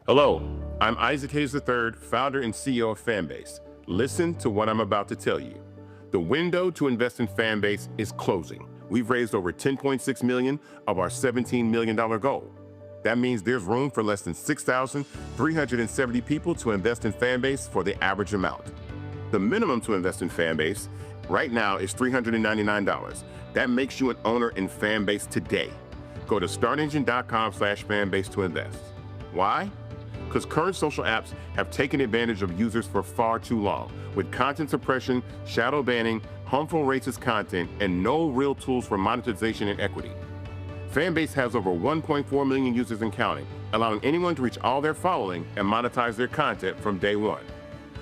Hello, I'm Isaac Hayes III, founder and CEO of Fanbase. Listen to what I'm about to tell you. The window to invest in Fanbase is closing. We've raised over $10.6 million of our $17 million goal. That means there's room for less than 6,370 people to invest in Fanbase for the average amount. The minimum to invest in Fanbase right now is $399. That makes you an owner in Fanbase today. Go to startengine.com/fanbase to invest. Why? Because current social apps have taken advantage of users for far too long, with content suppression, shadow banning, harmful racist content, and no real tools for monetization and equity. Fanbase has over 1.4 million users and counting, allowing anyone to reach all their following and monetize their content from day one.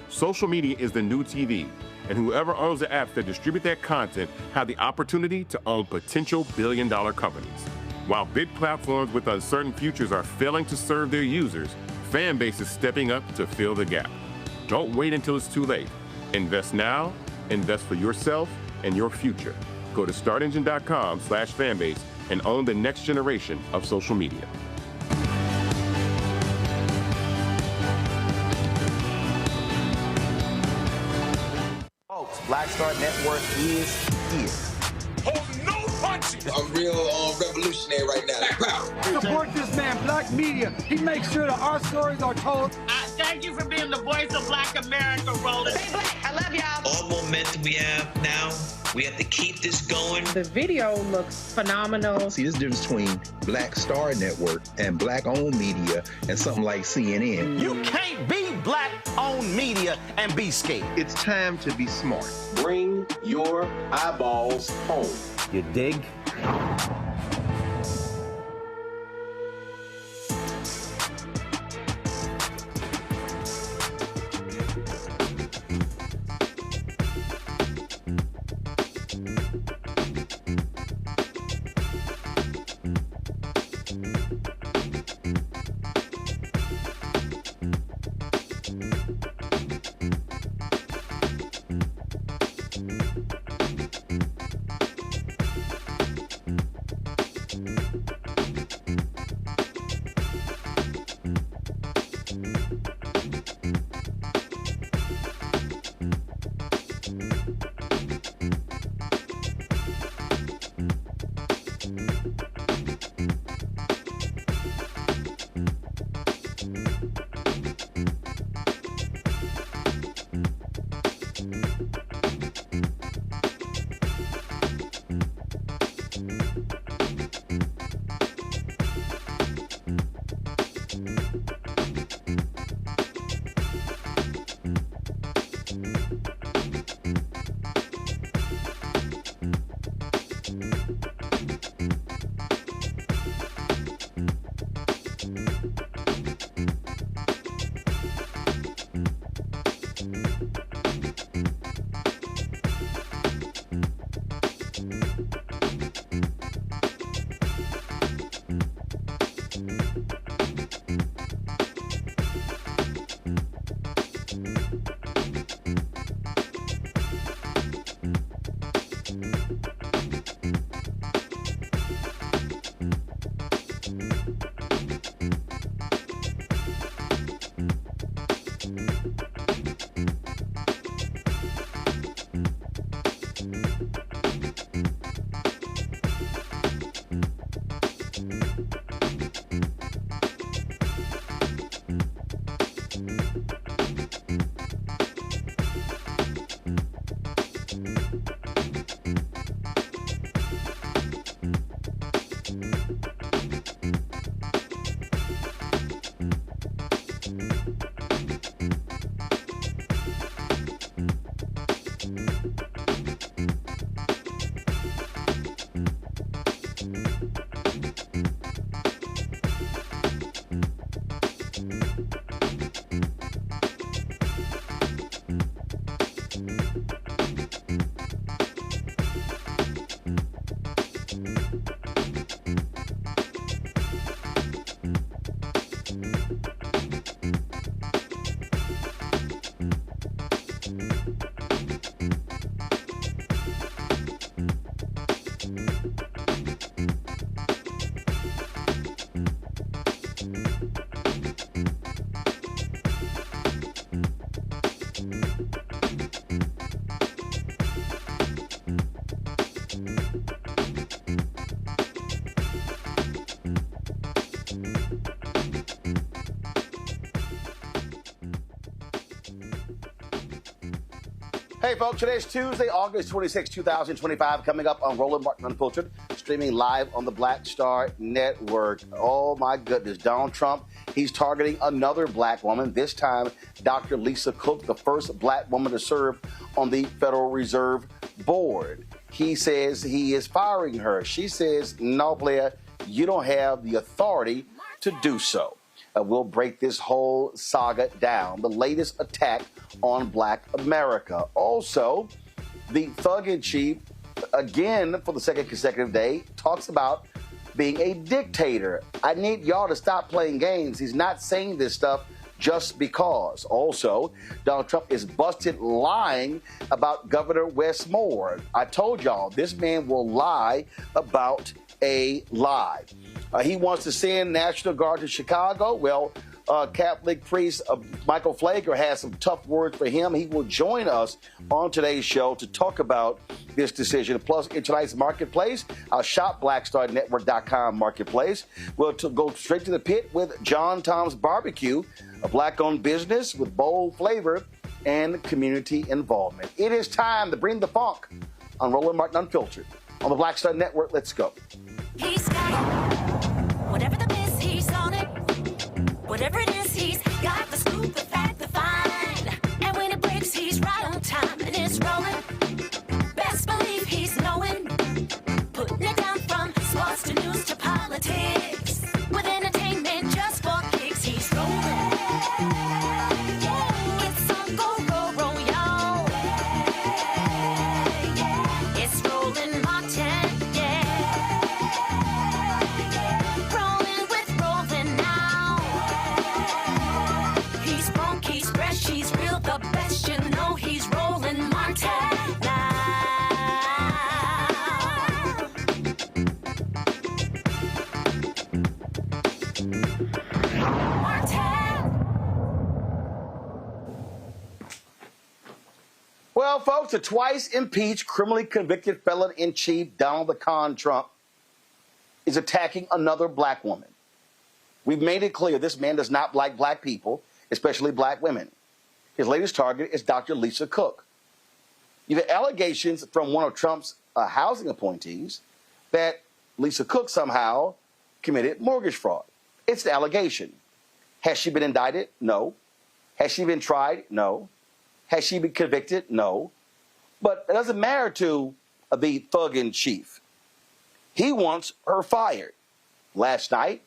Social media is the new TV, and whoever owns the apps that distribute that content have the opportunity to own potential billion-dollar companies. While big platforms with uncertain futures are failing to serve their users, Fanbase is stepping up to fill the gap. Don't wait until it's too late. Invest now, invest for yourself and your future. Go to startengine.com/fanbase and own the next generation of social media. Folks, Black Star Network is here. Hold no punches! I'm real revolutionary right now. Black power. Support this man, Black Media. He makes sure that our stories are told. Thank you for being the voice of Black America, Roland. Stay black. I love y'all. All momentum we have now, we have to keep this going. The video looks phenomenal. See, this difference between Black Star Network and Black-owned media and something like CNN. You can't be Black-owned media and be scared. It's time to be smart. Bring your eyeballs home. You dig? Hey, folks, today's Tuesday, August 26, 2025, coming up on Roland Martin Unfiltered, streaming live on the Black Star Network. Oh, my goodness. Donald Trump, he's targeting another black woman, this time Dr. Lisa Cook, the first black woman to serve on the Federal Reserve Board. He says he is firing her. She says, no, player, you don't have the authority to do so. We'll break this whole saga down. The latest attack on Black America. Also, the felon-in-chief, again for the second consecutive day, talks about being a dictator. I need y'all to stop playing games. He's not saying this stuff just because. Also, Donald Trump is busted lying about Governor Wes Moore. I told y'all, this man will lie about a lie. He wants to send National Guard to Chicago. Well, Catholic priest Michael Pfleger has some tough words for him. He will join us on today's show to talk about this decision. Plus, in tonight's marketplace, our shop BlackStarNetwork.com marketplace. We'll go straight to the pit with JohnTom's BBQ, a black-owned business with bold flavor and community involvement. It is time to bring the funk on Roland Martin Unfiltered on the Black Star Network. Let's go. He's got it. Whatever the miss, he's on it. Whatever it is, he's got the scoop, the fact, the find. And when it breaks, he's right on time and it's rolling. Best believe he's knowing. Putting it down from sports to news to politics. With entertainment just for kicks, he's rolling. It's on go, y'all. It's Roland Martin. Well, folks, the twice-impeached, criminally convicted felon-in-chief Donald the Con Trump is attacking another black woman. We've made it clear this man does not like black people, especially black women. His latest target is Dr. Lisa Cook. You have allegations from one of Trump's housing appointees that Lisa Cook somehow committed mortgage fraud. It's an allegation. Has she been indicted? No. Has she been tried? No. Has she been convicted? No. But it doesn't matter to the thug-in-chief. He wants her fired. Last night,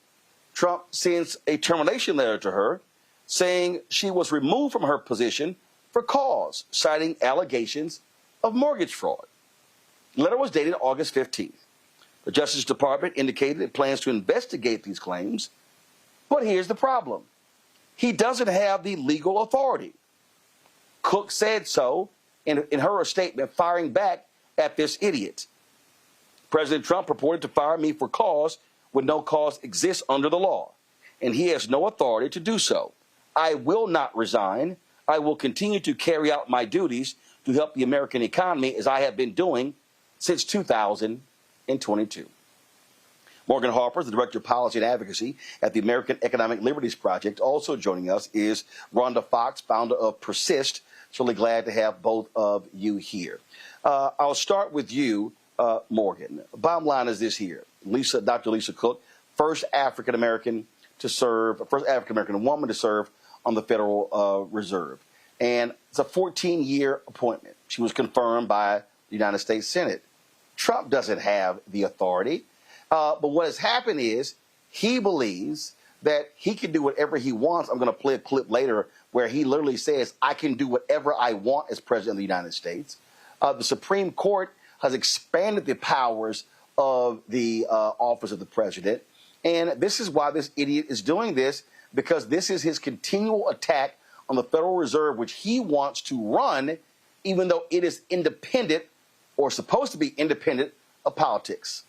Trump sends a termination letter to her saying she was removed from her position for cause, citing allegations of mortgage fraud. The letter was dated August 15th. The Justice Department indicated it plans to investigate these claims. But here's the problem. He doesn't have the legal authority. Cook said so in her statement, firing back at this idiot. President Trump purported to fire me for cause when no cause exists under the law, and he has no authority to do so. I will not resign. I will continue to carry out my duties to help the American economy as I have been doing since 2022. Morgan Harper, the Director of Policy and Advocacy at the American Economic Liberties Project. Also joining us is Rhonda Foxx, founder of Persist. Really glad to have both of you here. I'll start with you, Morgan. Bottom line is this here. Dr. Lisa Cook, first African-American woman to serve on the Federal Reserve. And it's a 14-year appointment. She was confirmed by the United States Senate. Trump doesn't have the authority. But what has happened is he believes that he can do whatever he wants. I'm going to play a clip later where he literally says, I can do whatever I want as president of the United States. The Supreme Court has expanded the powers of the office of the president. And this is why this idiot is doing this, because this is his continual attack on the Federal Reserve, which he wants to run, even though it is independent or supposed to be independent of politics.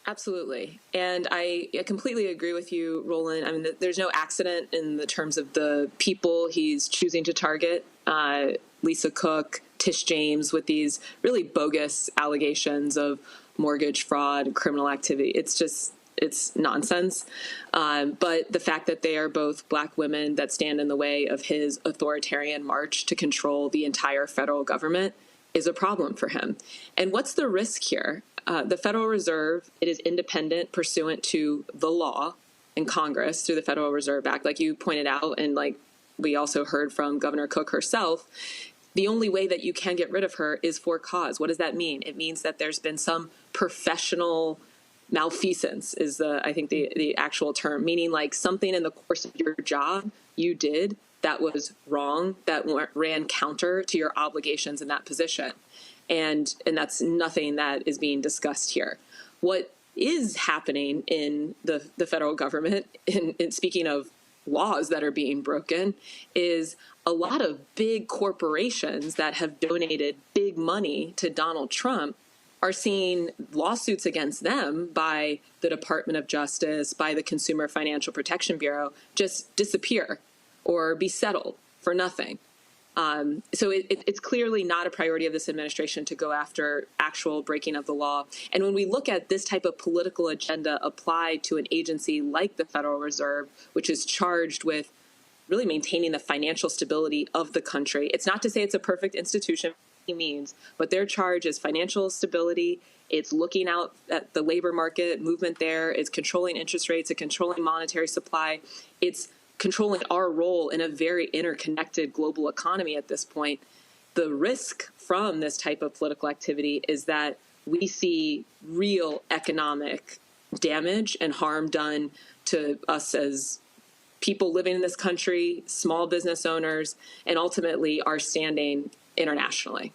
Absolutely. And I completely agree with you, Roland. I mean, there's no accident in the terms of the people he's choosing to target. Lisa Cook, Tish James, with these really bogus allegations of mortgage fraud, criminal activity. It's just it's nonsense. But the fact that they are both Black women that stand in the way of his authoritarian march to control the entire federal government is a problem for him. And what's the risk here? The Federal Reserve, it is independent pursuant to the law in Congress through the Federal Reserve Act, like you pointed out, and like we also heard from Governor Cook herself. The only way that you can get rid of her is for cause. What does that mean? It means that there's been some professional malfeasance is I think the actual term, meaning like something in the course of your job you did that was wrong, that ran counter to your obligations in that position. And that's nothing that is being discussed here. What is happening in the federal government, in speaking of laws that are being broken, is a lot of big corporations that have donated big money to Donald Trump are seeing lawsuits against them by the Department of Justice, by the Consumer Financial Protection Bureau, just disappear or be settled for nothing. So it's clearly not a priority of this administration to go after actual breaking of the law. And when we look at this type of political agenda applied to an agency like the Federal Reserve, which is charged with really maintaining the financial stability of the country, it's not to say it's a perfect institution, means, but their charge is financial stability. It's looking out at the labor market movement there. It's controlling interest rates. It's controlling monetary supply. It's controlling our role in a very interconnected global economy at this point. The risk from this type of political activity is that we see real economic damage and harm done to us as people living in this country, small business owners, and ultimately our standing internationally.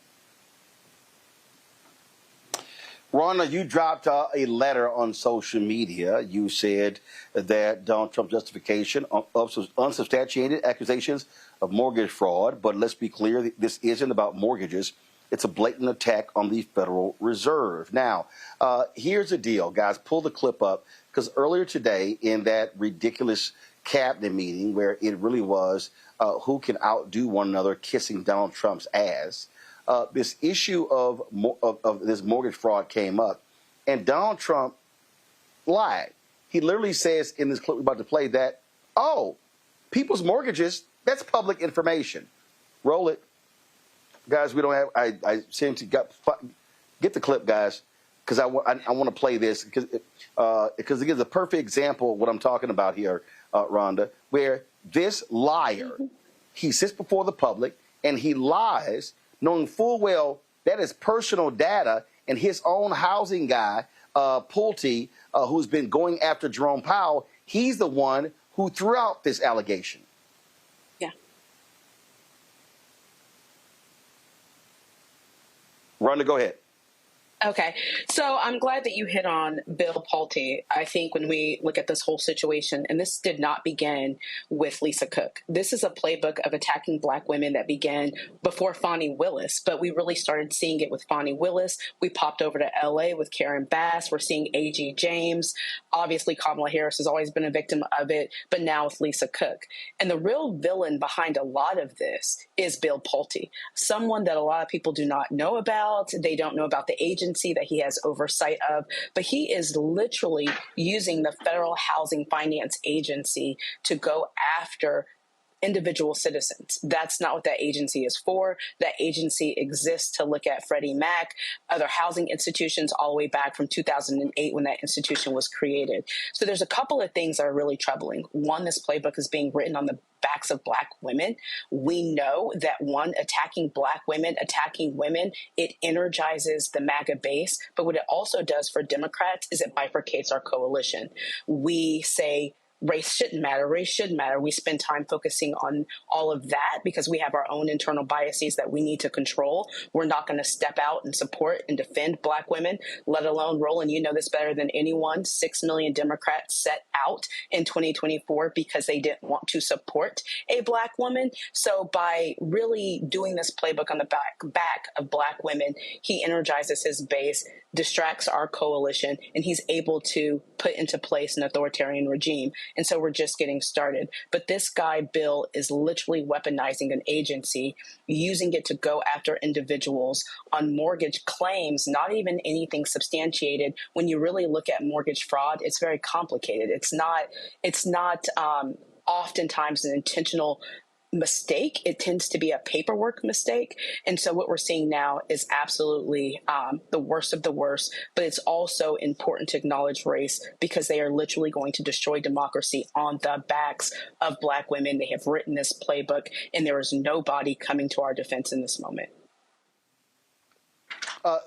Rhonda, you dropped a letter on social media. You said that Donald Trump's justification of unsubstantiated accusations of mortgage fraud, but let's be clear, this isn't about mortgages. It's a blatant attack on the Federal Reserve. Now, here's the deal, guys. Pull the clip up, because earlier today in that ridiculous cabinet meeting where it really was who can outdo one another kissing Donald Trump's ass, this issue of this mortgage fraud came up, and Donald Trump lied. He literally says in this clip we're about to play that, oh, people's mortgages, that's public information. Roll it. Guys, we don't have, I seem to get the clip, guys, because I want to play this because it gives a perfect example of what I'm talking about here, Rhonda, where this liar, he sits before the public and he lies, knowing full well that is personal data, and his own housing guy, Pulte, who's been going after Jerome Powell, he's the one who threw out this allegation. Yeah. Rhonda, go ahead. Okay, so I'm glad that you hit on Bill Pulte. I think when we look at this whole situation, and this did not begin with Lisa Cook. This is a playbook of attacking Black women that began before Fani Willis, but we really started seeing it with Fani Willis. We popped over to L.A. with Karen Bass. We're seeing A.G. James. Obviously, Kamala Harris has always been a victim of it, but now with Lisa Cook. And the real villain behind a lot of this is Bill Pulte, someone that a lot of people do not know about. They don't know about the agency that he has oversight of, but he is literally using the Federal Housing Finance Agency to go after individual citizens. That's not what that agency is for. That agency exists to look at Freddie Mac, other housing institutions all the way back from 2008 when that institution was created. So there's a couple of things that are really troubling. One, this playbook is being written on the backs of Black women. We know that attacking Black women, attacking women, it energizes the MAGA base. But what it also does for Democrats is it bifurcates our coalition. We say, race shouldn't matter. Race should matter. We spend time focusing on all of that because we have our own internal biases that we need to control. We're not going to step out and support and defend Black women, let alone, Roland, you know this better than anyone, 6 million Democrats set out in 2024 because they didn't want to support a Black woman. So by really doing this playbook on the back of Black women, he energizes his base. distracts our coalition, and he's able to put into place an authoritarian regime. And so we're just getting started. But this guy, Bill, is literally weaponizing an agency, using it to go after individuals on mortgage claims, not even anything substantiated. When you really look at mortgage fraud, it's very complicated. It's not oftentimes an intentional mistake. It tends to be a paperwork mistake. And so what we're seeing now is absolutely the worst of the worst. But it's also important to acknowledge race, because they are literally going to destroy democracy on the backs of Black women. They have written this playbook, and there is nobody coming to our defense in this moment.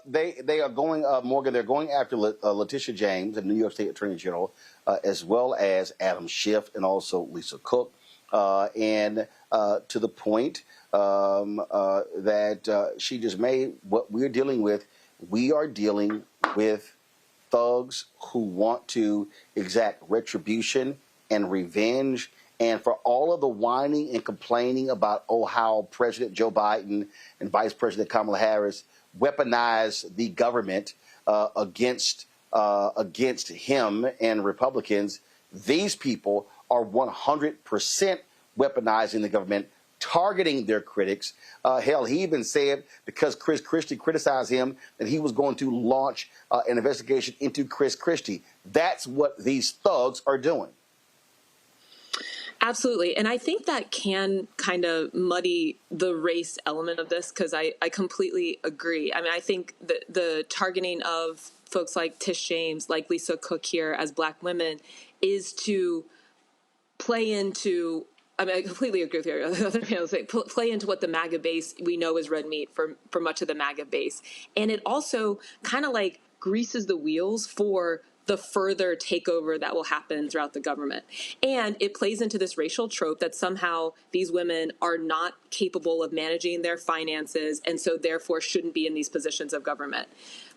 They are going, Morgan, they're going after Letitia James, the New York State Attorney General, as well as Adam Schiff and also Lisa Cook. And to the point that she just made, what we're dealing with, we are dealing with thugs who want to exact retribution and revenge. And for all of the whining and complaining about, how President Joe Biden and Vice President Kamala Harris weaponize the government against him and Republicans, these people are 100% weaponizing the government, targeting their critics. Hell, he even said, because Chris Christie criticized him, that he was going to launch an investigation into Chris Christie. That's what these thugs are doing. Absolutely. And I think that can kind of muddy the race element of this, because I completely agree. I mean, I think the targeting of folks like Tish James, like Lisa Cook here as Black women, is to play into, I mean, I completely agree with you. On the other hand, play into what the MAGA base we know is red meat for much of the MAGA base. And it also kind of like greases the wheels for the further takeover that will happen throughout the government. And it plays into this racial trope that somehow these women are not capable of managing their finances and so therefore shouldn't be in these positions of government.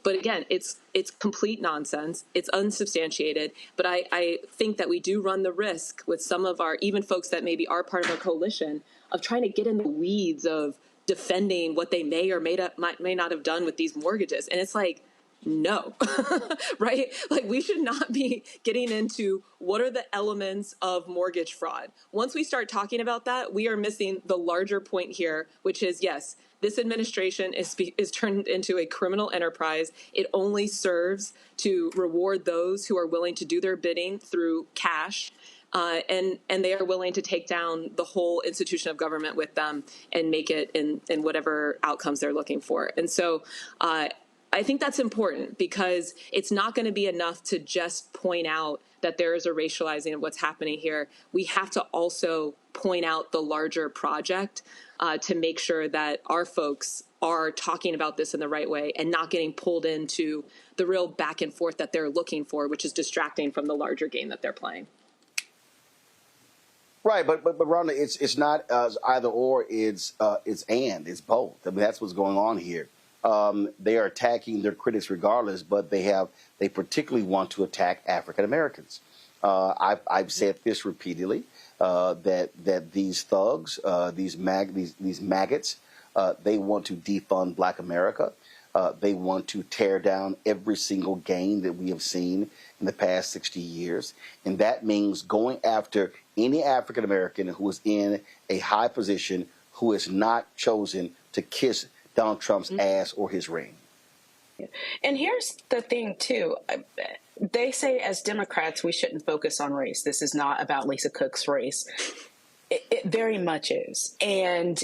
But again, it's complete nonsense. It's unsubstantiated. But I think that we do run the risk with some of our, even folks that maybe are part of our coalition, of trying to get in the weeds of defending what they may or may not have done with these mortgages. And it's like, no, right? Like, we should not be getting into what are the elements of mortgage fraud. Once we start talking about that, we are missing the larger point here, which is, yes, this administration is turned into a criminal enterprise. It only serves to reward those who are willing to do their bidding through cash. And they are willing to take down the whole institution of government with them and make it in whatever outcomes they're looking for. And so I think that's important, because it's not going to be enough to just point out that there is a racializing of what's happening here. We have to also point out the larger project to make sure that our folks are talking about this in the right way and not getting pulled into the real back and forth that they're looking for, which is distracting from the larger game that they're playing. Right, but Rhonda, it's not either or. It's it's both. I mean, that's what's going on here. They are attacking their critics regardless, but they particularly want to attack African Americans. I've said this repeatedly, that these thugs, these maggots, they want to defund Black America. They want to tear down every single gain that we have seen in the past 60 years. And that means going after any African American who is in a high position who is not chosen to kiss Donald Trump's ass or his ring. And here's the thing, too. They say as Democrats, we shouldn't focus on race. This is not about Lisa Cook's race. It very much is. And,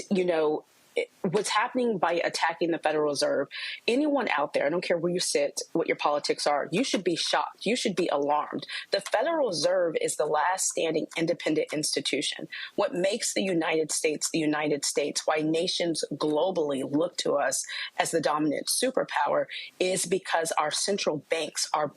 what's happening by attacking the Federal Reserve, anyone out there, I don't care where you sit, what your politics are, you should be shocked. You should be alarmed. The Federal Reserve is the last standing independent institution. What makes the United States, why nations globally look to us as the dominant superpower, is because our central banks are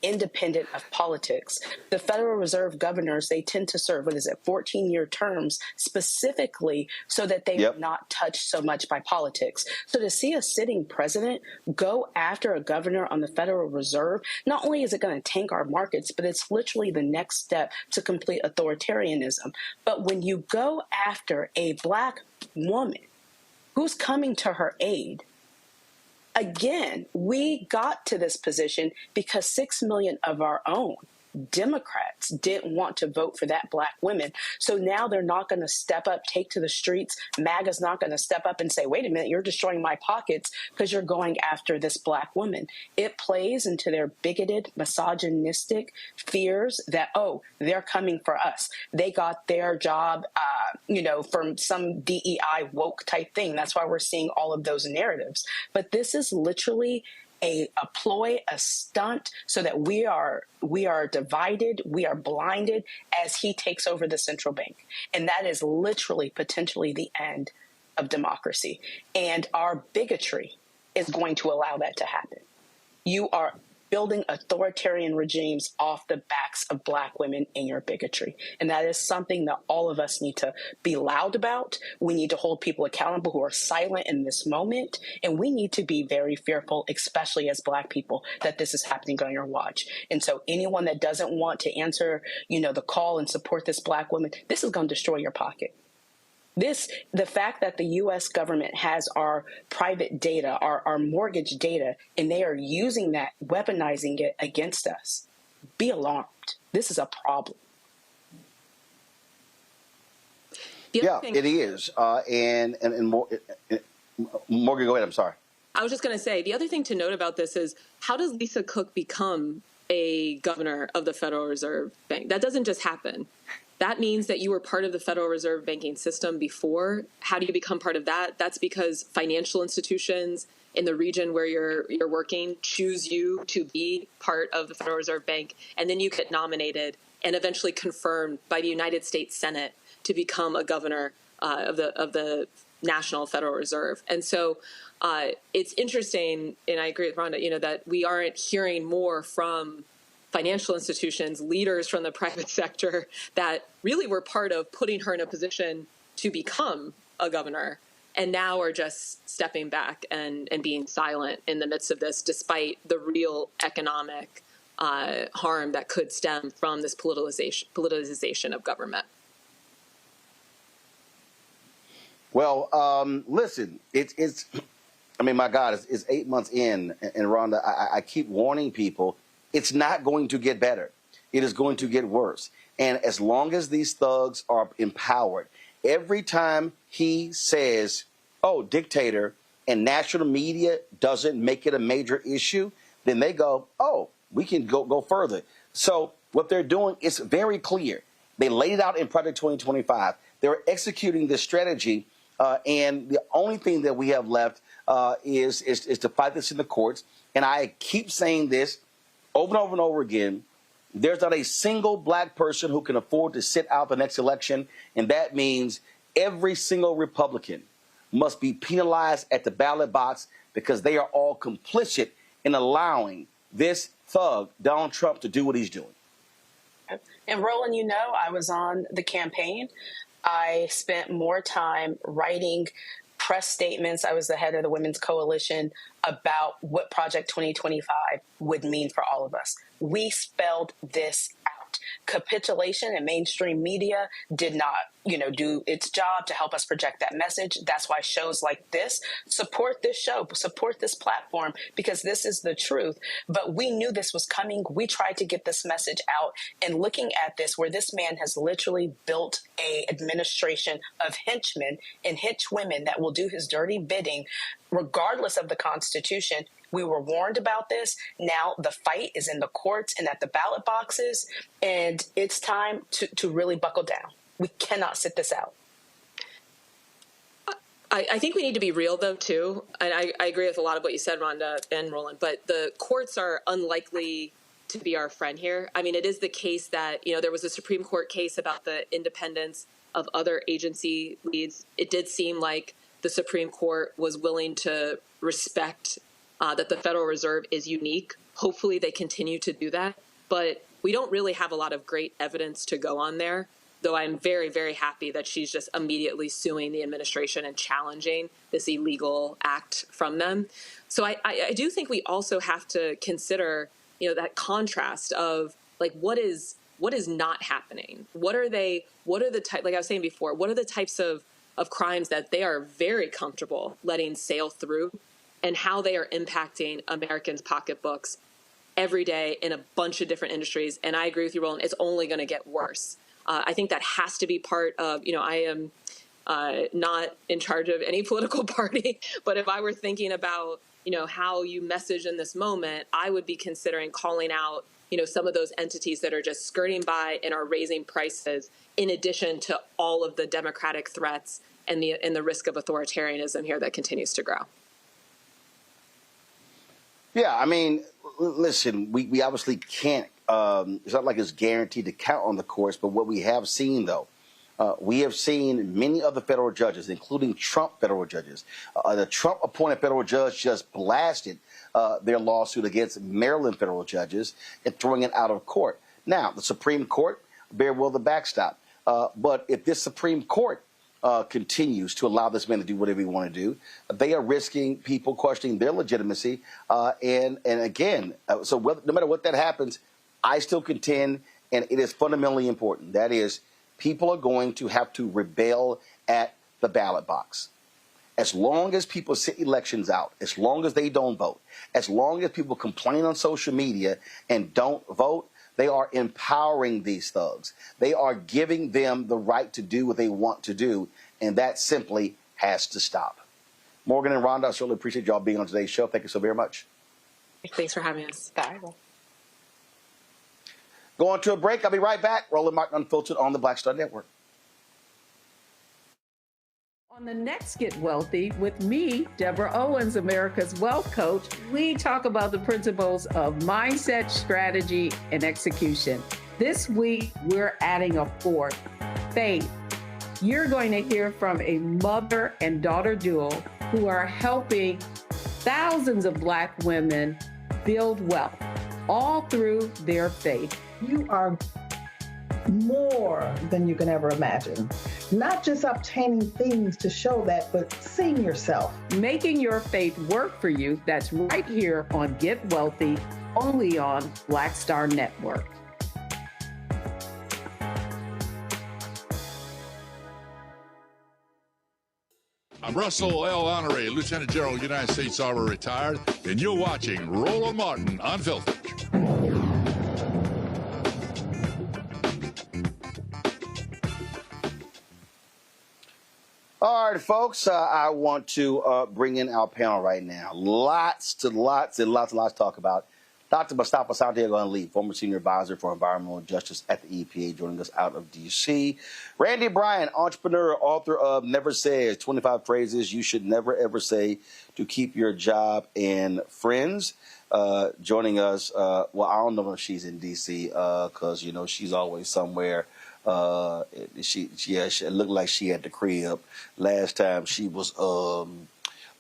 independent of politics. The Federal Reserve governors, they tend to serve, 14-year terms, specifically so that they not touched so much by politics. So to see a sitting president go after a governor on the Federal Reserve, not only is it going to tank our markets, but it's literally the next step to complete authoritarianism. But when you go after a Black woman who's coming to her aid, Again, we got to this position because 6 million of our own Democrats didn't want to vote for that black woman. So now they're not going to step up, take to the streets. MAGA's not going to step up and say, wait a minute, you're destroying my pockets because you're going after this black woman. It plays into their bigoted, misogynistic fears that, oh, they're coming for us. They got their job, from some DEI woke type thing. That's why we're seeing all of those narratives. But this is literally a ploy, a stunt, so that we are divided, we are blinded as he takes over the central bank. And that is literally potentially the end of democracy. And our bigotry is going to allow that to happen. You are building authoritarian regimes off the backs of black women in your bigotry. And that is something that all of us need to be loud about. We need to hold people accountable who are silent in this moment. And we need to be very fearful, especially as black people, that this is happening on your watch. And so anyone that doesn't want to answer, the call and support this black woman, this is going to destroy your pocket. The fact that the U.S. government has our private data, our mortgage data, and they are using that, weaponizing it against us, be alarmed. This is a problem. Yeah, it is. And Morgan, go ahead. I'm sorry. I was just going to say, the other thing to note about this is, how does Lisa Cook become a governor of the Federal Reserve Bank? That doesn't just happen. That means that you were part of the Federal Reserve banking system before. How do you become part of that? That's because financial institutions in the region where you're working choose you to be part of the Federal Reserve Bank, and then you get nominated and eventually confirmed by the United States Senate to become a governor of the National Federal Reserve. And so it's interesting, and I agree with Rhonda, that we aren't hearing more from financial institutions, leaders from the private sector that really were part of putting her in a position to become a governor, and now are just stepping back and being silent in the midst of this, despite the real economic harm that could stem from this politicization of government. Well, listen, it's my God, it's 8 months in, and Rhonda, I keep warning people, it's not going to get better. It is going to get worse. And as long as these thugs are empowered, every time he says, oh, dictator, and national media doesn't make it a major issue, then they go, oh, we can go further. So what they're doing is very clear. They laid it out in Project 2025. They're executing this strategy, and the only thing that we have left is to fight this in the courts. And I keep saying this over and over and over again. There's not a single black person who can afford to sit out the next election, and that means every single Republican must be penalized at the ballot box because they are all complicit in allowing this thug, Donald Trump, to do what he's doing. And Roland, I was on the campaign. I spent more time writing press statements. I was the head of the Women's Coalition about what Project 2025 would mean for all of us. We spelled this out. Capitulation and mainstream media did not, do its job to help us project that message. That's why shows like this support this show, support this platform, because this is the truth. But we knew this was coming. We tried to get this message out, and looking at this, where this man has literally built a administration of henchmen and henchwomen that will do his dirty bidding, regardless of the Constitution. We were warned about this. Now the fight is in the courts and at the ballot boxes, and it's time to really buckle down. We cannot sit this out. I think we need to be real, though, too. And I agree with a lot of what you said, Rhonda and Roland, but the courts are unlikely to be our friend here. I mean, it is the case that, there was a Supreme Court case about the independence of other agency leads. It did seem like the Supreme Court was willing to respect that the Federal Reserve is unique. Hopefully they continue to do that. But we don't really have a lot of great evidence to go on there, though I'm very, very happy that she's just immediately suing the administration and challenging this illegal act from them. So I do think we also have to consider, that contrast of what is not happening? What are the like I was saying before, what are the types of crimes that they are very comfortable letting sail through and how they are impacting Americans' pocketbooks every day in a bunch of different industries. And I agree with you, Roland, it's only going to get worse. I think that has to be part of, I am not in charge of any political party, but if I were thinking about, how you message in this moment, I would be considering calling out, some of those entities that are just skirting by and are raising prices, in addition to all of the democratic threats and the risk of authoritarianism here that continues to grow. Yeah, I mean, listen, we obviously can't, it's not like it's guaranteed to count on the courts, but what we have seen, though, we have seen many other federal judges, including Trump federal judges. The Trump-appointed federal judge just blasted their lawsuit against Maryland federal judges and throwing it out of court. Now, the Supreme Court bear will the backstop. But if this Supreme Court continues to allow this man to do whatever he want to do, they are risking people questioning their legitimacy. And again, so no matter what that happens, I still contend, and it is fundamentally important, that is, people are going to have to rebel at the ballot box. As long as people sit elections out, as long as they don't vote, as long as people complain on social media and don't vote, they are empowering these thugs. They are giving them the right to do what they want to do, and that simply has to stop. Morgan and Rhonda, I certainly appreciate y'all being on today's show. Thank you so very much. Thanks for having us. Bye. Going to a break. I'll be right back. Roland Martin Unfiltered on the Black Star Network. On the next Get Wealthy with me, Deborah Owens, America's Wealth Coach, we talk about the principles of mindset, strategy, and execution. This week, we're adding a fourth, faith. You're going to hear from a mother and daughter duo who are helping thousands of Black women build wealth, all through their faith. You are more than you can ever imagine. Not just obtaining things to show that, but seeing yourself. Making your faith work for you. That's right here on Get Wealthy, only on Black Star Network. I'm Russell L. Honoré, Lieutenant General, United States Army, retired, and you're watching Roland Martin Unfiltered. All right, folks, I want to bring in our panel right now. Lots to talk about. Dr. Mustafa Santiago Ali, former senior advisor for environmental justice at the EPA, joining us out of D.C. Randy Bryan, entrepreneur, author of Never Says, 25 Phrases You Should Never Ever Say to Keep Your Job and Friends, joining us. Well, I don't know if she's in D.C. Because, she's always somewhere. It looked like she had the crib. Last time she was all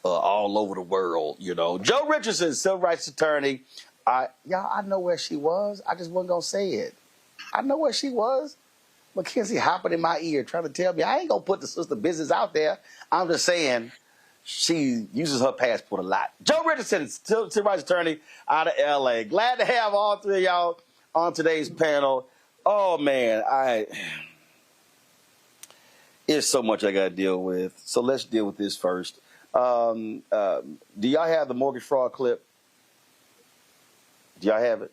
over the world, Joe Richardson, civil rights attorney. I know where she was. I just wasn't going to say it. I know where she was. Mackenzie hopping in my ear trying to tell me I ain't going to put the sister business out there. I'm just saying she uses her passport a lot. Joe Richardson, civil rights attorney out of L.A. Glad to have all three of y'all on today's panel. Oh, man, there's so much I got to deal with. So let's deal with this first. Do y'all have the mortgage fraud clip? Do y'all have it?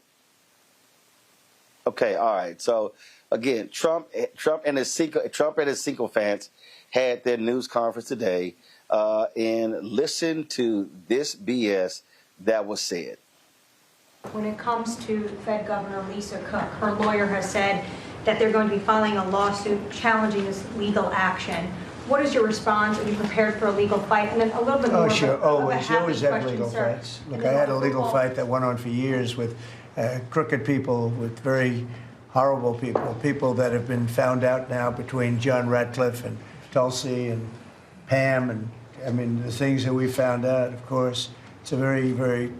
Okay, all right. So again, Trump and his sycophants had their news conference today, and listen to this BS that was said. When it comes to Fed Governor Lisa Cook, her lawyer has said that they're going to be filing a lawsuit challenging this legal action. What is your response? Are you prepared for a legal fight? And then a little bit more. Oh, sure. Always. You always have legal fights. Look, I had a legal fight that went on for years with crooked people, with very horrible people that have been found out now between John Ratcliffe and Tulsi and Pam. And I mean, the things that we found out, of course, it's a very, very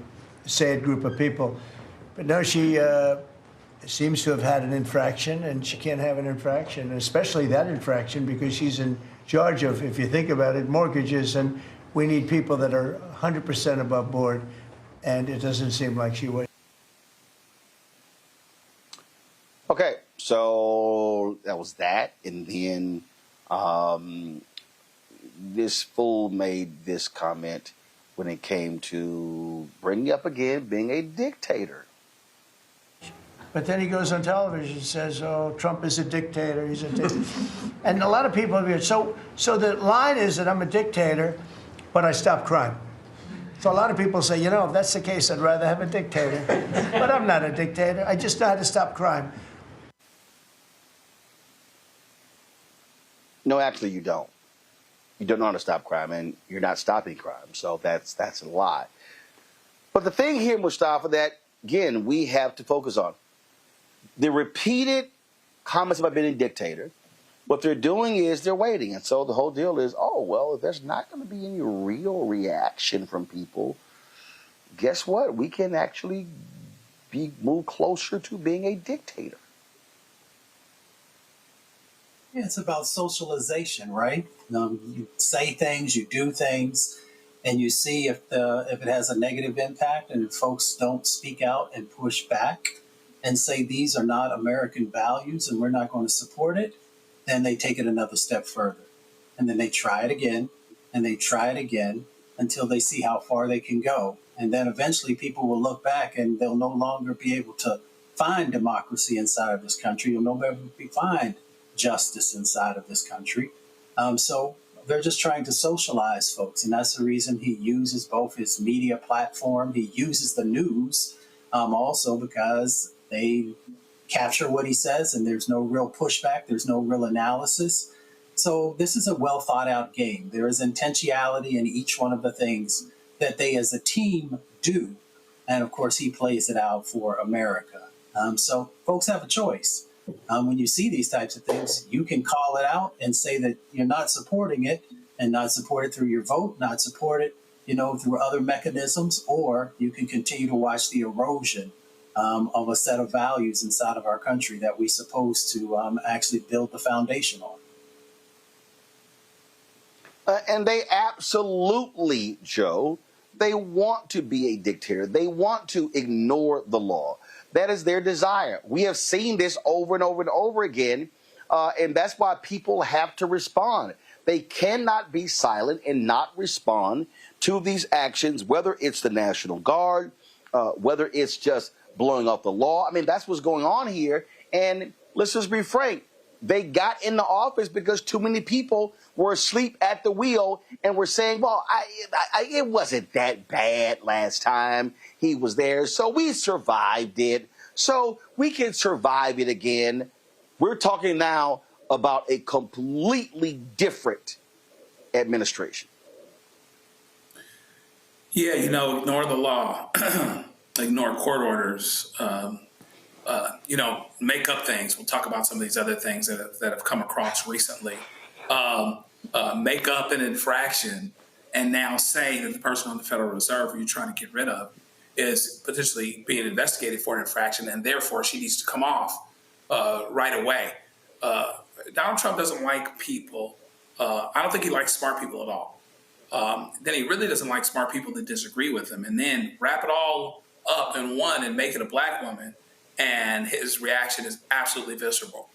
sad group of people. But no, she seems to have had an infraction, and she can't have an infraction, especially that infraction, because she's in charge of, if you think about it, mortgages, and we need people that are 100% above board, and it doesn't seem like she was. Okay, so that was that, and then this fool made this comment when it came to bringing up again being a dictator. But then he goes on television and says, oh, Trump is a dictator, he's a dictator. And a lot of people are so the line is that I'm a dictator, but I stop crime. So a lot of people say, you know, if that's the case, I'd rather have a dictator. But I'm not a dictator, I just know how to stop crime. No, actually, you don't. You don't know how to stop crime, and you're not stopping crime. So that's a lie. But the thing here, Mustafa, that, again, we have to focus on, the repeated comments about being a dictator, what they're doing is they're waiting. And so the whole deal is, oh, well, if there's not going to be any real reaction from people, guess what? We can actually move closer to being a dictator. Yeah, it's about socialization, right? You say things, you do things, and you see if it has a negative impact, and if folks don't speak out and push back and say these are not American values and we're not going to support it, then they take it another step further. And then they try it again, and they try it again until they see how far they can go. And then eventually people will look back and they'll no longer be able to find democracy inside of this country. You'll no longer find justice inside of this country. So they're just trying to socialize folks. And that's the reason he uses both his media platform. He uses the news also because they capture what he says and there's no real pushback. There's no real analysis. So this is a well thought out game. There is intentionality in each one of the things that they as a team do. And of course, he plays it out for America. So folks have a choice. When you see these types of things, you can call it out and say that you're not supporting it and not support it through your vote, not support it, through other mechanisms, or you can continue to watch the erosion of a set of values inside of our country that we're supposed to actually build the foundation on. And they absolutely, Joe, they want to be a dictator. They want to ignore the law. That is their desire. We have seen this over and over and over again, and that's why people have to respond. They cannot be silent and not respond to these actions, whether it's the National Guard, whether it's just blowing up the law. I mean, that's what's going on here. And let's just be frank. They got in the office because too many people were asleep at the wheel and were saying, well, it wasn't that bad last time he was there, so we survived it, so we can survive it again. We're talking now about a completely different administration. Yeah, ignore the law, ignore court orders, make up things. We'll talk about some of these other things that have come across recently. Make up an infraction and now say that the person on the Federal Reserve who you're trying to get rid of is potentially being investigated for an infraction, and therefore she needs to come off right away. Donald Trump doesn't like people. I don't think he likes smart people at all. Then he really doesn't like smart people that disagree with him, and then wrap it all up in one and make it a black woman, and his reaction is absolutely visceral.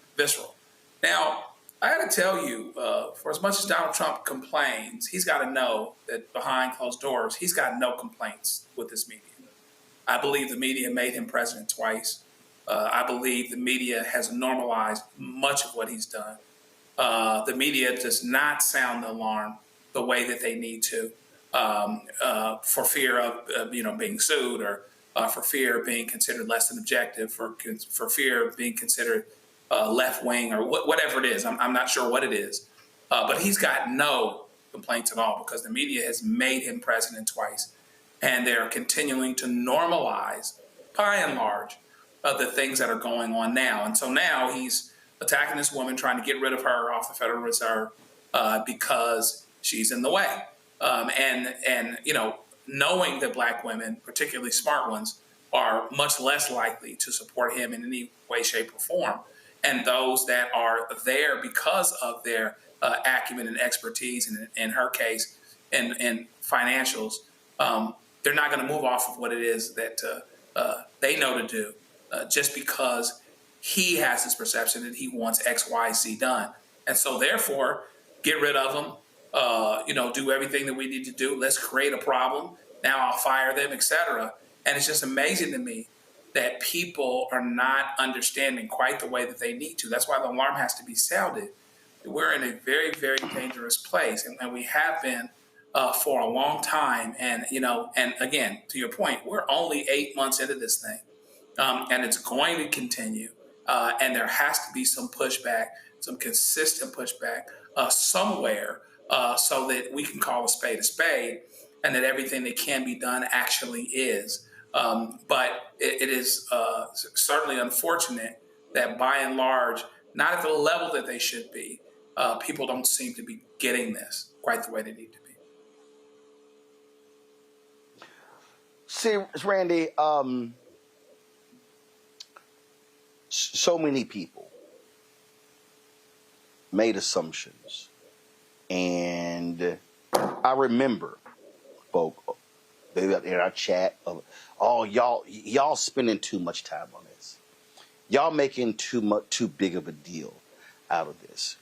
Now, I got to tell you, for as much as Donald Trump complains, he's got to know that behind closed doors, he's got no complaints with this media. I believe the media made him president twice. I believe the media has normalized much of what he's done. The media does not sound the alarm the way that they need to for fear of being sued, or for fear of being considered less than objective, for fear of being considered left wing, or whatever it is. I'm not sure what it is, but he's got no complaints at all because the media has made him president twice, and they're continuing to normalize, by and large, the things that are going on now. And so now he's attacking this woman, trying to get rid of her off the Federal Reserve because she's in the way. And knowing that black women, particularly smart ones, are much less likely to support him in any way, shape, or form. And those that are there because of their acumen and expertise, and in her case, and financials, they're not going to move off of what it is that they know to do just because he has this perception that he wants X, Y, Z done. And so therefore, get rid of him, do everything that we need to do. Let's create a problem. Now I'll fire them, etc. And it's just amazing to me that people are not understanding quite the way that they need to. That's why the alarm has to be sounded. We're in a very, very dangerous place, and we have been for a long time. And and again, to your point, we're only 8 months into this thing, and it's going to continue. And there has to be some pushback, some consistent pushback somewhere, so that we can call a spade, and that everything that can be done actually is. But it is certainly unfortunate that by and large, not at the level that they should be, people don't seem to be getting this quite the way they need to be. See, Randy, so many people made assumptions. And I remember folk in our chat of, y'all spending too much time on this. Y'all making too big of a deal out of this.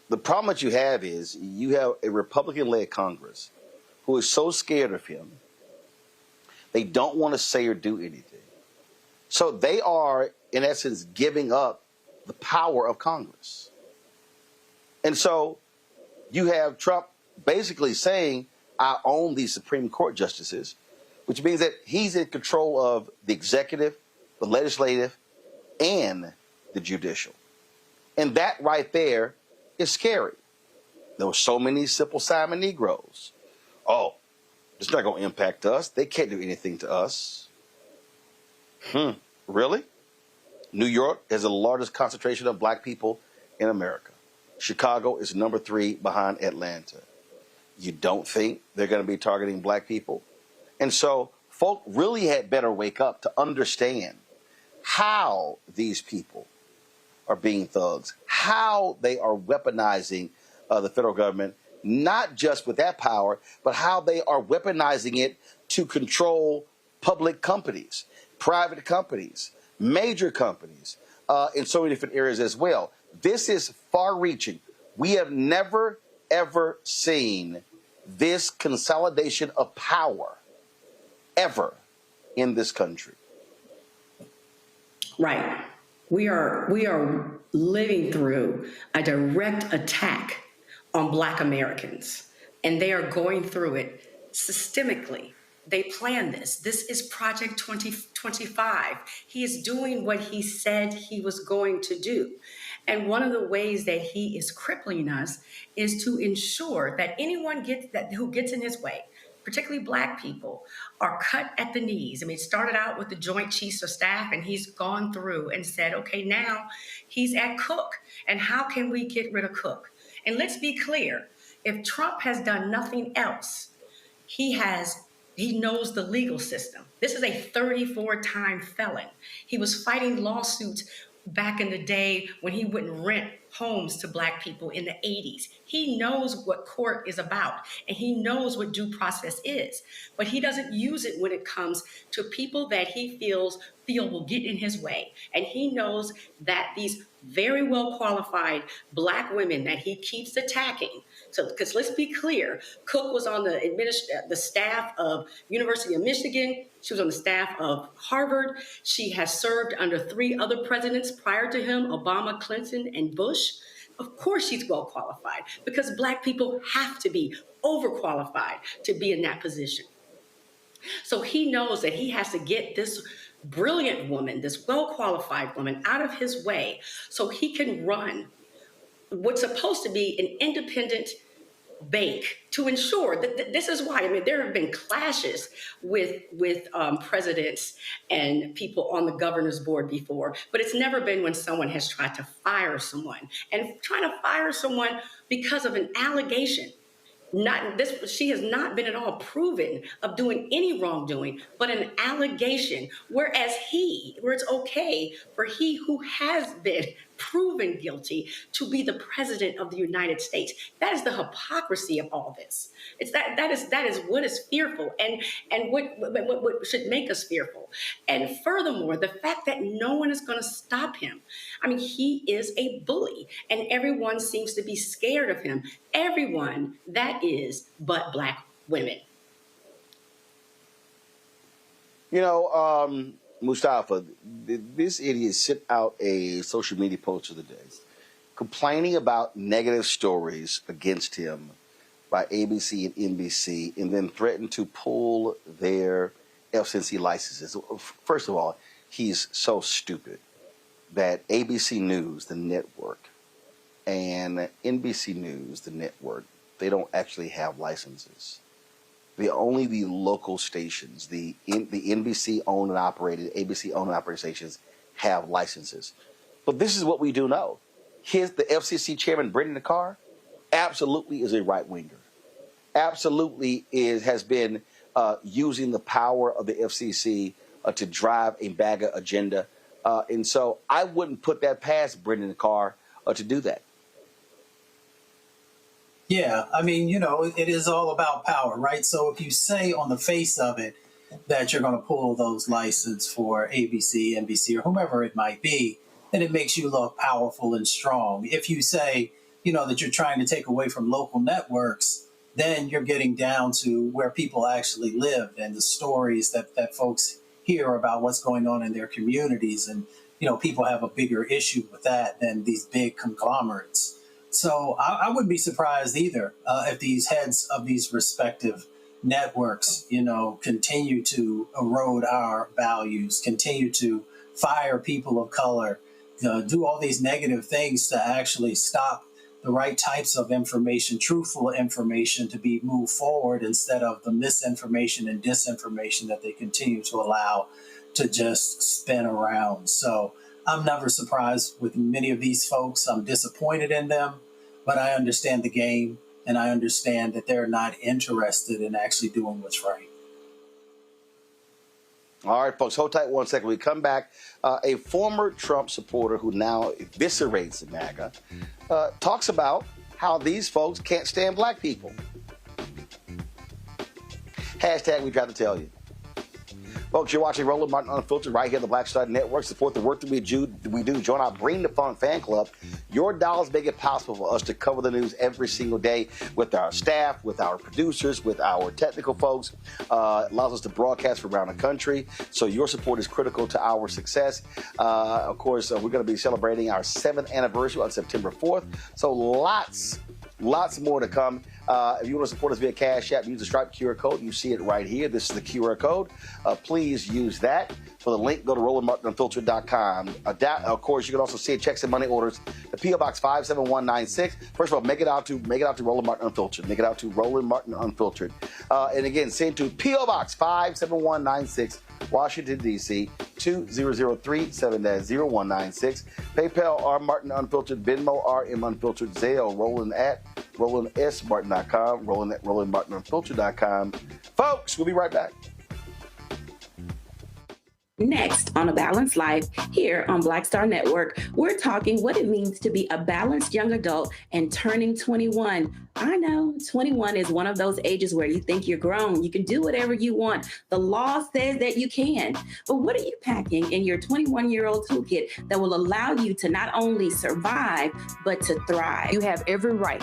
The problem that you have is you have a Republican-led Congress who is so scared of him, they don't want to say or do anything. So they are, in essence, giving up the power of Congress. And so you have Trump basically saying, I own these Supreme Court justices, which means that he's in control of the executive, the legislative, and the judicial. And that right there is scary. There were so many Simple Simon Negroes. Oh, it's not going to impact us. They can't do anything to us. Really? New York has the largest concentration of black people in America. Chicago is number 3 behind Atlanta. You don't think they're going to be targeting black people? And so folk really had better wake up to understand how these people are being thugs, how they are weaponizing the federal government, not just with that power, but how they are weaponizing it to control public companies, private companies, major companies, in so many different areas as well. This is far-reaching. We have never, ever seen this consolidation of power ever in this country. Right. We are living through a direct attack on Black Americans, and they are going through it systemically. They planned this. This is Project 2025. He is doing what he said he was going to do. And one of the ways that he is crippling us is to ensure that anyone who gets in his way, particularly Black people, are cut at the knees. I mean, it started out with the Joint Chiefs of Staff, and he's gone through and said, okay, now he's at Cook, and how can we get rid of Cook? And let's be clear, if Trump has done nothing else, he knows the legal system. This is a 34-time felon. He was fighting lawsuits back in the day when he wouldn't rent homes to Black people in the 80s. He knows what court is about, and he knows what due process is, but he doesn't use it when it comes to people that he feel will get in his way. And he knows that these very well qualified Black women that he keeps attacking. So, because let's be clear, Cook was on the staff of University of Michigan. She was on the staff of Harvard. She has served under 3 other presidents prior to him, Obama, Clinton, and Bush. Of course she's well qualified, because Black people have to be overqualified to be in that position. So he knows that he has to get this brilliant woman, this well-qualified woman, out of his way so he can run what's supposed to be an independent bank to ensure that this is why. I mean, there have been clashes with presidents and people on the governor's board before, but it's never been when someone has tried to fire someone, and trying to fire someone because of an allegation. She has not been at all proven of doing any wrongdoing, but an allegation, where it's okay for he who has been proven guilty to be the president of the United States. That is the hypocrisy of all this. It's that is what is fearful and what should make us fearful. And furthermore, the fact that no one is going to stop him. I mean, he is a bully, and everyone seems to be scared of him. Everyone, that is, but Black women. You know, Mustafa, this idiot sent out a social media post of the day complaining about negative stories against him by ABC and NBC, and then threatened to pull their FCC licenses. First of all, he's so stupid that ABC News, the network, and NBC News, the network, they don't actually have licenses. Only the local stations, the NBC owned and operated, ABC owned and operated stations have licenses. But this is what we do know. The FCC chairman, Brendan Carr, absolutely is a right-winger. Absolutely has been using the power of the FCC to drive a MAGA agenda. And so I wouldn't put that past Brendan Carr to do that. Yeah, I mean, you know, it is all about power, right? So if you say on the face of it that you're going to pull those licenses for ABC, NBC, or whomever it might be, then it makes you look powerful and strong. If you say, you know, that you're trying to take away from local networks, then you're getting down to where people actually live and the stories that folks hear about what's going on in their communities. And, you know, people have a bigger issue with that than these big conglomerates. So I wouldn't be surprised either if these heads of these respective networks, you know, continue to erode our values, continue to fire people of color, do all these negative things to actually stop the right types of information, truthful information to be moved forward instead of the misinformation and disinformation that they continue to allow to just spin around. So I'm never surprised with many of these folks. I'm disappointed in them, but I understand the game and I understand that they're not interested in actually doing what's right. All right, folks, hold tight 1 second. We come back. A former Trump supporter who now eviscerates MAGA talks about how these folks can't stand Black people. Hashtag we tried to tell you. Folks, you're watching Roland Martin Unfiltered right here on the Black Star Network. Support the work that we do. Join our Bring the Fun fan club. Your dollars make it possible for us to cover the news every single day with our staff, with our producers, with our technical folks. Allows us to broadcast from around the country. So your support is critical to our success. Of course, we're going to be celebrating our 7th anniversary on September 4th. So lots more to come. If you want to support us via Cash App, use the Stripe QR code. You see it right here. This is the QR code. Please use that. For the link, go to RolandMartinUnfiltered.com. Of course, you can also see checks and money orders. The P.O. Box 57196. First of all, make it out to Roland Martin Unfiltered. Make it out to Roland Martin Unfiltered. And again, send to P.O. Box 57196, Washington, D.C. 20037-0196. PayPal R Martin Unfiltered, Venmo RM Unfiltered, Zelle Roland at RolandSMartin.com, Roland at RolandMartinUnfiltered.com. Folks, we'll be right back. Next on A Balanced Life here on Black Star Network, we're talking what it means to be a balanced young adult and turning 21. I know 21 is one of those ages where you think you're grown. You can do whatever you want. The law says that you can. But what are you packing in your 21-year-old toolkit that will allow you to not only survive, but to thrive? You have every right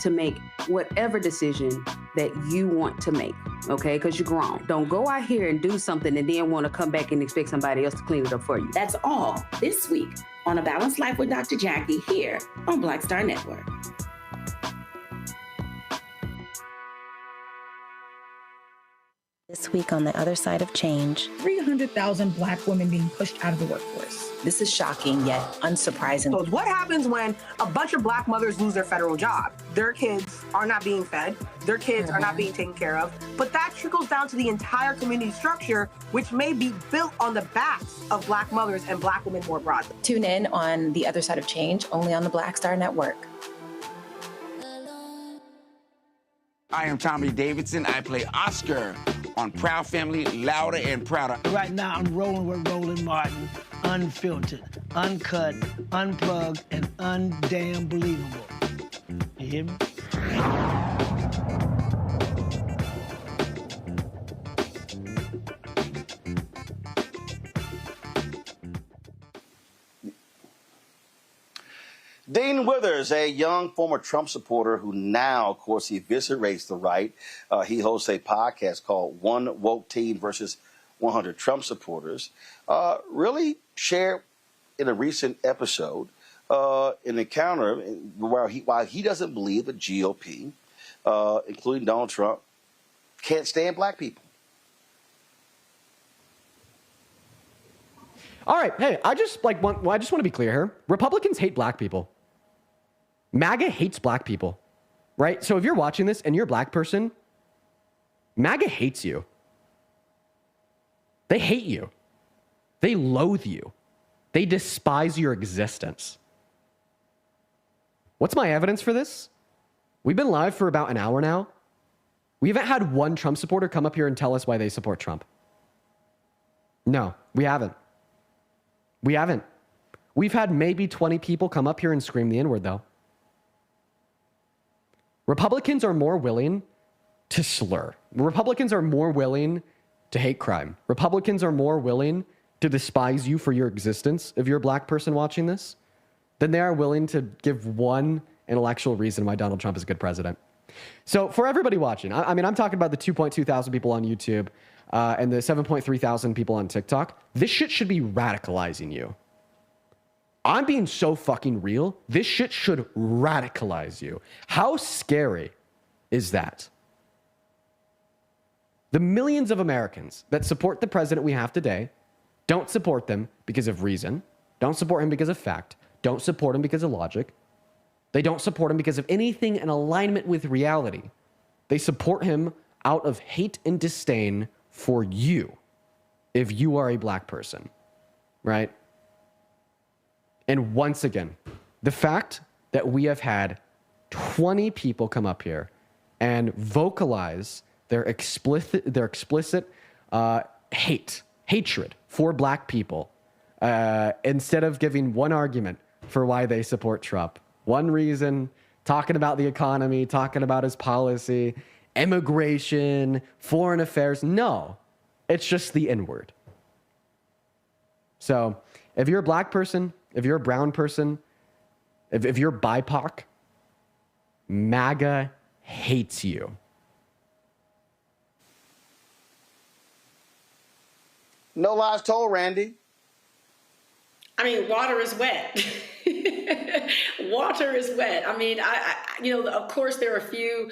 to make whatever decision that you want to make, okay? Because you're grown. Don't go out here and do something and then want to come back and expect somebody else to clean it up for you. That's all this week on A Balanced Life with Dr. Jackie here on Black Star Network. This week on The Other Side of Change, 300,000 Black women being pushed out of the workforce. This is shocking yet unsurprising. So what happens when a bunch of Black mothers lose their federal job? Their kids are not being fed, their kids are not being taken care of, but that trickles down to the entire community structure, which may be built on the backs of Black mothers and Black women more broadly. Tune in on The Other Side of Change, only on the Black Star Network. I am Tommy Davidson. I play Oscar on Proud Family, Louder and Prouder. Right now, I'm rolling with Roland Martin, unfiltered, uncut, unplugged, and undamn believable. You hear me? Dean Withers, a young former Trump supporter who now, of course, he eviscerates the right. He hosts a podcast called One Woke Teen versus 100 Trump Supporters. Really shared in a recent episode an encounter where while he doesn't believe the GOP, including Donald Trump, can't stand black people. All right, hey, I just want to be clear here. Republicans hate black people. MAGA hates black people, right? So if you're watching this and you're a black person, MAGA hates you. They hate you. They loathe you. They despise your existence. What's my evidence for this? We've been live for about an hour now. We haven't had one Trump supporter come up here and tell us why they support Trump. No, we haven't. We haven't. We've had maybe 20 people come up here and scream the N-word, though. Republicans are more willing to slur. Republicans are more willing to hate crime. Republicans are more willing to despise you for your existence if you're a black person watching this than they are willing to give one intellectual reason why Donald Trump is a good president. So for everybody watching, I mean, I'm talking about the 2.2 thousand people on YouTube and the 7.3 thousand people on TikTok. This shit should be radicalizing you. I'm being so fucking real. This shit should radicalize you. How scary is that? The millions of Americans that support the president we have today don't support them because of reason, don't support him because of fact, don't support him because of logic. They don't support him because of anything in alignment with reality. They support him out of hate and disdain for you if you are a black person, right? And once again, the fact that we have had 20 people come up here and vocalize their explicit hatred for black people, instead of giving one argument for why they support Trump, one reason, talking about the economy, talking about his policy, immigration, foreign affairs. No, it's just the N-word. So if you're a black person, if you're a brown person, if you're BIPOC, MAGA hates you. No lies told, Randy. I mean, water is wet. Water is wet. I mean, of course, there are a few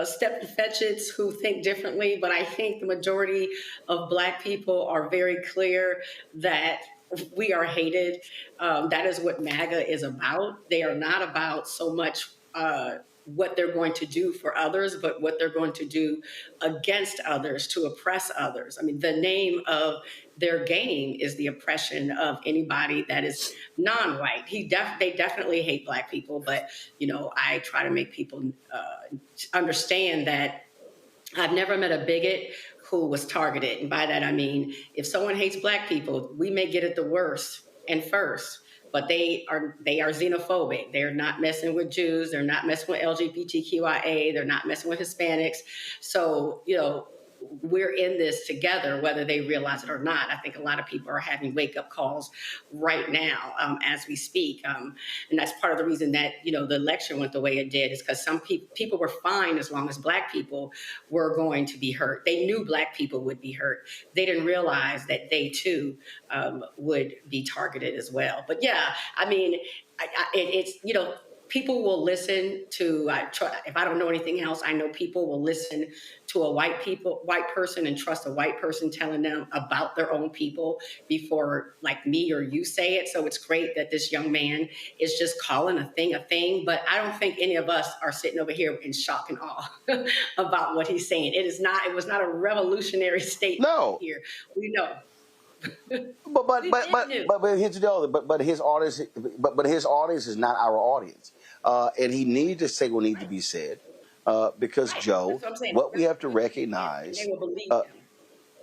step fetchits who think differently, but I think the majority of black people are very clear that we are hated. That is what MAGA is about. They are not about so much what they're going to do for others, but what they're going to do against others to oppress others. I mean, the name of their game is the oppression of anybody that is non-white. They definitely hate black people, but, I try to make people understand that I've never met a bigot who was targeted. And by that, I mean, if someone hates black people, we may get it the worst and first, but they are xenophobic. They're not messing with Jews. They're not messing with LGBTQIA. They're not messing with Hispanics. So, we're in this together, whether they realize it or not. I think a lot of people are having wake-up calls right now as we speak. And that's part of the reason that, the election went the way it did, is because some people were fine as long as black people were going to be hurt. They knew black people would be hurt. They didn't realize that they, too, would be targeted as well. But, yeah, I mean, it's people will listen to, if I don't know anything else, I know people will listen to a white person and trust a white person telling them about their own people before like me or you say it. So it's great that this young man is just calling a thing, but I don't think any of us are sitting over here in shock and awe about what he's saying. It was not a revolutionary statement here. We know. But here's the deal. But his audience is not our audience, and he needed to say what needed to be said. Because Joe, That's what I'm saying. what we have to And recognize, they will believe uh, him.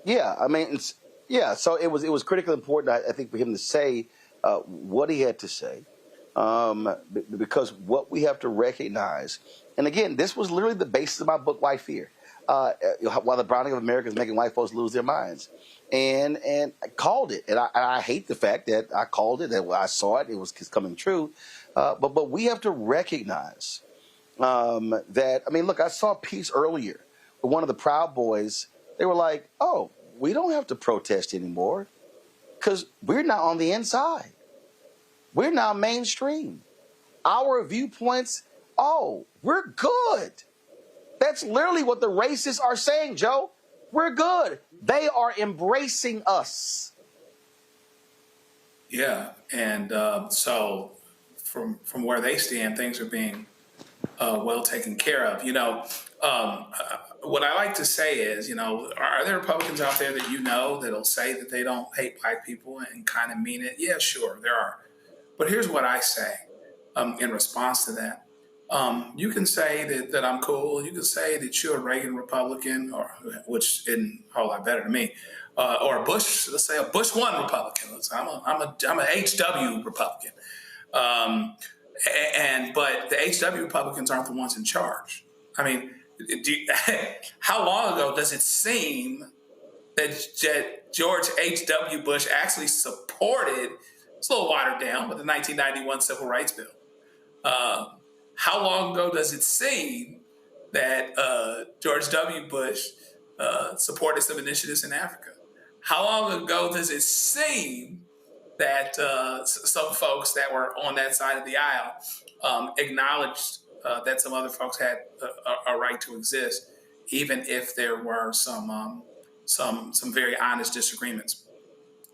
yeah, I mean, so it was critically important, I think, for him to say what he had to say, because what we have to recognize, and again, this was literally the basis of my book, White Fear, while the browning of America is making white folks lose their minds, and I called it, and I hate the fact that I called it, that I saw it, it was coming true, but we have to recognize that, I mean, look, I saw a piece earlier with one of the Proud Boys. They were like, oh, we don't have to protest anymore because we're not on the inside. We're now mainstream. Our viewpoints, oh, we're good. That's literally what the racists are saying, Joe. We're good. They are embracing us. Yeah, and so from where they stand, things are being well taken care of. What I like to say is, are there Republicans out there that that'll say that they don't hate black people and kind of mean it? Yeah, sure, there are. But here's what I say in response to that. You can say that I'm cool. You can say that you're a Reagan Republican, which isn't a whole lot better to me, or a Bush. Let's say a Bush 1 Republican. I'm a HW Republican. But the HW Republicans aren't the ones in charge. I mean, how long ago does it seem that George H.W. Bush actually supported, it's a little watered down, but the 1991 Civil Rights Bill? How long ago does it seem that George W. Bush supported some initiatives in Africa? How long ago does it seem that some folks that were on that side of the aisle acknowledged that some other folks had a right to exist, even if there were some very honest disagreements?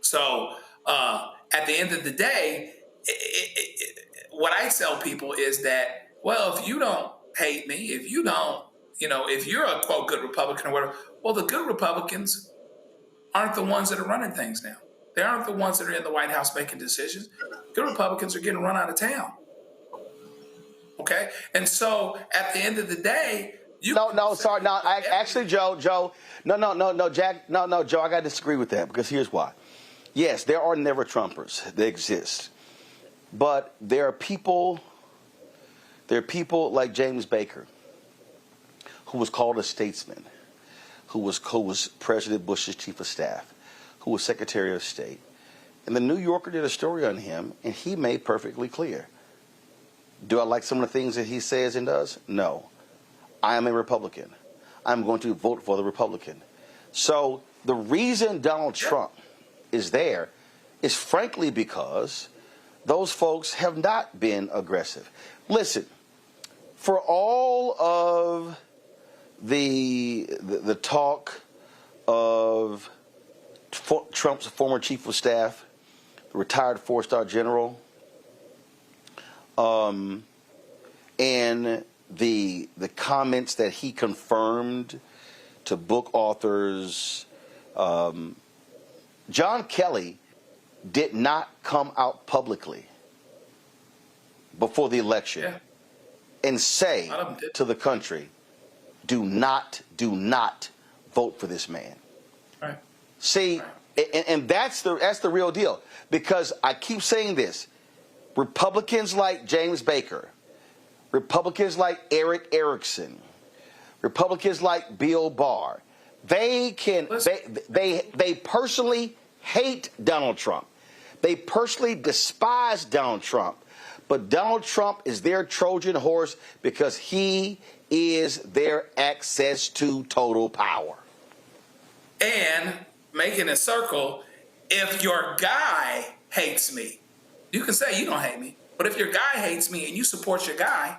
So at the end of the day, what I tell people is that, well, if you don't hate me, if you don't, if you're a quote good Republican or whatever, well, the good Republicans aren't the ones that are running things now. They aren't the ones that are in the White House making decisions. Good Republicans are getting run out of town. Okay? And so at the end of the day, Joe, Jack, Joe, I got to disagree with that because here's why. Yes, there are never Trumpers. They exist. But there are people like James Baker, who was called a statesman, who was President Bush's chief of staff, who was Secretary of State. And the New Yorker did a story on him, and he made perfectly clear. Do I like some of the things that he says and does? No. I am a Republican. I'm going to vote for the Republican. So the reason Donald Trump is there is frankly because those folks have not been aggressive. Listen, for all of the talk of Trump's former chief of staff, retired 4-star general, and the comments that he confirmed to book authors, John Kelly did not come out publicly before the election and say to the country, do not vote for this man. Right. See, and that's the real deal, because I keep saying this. Republicans like James Baker, Republicans like Eric Erickson, Republicans like Bill Barr, they personally hate Donald Trump. They personally despise Donald Trump. But Donald Trump is their Trojan horse because he is their access to total power. And making a circle, if your guy hates me, you can say you don't hate me, but if your guy hates me and you support your guy,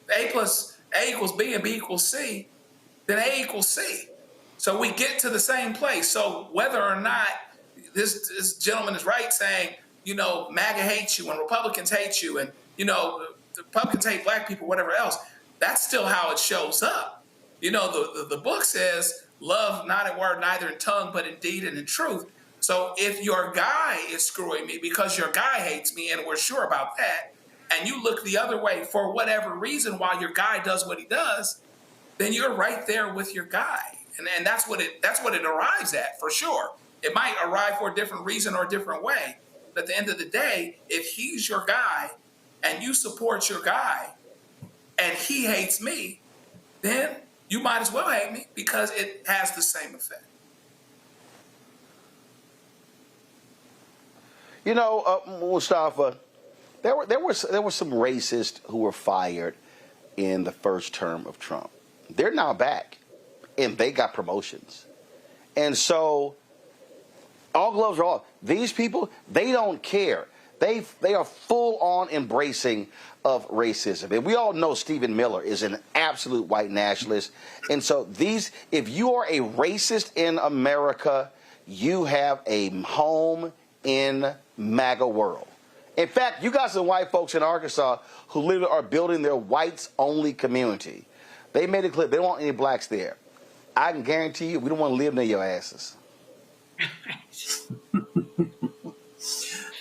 A equals B and B equals C, then A equals C. So we get to the same place. So whether or not this gentleman is right saying, MAGA hates you and Republicans hate you and, the Republicans hate black people, whatever else, that's still how it shows up. The book says, love not in word, neither in tongue, but in deed and in truth. So if your guy is screwing me because your guy hates me, and we're sure about that, and you look the other way for whatever reason while your guy does what he does, then you're right there with your guy. And that's what it arrives at, for sure. It might arrive for a different reason or a different way. But at the end of the day, if he's your guy and you support your guy and he hates me, then you might as well hate me because it has the same effect. You know, Mustafa, there were some racists who were fired in the first term of Trump. They're now back, and they got promotions. And so, all gloves are off. These people, they don't care. They are full on embracing of racism. And we all know Stephen Miller is an absolute white nationalist. And so if you are a racist in America, you have a home in MAGA world. In fact, you got some white folks in Arkansas who literally are building their whites-only community. They made it clear they don't want any blacks there. I can guarantee you we don't want to live near your asses.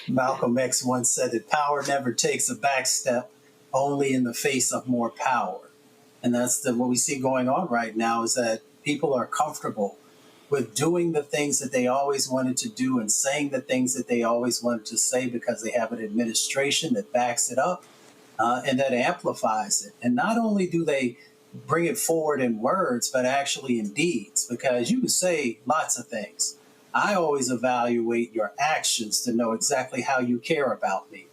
Malcolm X once said that power never takes a back step, only in the face of more power. And that's what we see going on right now, is that people are comfortable with doing the things that they always wanted to do and saying the things that they always wanted to say because they have an administration that backs it up and that amplifies it. And not only do they bring it forward in words, but actually in deeds, because you can say lots of things. I always evaluate your actions to know exactly how you care about me.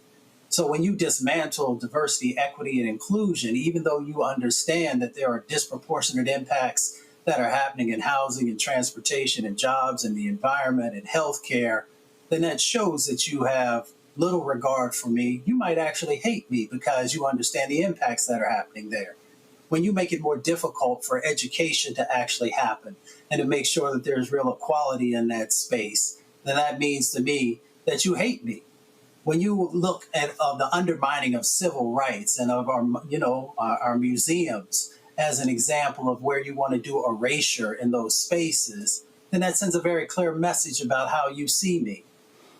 So when you dismantle diversity, equity, and inclusion, even though you understand that there are disproportionate impacts that are happening in housing and transportation and jobs and the environment and healthcare, then that shows that you have little regard for me. You might actually hate me because you understand the impacts that are happening there. When you make it more difficult for education to actually happen and to make sure that there's real equality in that space, then that means to me that you hate me. When you look at the undermining of civil rights and of our museums as an example of where you want to do erasure in those spaces, then that sends a very clear message about how you see me.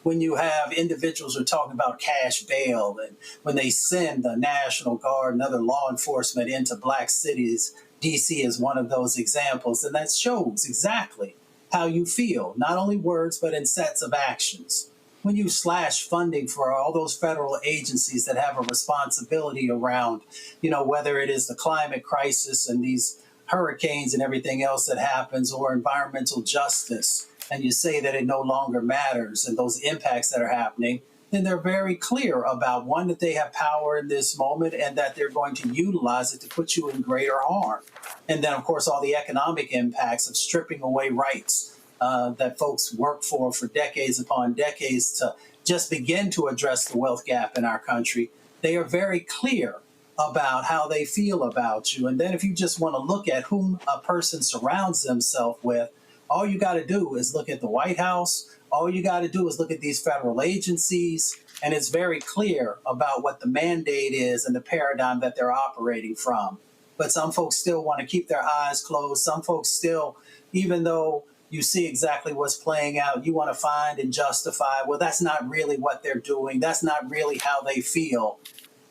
When you have individuals who are talking about cash bail, and when they send the National Guard and other law enforcement into black cities, DC is one of those examples, and that shows exactly how you feel, not only words, but in sets of actions. When you slash funding for all those federal agencies that have a responsibility around, whether it is the climate crisis and these hurricanes and everything else that happens, or environmental justice, and you say that it no longer matters and those impacts that are happening, then they're very clear about, one, that they have power in this moment and that they're going to utilize it to put you in greater harm. And then, of course, all the economic impacts of stripping away rights that folks work for decades upon decades to just begin to address the wealth gap in our country. They are very clear about how they feel about you. And then if you just want to look at whom a person surrounds themselves with, all you got to do is look at the White House. All you got to do is look at these federal agencies. And it's very clear about what the mandate is and the paradigm that they're operating from. But some folks still want to keep their eyes closed. Some folks still, even though you see exactly what's playing out, you want to find and justify, well, that's not really what they're doing. That's not really how they feel.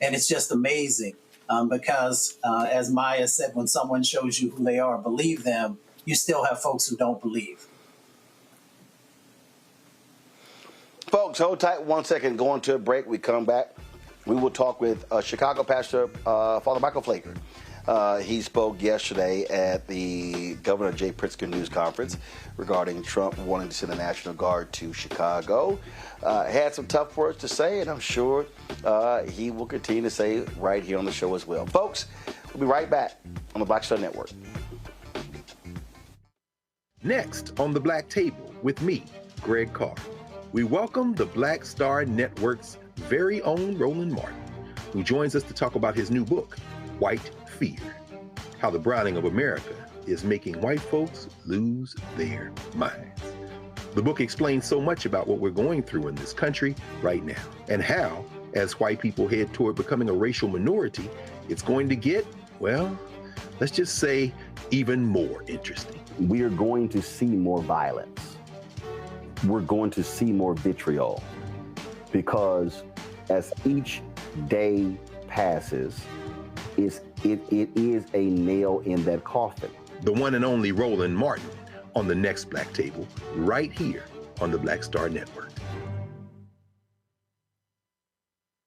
And it's just amazing because, as Maya said, when someone shows you who they are, believe them. You still have folks who don't believe. Folks, hold tight 1 second. Going to a break. We come back. We will talk with Chicago pastor, Father Michael Pfleger. He spoke yesterday at the Governor Jay Pritzker News Conference regarding Trump wanting to send the National Guard to Chicago. Had some tough words to say, and I'm sure he will continue to say it right here on the show as well. Folks, we'll be right back on the Black Star Network. Next on the Black Table with me, Greg Carr, we welcome the Black Star Network's very own Roland Martin, who joins us to talk about his new book, White Fear, how the browning of America is making white folks lose their minds. The book explains so much about what we're going through in this country right now, and how, as white people head toward becoming a racial minority, it's going to get, well, let's just say, even more interesting. We are going to see more violence. We're going to see more vitriol, because as each day passes, it's it is a nail in that coffin. The one and only Roland Martin on the next Black Table, right here on the Black Star Network.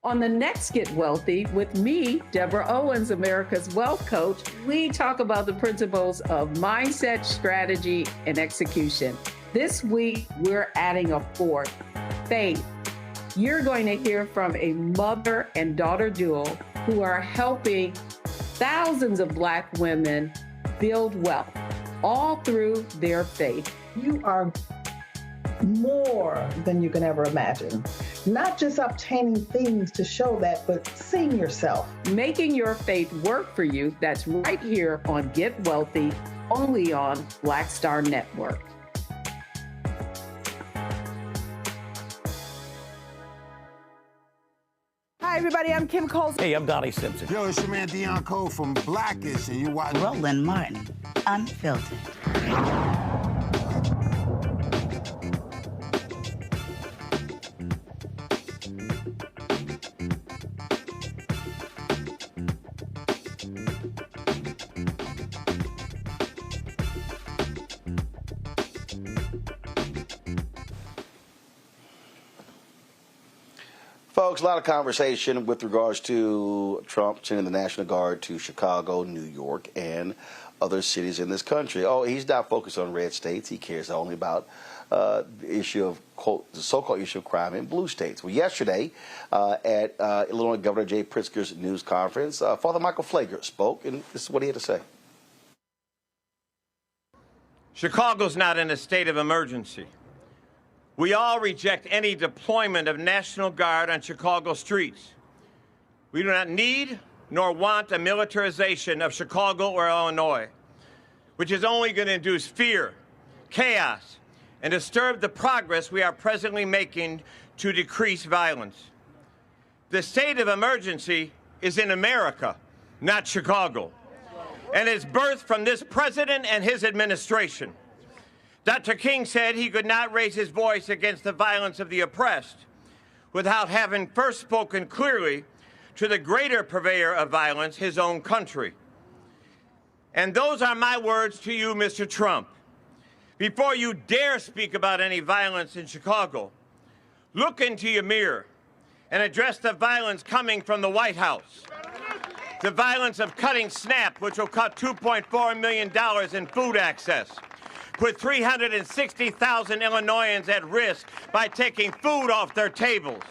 On the next Get Wealthy with me, Deborah Owens, America's Wealth Coach, we talk about the principles of mindset, strategy, and execution. This week, we're adding a fourth, faith. You're going to hear from a mother and daughter duo who are helping thousands of Black women build wealth, all through their faith. You are more than you can ever imagine. Not just obtaining things to show that, but seeing yourself. Making your faith work for you. That's right here on Get Wealthy, only on Black Star Network. Hi, everybody. I'm Kim Coles. Hey, I'm Donnie Simpson. Yo, it's your man Dion Cole from Blackish, and you watch Roland Martin, Unfiltered. Folks, a lot of conversation with regards to Trump sending the National Guard to Chicago, New York, and other cities in this country. Oh, he's not focused on red states. He cares only about the issue of, quote, the so-called issue of crime in blue states. Well, yesterday at Illinois Governor Jay Pritzker's news conference, Father Michael Pfleger spoke, and this is what he had to say. Chicago's not in a state of emergency. We all reject any deployment of National Guard on Chicago streets. We do not need nor want a militarization of Chicago or Illinois, which is only going to induce fear, chaos, and disturb the progress we are presently making to decrease violence. The state of emergency is in America, not Chicago, and is birthed from this president and his administration. Dr. King said he could not raise his voice against the violence of the oppressed without having first spoken clearly to the greater purveyor of violence, his own country. And those are my words to you, Mr. Trump. Before you dare speak about any violence in Chicago, look into your mirror and address the violence coming from the White House. The violence of cutting SNAP, which will cut $2.4 million in food access. Put 360,000 Illinoisans at risk by taking food off their tables.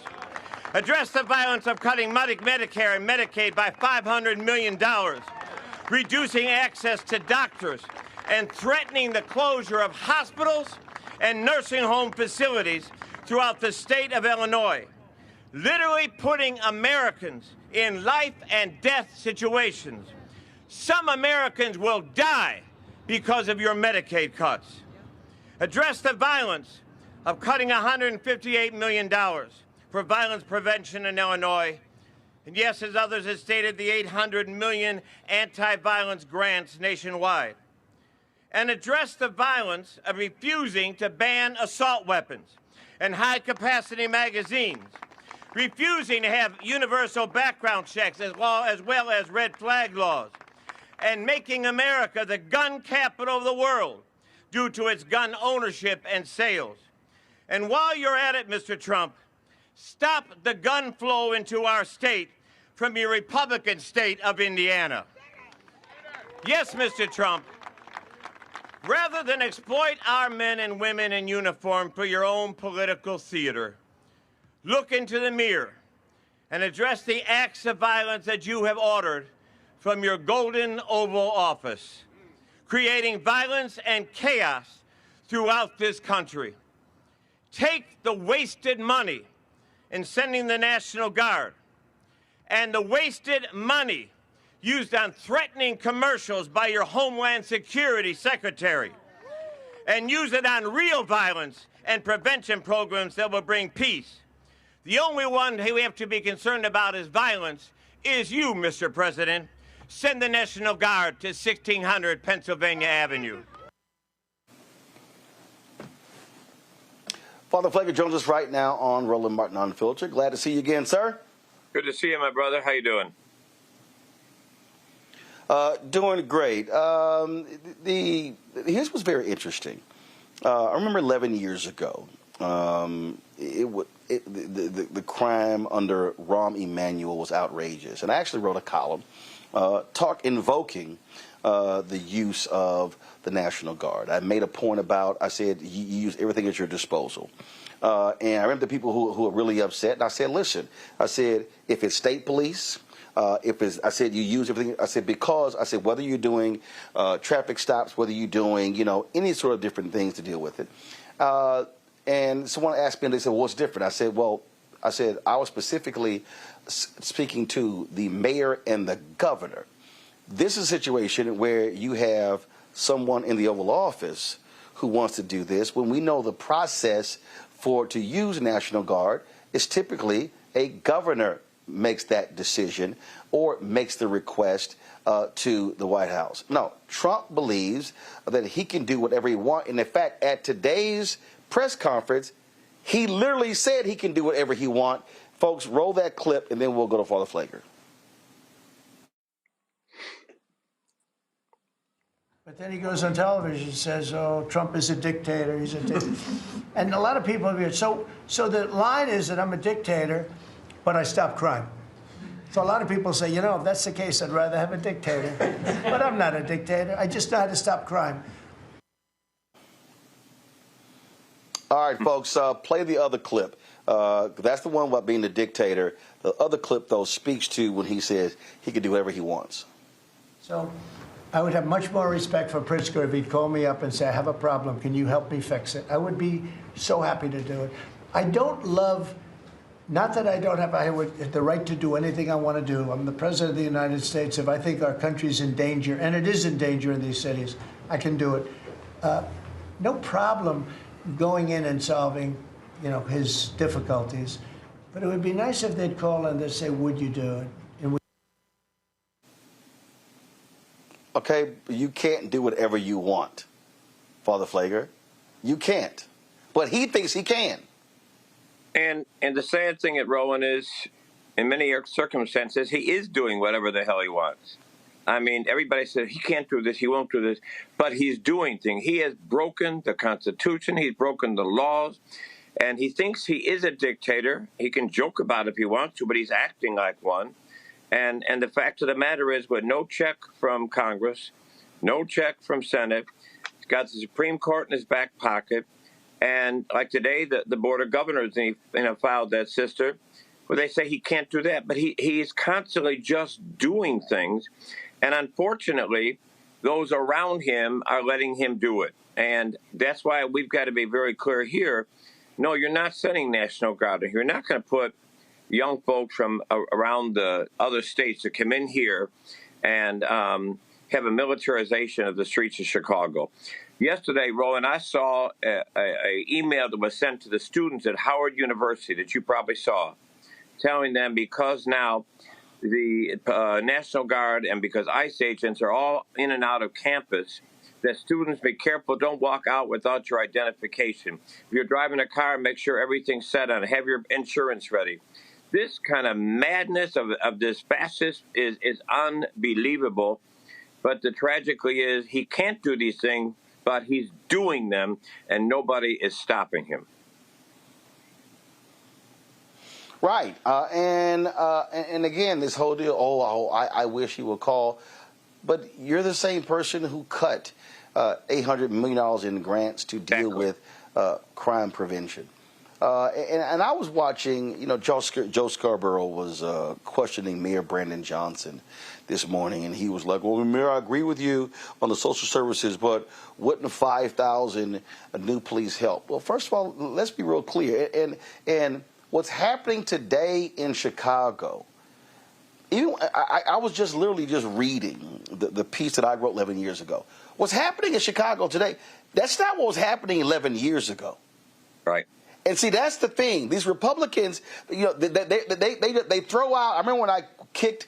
Address the violence of cutting Medicare and Medicaid by $500 million, reducing access to doctors, and threatening the closure of hospitals and nursing home facilities throughout the state of Illinois, literally putting Americans in life and death situations. Some Americans will die because of your Medicaid cuts. Address the violence of cutting $158 million for violence prevention in Illinois. And yes, as others have stated, the $800 million anti-violence grants nationwide. And address the violence of refusing to ban assault weapons and high-capacity magazines, refusing to have universal background checks as well as red flag laws, and making America the gun capital of the world due to its gun ownership and sales. And while you're at it, Mr. Trump, stop the gun flow into our state from your Republican state of Indiana. Yes, Mr. Trump, rather than exploit our men and women in uniform for your own political theater, look into the mirror and address the acts of violence that you have ordered from your golden Oval Office, creating violence and chaos throughout this country. Take the wasted money in sending the National Guard and the wasted money used on threatening commercials by your Homeland Security Secretary, and use it on real violence and prevention programs that will bring peace. The only one who we have to be concerned about is violence is you, Mr. President. Send the National Guard to 1600 Pennsylvania Avenue. Father Pfleger joins us right now on Roland Martin Unfiltered. Glad to see you again, sir. Good to see you, my brother. How you doing? Doing great. Here's what's very interesting. I remember 11 years ago, the crime under Rahm Emanuel was outrageous. And I actually wrote a column invoking the use of the National Guard. I made a point about, I said, you use everything at your disposal. And I remember the people who were really upset. And I said, listen, I said, if it's state police, I said, you use everything. I said, because I said, whether you're doing traffic stops, whether you're doing, any sort of different things to deal with it. And someone asked me, and they said, well, what's different? I said, I was specifically speaking to the mayor and the governor. This is a situation where you have someone in the Oval Office who wants to do this, when we know the process to use National Guard is typically a governor makes that decision or makes the request to the White House. No, Trump believes that he can do whatever he wants. And in fact, at today's press conference, he literally said he can do whatever he wants. Folks, roll that clip, and then we'll go to Father Pfleger. But then he goes on television and says, oh, Trump is a dictator, he's a dictator. And a lot of people are so the line is that I'm a dictator, but I stop crime. So a lot of people say, if that's the case, I'd rather have a dictator. But I'm not a dictator. I just know how to stop crime. All right, folks, play the other clip. That's the one about being a dictator. The other clip, though, speaks to when he says he can do whatever he wants. So I would have much more respect for Pritzker if he'd call me up and say, I have a problem. Can you help me fix it? I would be so happy to do it. I don't love, not that I don't have the right to do anything I want to do. I'm the president of the United States. If I think our country's in danger, and it is in danger in these cities, I can do it. No problem going in and solving, his difficulties. But it would be nice if they'd call and they'd say, would you do it? Okay, you can't do whatever you want, Father Pfleger. You can't. But he thinks he can. And the sad thing at Roland is, in many circumstances, he is doing whatever the hell he wants. I mean, everybody says he can't do this, he won't do this, but he's doing things. He has broken the Constitution, he's broken the laws, and he thinks he is a dictator. He can joke about it if he wants to, but he's acting like one. And the fact of the matter is, with no check from Congress, no check from Senate, he's got the Supreme Court in his back pocket. And like today, the Board of Governors filed that sister, where they say he can't do that. But he's constantly just doing things. And unfortunately, those around him are letting him do it. And that's why we've got to be very clear here. No, you're not sending National Guard. You're not going to put young folks from around the other states to come in here and have a militarization of the streets of Chicago. Yesterday, Roland, I saw an email that was sent to the students at Howard University that you probably saw, telling them because now the National Guard and because ICE agents are all in and out of campus, that students be careful, don't walk out without your identification. If you're driving a car, make sure everything's set on, have your insurance ready. This kind of madness of this fascist is unbelievable. But the tragically is he can't do these things, but he's doing them, and nobody is stopping him. Right. And again, this whole deal, I wish he would call. But you're the same person who cut $800 million in grants to deal with crime prevention. And I was watching, Joe Scarborough was questioning Mayor Brandon Johnson this morning, and he was like, well, Mayor, I agree with you on the social services, but wouldn't 5,000 new police help? Well, first of all, let's be real clear. And what's happening today in Chicago, even I was just literally just reading the piece that I wrote 11 years ago. What's happening in Chicago today, that's not what was happening 11 years ago. Right. And see, that's the thing. These Republicans, they throw out. I remember when I kicked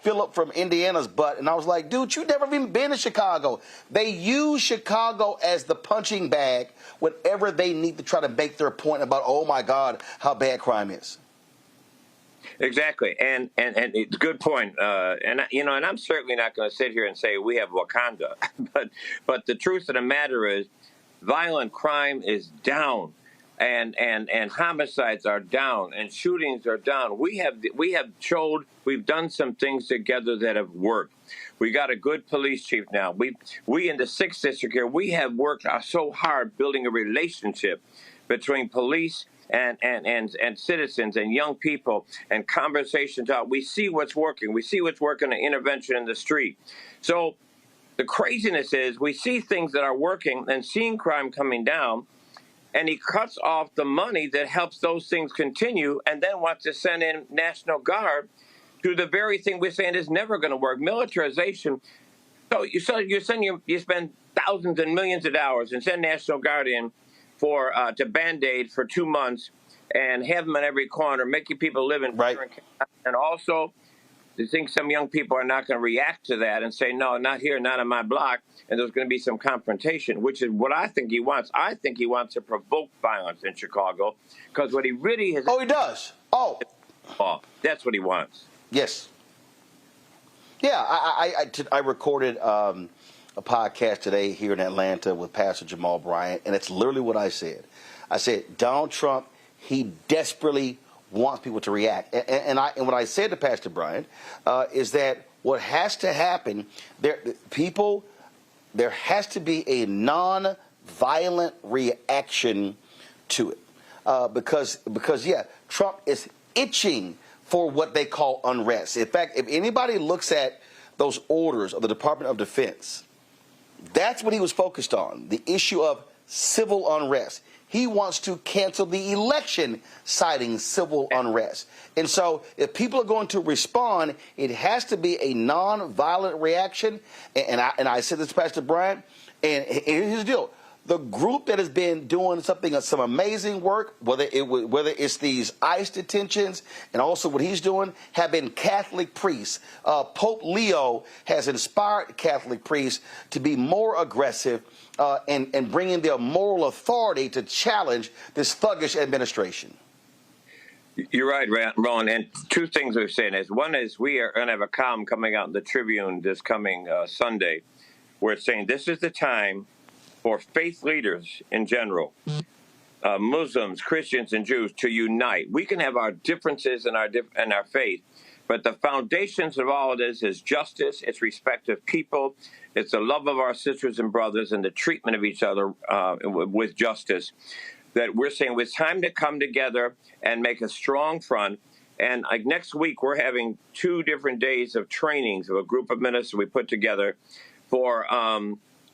Philip from Indiana's butt, and I was like, dude, you never even been to Chicago. They use Chicago as the punching bag whenever they need to try to make their point about, oh, my God, how bad crime is. Exactly, and it's a good point. And I'm certainly not going to sit here and say we have Wakanda, but the truth of the matter is, violent crime is down, and homicides are down, and shootings are down. We've done some things together that have worked. We got a good police chief now. We in the 6th district here, we have worked so hard building a relationship between police and citizens and young people, and conversations out. We see what's working. We see what's working in intervention in the street. So the craziness is we see things that are working and seeing crime coming down, and he cuts off the money that helps those things continue, and then wants to send in National Guard to the very thing we're saying is never going to work, militarization. So you spend thousands and millions of dollars and send National Guard in to Band-Aid for 2 months and have them in every corner, making people live in fear and chaos. And also, I think some young people are not going to react to that and say, no, not here, not on my block, and there's going to be some confrontation, which is what I think he wants. I think he wants to provoke violence in Chicago, because what he really has... Oh, he does? Oh. That's what he wants. Yes. Yeah, I recorded a podcast today here in Atlanta with Pastor Jamal Bryant, and it's literally what I said. I said, Donald Trump, he desperately wants people to react. And what I said to Pastor Bryant is that what has to happen, there has to be a non-violent reaction to it. Because Trump is itching for what they call unrest. In fact, if anybody looks at those orders of the Department of Defense, that's what he was focused on, the issue of civil unrest. He wants to cancel the election citing civil unrest. And so if people are going to respond, it has to be a nonviolent reaction. And I said this to Pastor Bryant, and here's the deal. The group that has been doing some amazing work, whether it's these ICE detentions and also what he's doing, have been Catholic priests. Pope Leo has inspired Catholic priests to be more aggressive and bringing their moral authority to challenge this thuggish administration. You're right, Roland. And two things we're saying is, one is we are going to have a column coming out in the Tribune this coming Sunday, where it's saying this is the time for faith leaders in general, Muslims, Christians, and Jews to unite. We can have our differences in our faith, but the foundations of all of this is justice, it's respect of people, it's the love of our sisters and brothers, and the treatment of each other with justice. That we're saying it's time to come together and make a strong front. And like next week, we're having 2 different days of trainings of a group of ministers we put together for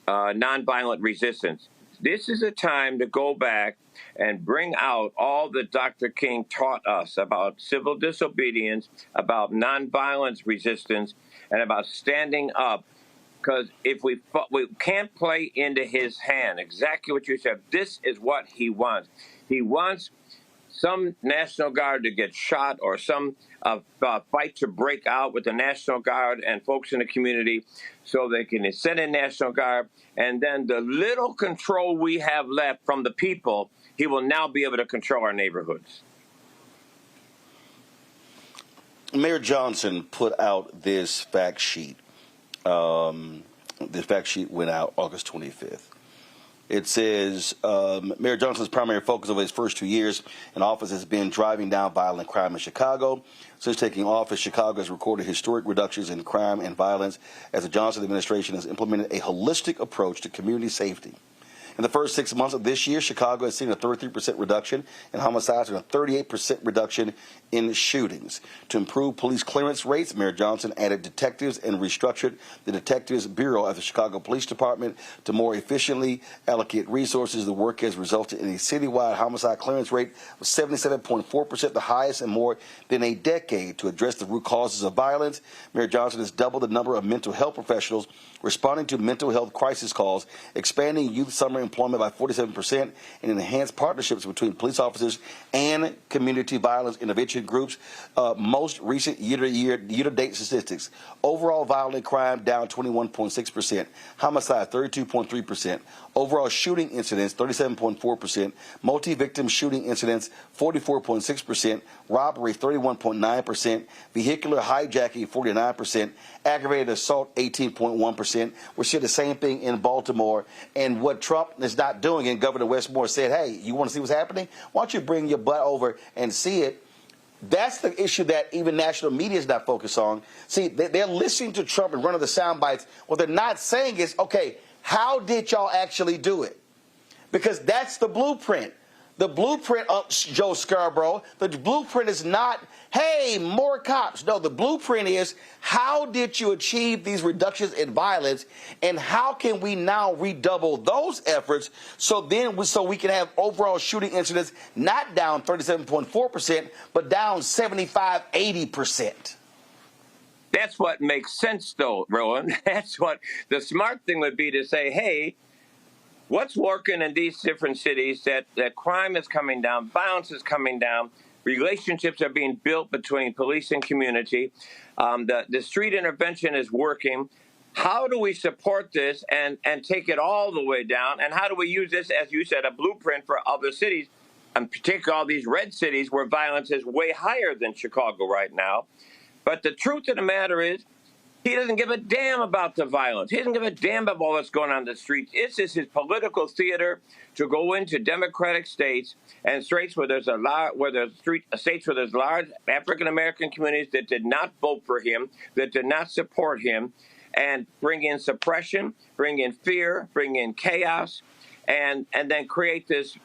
nonviolent resistance. This is a time to go back and bring out all that Dr. King taught us about civil disobedience, about nonviolence resistance, and about standing up. Because if we can't play into his hand, exactly what you said, this is what he wants. He wants some National Guard to get shot, or some fight to break out with the National Guard and folks in the community, so they can send in National Guard. And then the little control we have left from the people, he will now be able to control our neighborhoods. Mayor Johnson put out this fact sheet. This fact sheet went out August 25th. It says Mayor Johnson's primary focus over his first 2 years in office has been driving down violent crime in Chicago. Since taking office, Chicago has recorded historic reductions in crime and violence as the Johnson administration has implemented a holistic approach to community safety. In the first 6 months of this year, Chicago has seen a 33% reduction in homicides and a 38% reduction in shootings. To improve police clearance rates, Mayor Johnson added detectives and restructured the Detectives Bureau at the Chicago Police Department to more efficiently allocate resources. The work has resulted in a citywide homicide clearance rate of 77.4%, the highest in more than a decade. To address the root causes of violence, Mayor Johnson has doubled the number of mental health professionals responding to mental health crisis calls, expanding youth summer employment by 47% and enhanced partnerships between police officers and community violence intervention groups. Most recent year-to-date statistics. Overall violent crime down 21.6%. Homicide 32.3%. Overall shooting incidents 37.4%. Multi-victim shooting incidents 44.6%. Robbery 31.9%. Vehicular hijacking 49%. Aggravated assault 18.1%. We're seeing the same thing in Baltimore. And what Trump is not doing, and Governor Westmore said, hey, you want to see what's happening? Why don't you bring your butt over and see it? That's the issue that even national media is not focused on. See, they're listening to Trump and running the sound bites. What they're not saying is, okay, how did y'all actually do it? Because that's the blueprint. The blueprint of Joe Scarborough, the blueprint is not, hey, more cops. No, the blueprint is, how did you achieve these reductions in violence, and how can we now redouble those efforts so we can have overall shooting incidents not down 37.4%, but down 75, 80%. That's what makes sense, though, Roland. That's what the smart thing would be, to say, hey, what's working in these different cities, that crime is coming down, violence is coming down, relationships are being built between police and community, the street intervention is working. How do we support this and take it all the way down? And how do we use this, as you said, a blueprint for other cities, and particularly all these red cities where violence is way higher than Chicago right now? But the truth of the matter is, he doesn't give a damn about the violence. He doesn't give a damn about what's going on in the streets. It's just his political theater to go into Democratic states and states where there's states where there's large African American communities that did not vote for him, that did not support him, and bring in suppression, bring in fear, bring in chaos, and then create this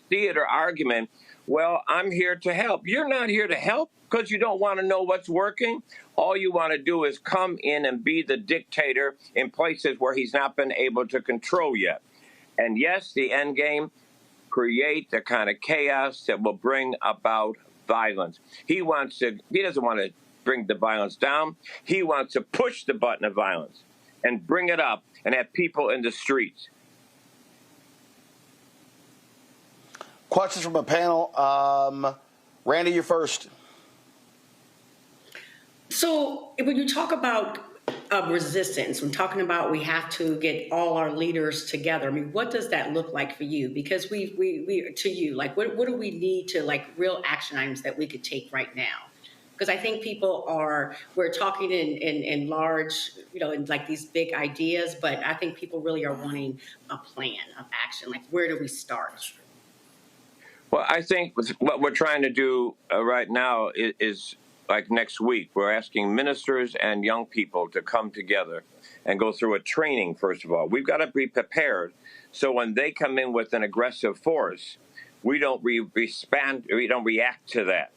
theater argument. Well, I'm here to help. You're not here to help because you don't want to know what's working. All you want to do is come in and be the dictator in places where he's not been able to control yet. And yes, the end game, create the kind of chaos that will bring about violence. He doesn't want to bring the violence down. He wants to push the button of violence and bring it up and have people in the streets. Questions from a panel. Randy, you're first. So when you talk about resistance, when talking about we have to get all our leaders together, I mean, what does that look like for you? Because we to you, like, what do we need to, like, real action items that we could take right now? Because I think we're talking in large, in like these big ideas, but I think people really are wanting a plan of action. Like, where do we start? Well, I think what we're trying to do right now is like next week, we're asking ministers and young people to come together and go through a training, first of all. We've got to be prepared so when they come in with an aggressive force, we don't respond, we don't react to that.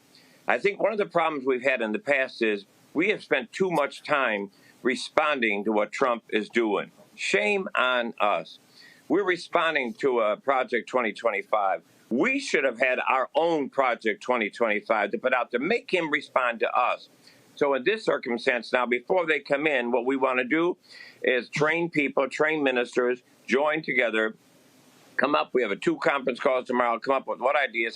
I think one of the problems we've had in the past is we have spent too much time responding to what Trump is doing. Shame on us. We're responding to Project 2025. We should have had our own Project 2025 to put out to make him respond to us. So in this circumstance now, before they come in, what we want to do is train people, train ministers, join together, come up. We have 2 conference calls tomorrow. Come up with what ideas,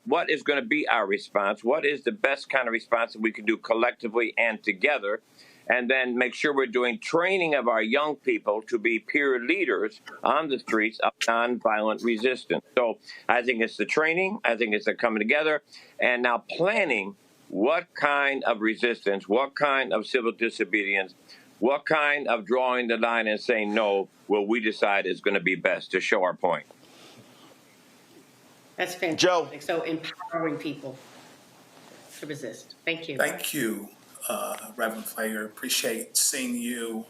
what is going to be our response? What is the best kind of response that we can do collectively and together? And then make sure we're doing training of our young people to be peer leaders on the streets of nonviolent resistance. So I think it's the training. I think it's the coming together. And now planning what kind of resistance, what kind of civil disobedience, what kind of drawing the line and saying no will we decide is going to be best to show our point. That's fantastic. Joe. So empowering people to resist. Thank you. Thank you. Reverend Pfleger, appreciate seeing you.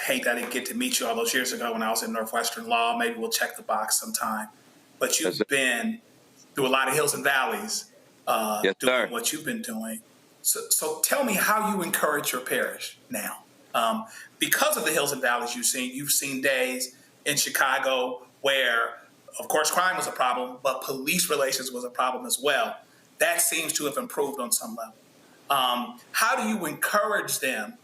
Hate that I didn't get to meet you all those years ago when I was in Northwestern Law. Maybe we'll check the box sometime. But you've been through a lot of hills and valleys doing what you've been doing. So tell me how you encourage your parish now. Because of the hills and valleys you've seen days in Chicago where, of course, crime was a problem, but police relations was a problem as well. That seems to have improved on some level. How do you encourage them,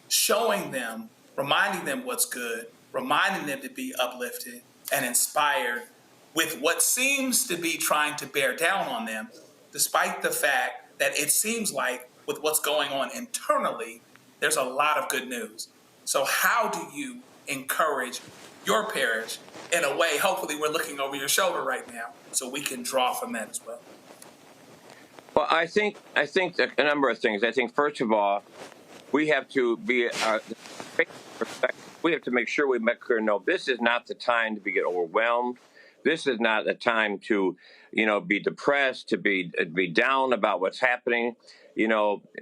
showing them, reminding them what's good, reminding them to be uplifted and inspired with what seems to be trying to bear down on them, despite the fact that it seems like with what's going on internally, there's a lot of good news. So how do you encourage your parish in a way? Hopefully we're looking over your shoulder right now so we can draw from that as well. Well, I think a number of things. I think, first of all, we have to be we have to make sure we make clear, no, this is not the time to get overwhelmed. This is not the time to, be depressed, to be down about what's happening.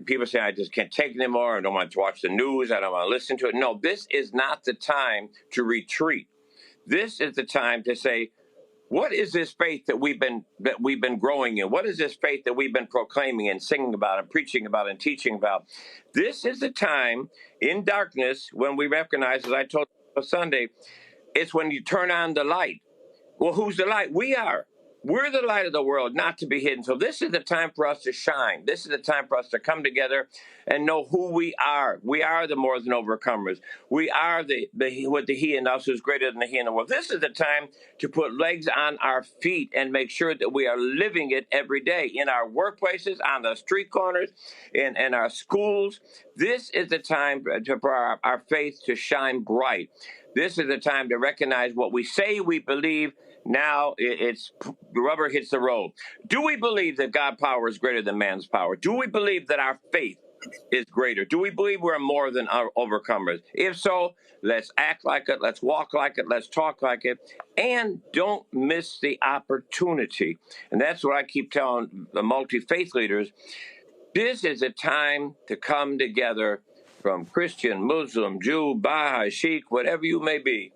People say, I just can't take it anymore. I don't want to watch the news. I don't want to listen to it. No, this is not the time to retreat. This is the time to say, what is this faith that we've been growing in? What is this faith that we've been proclaiming and singing about and preaching about and teaching about? This is the time in darkness when we recognize, as I told you on Sunday, it's when you turn on the light. Well, who's the light? We are. We're the light of the world, not to be hidden. So this is the time for us to shine. This is the time for us to come together and know who we are. We are the more than overcomers. We are the he in us who's greater than the he in the world. This is the time to put legs on our feet and make sure that we are living it every day in our workplaces, on the street corners, in our schools. This is the time for our faith to shine bright. This is the time to recognize what we say we believe. Now it's the rubber hits the road. Do we believe that God's power is greater than man's power? Do we believe that our faith is greater? Do we believe we're more than our overcomers? If so, let's act like it. Let's walk like it. Let's talk like it. And don't miss the opportunity. And that's what I keep telling the multi-faith leaders. This is a time to come together from Christian, Muslim, Jew, Baha'i, Sikh, whatever you may be,